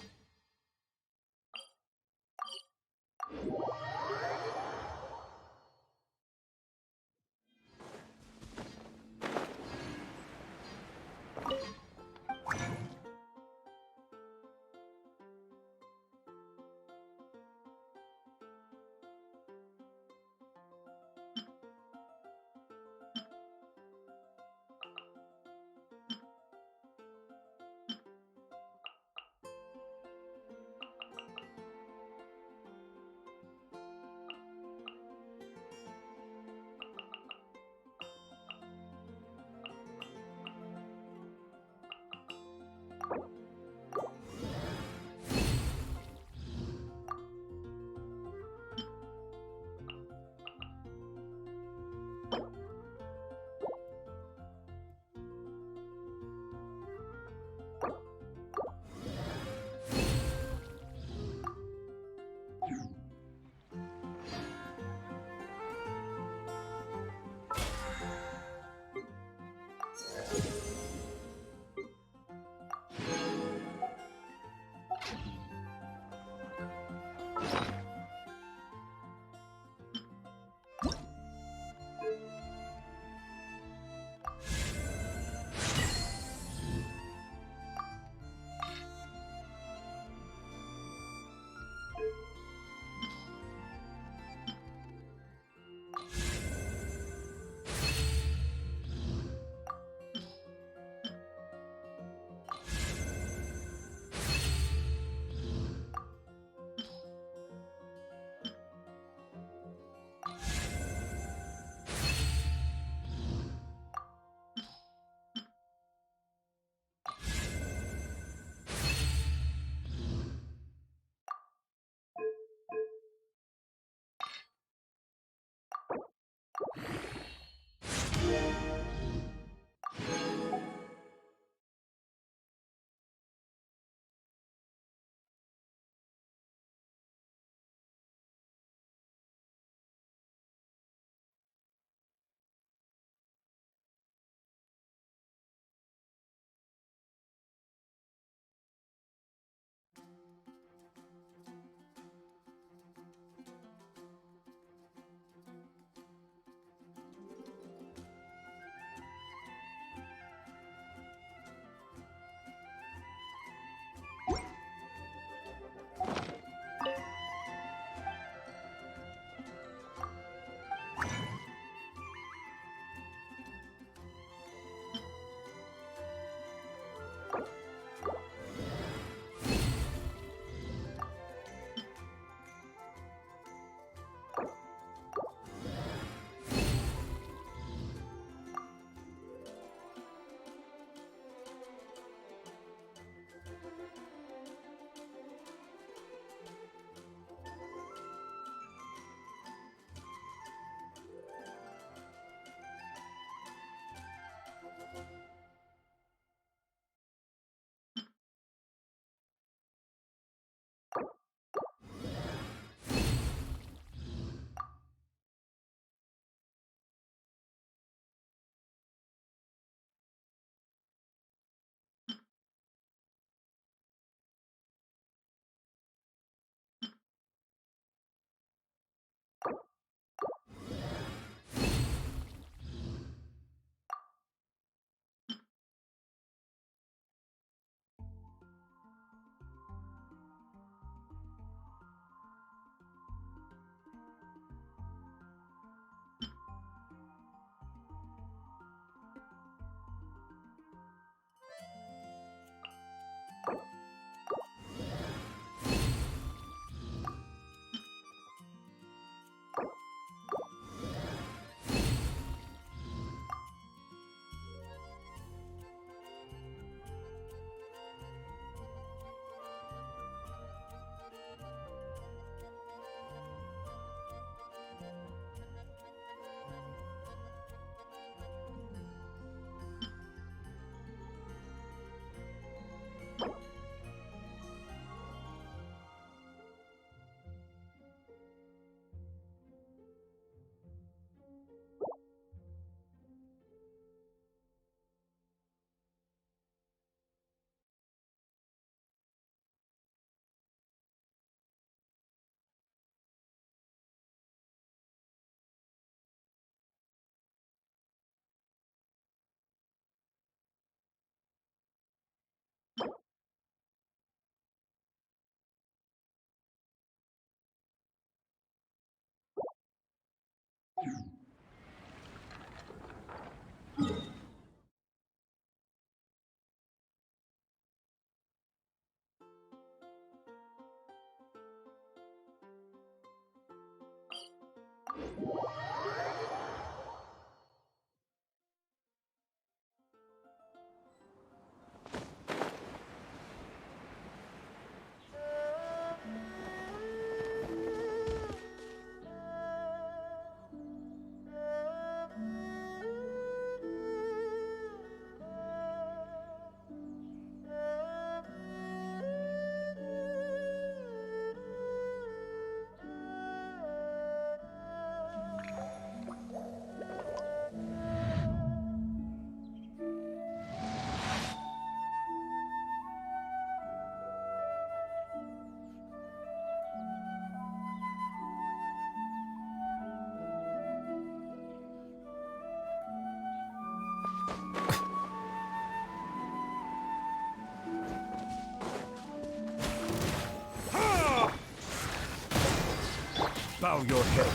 Bow your head.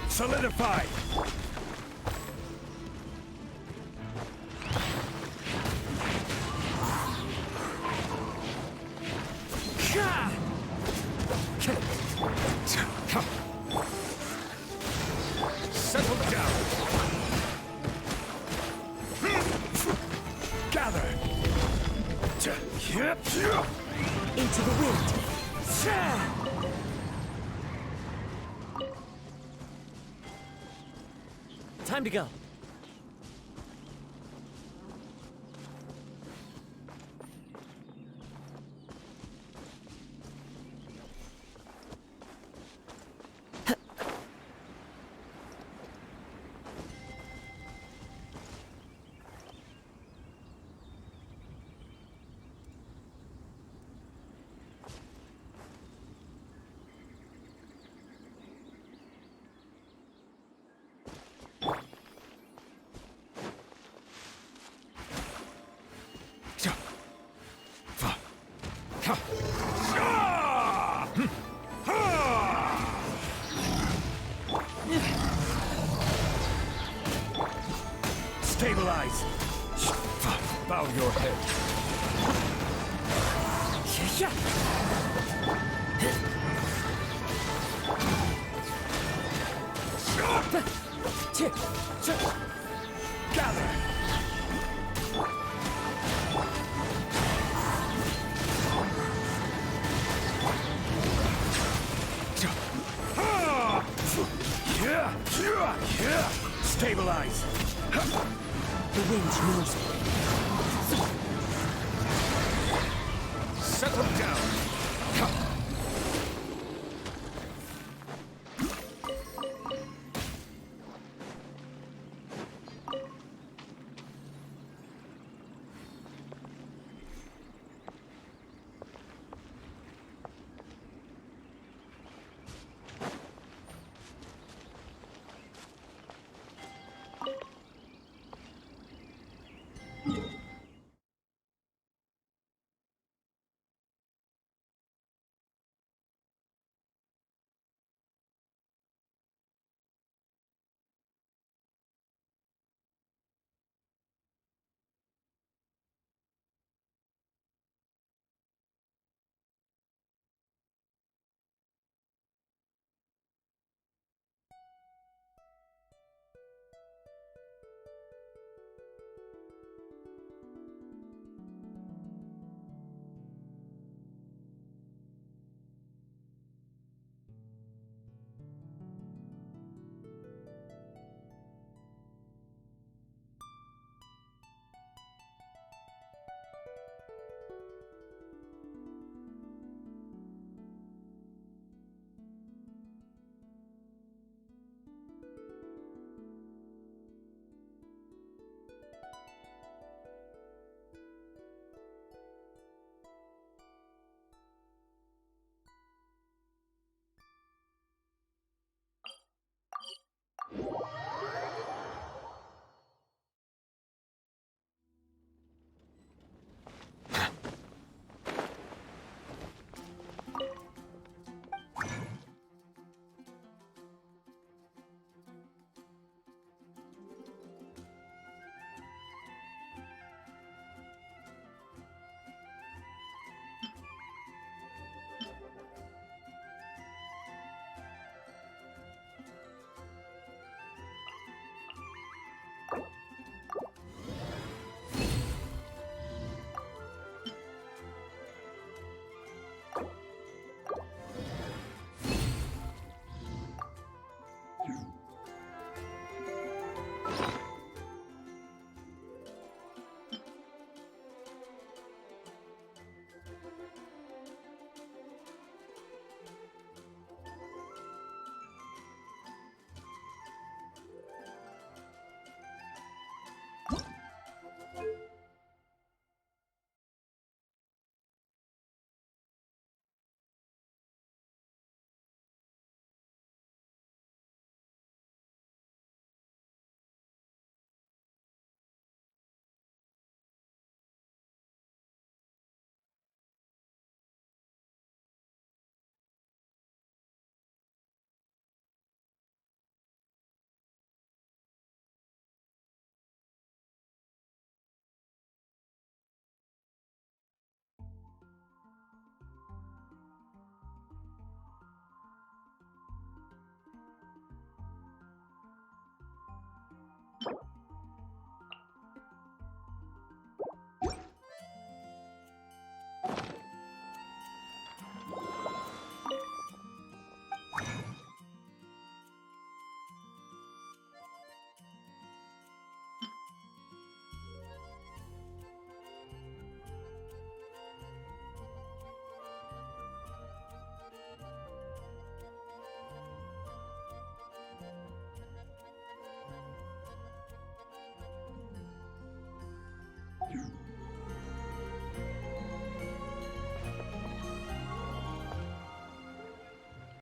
Solidify! Settle down! Gather! Into the wind! Time to go. Stabilize! Bow your head. Gather! Stabilize! The wind knows me. Settle down!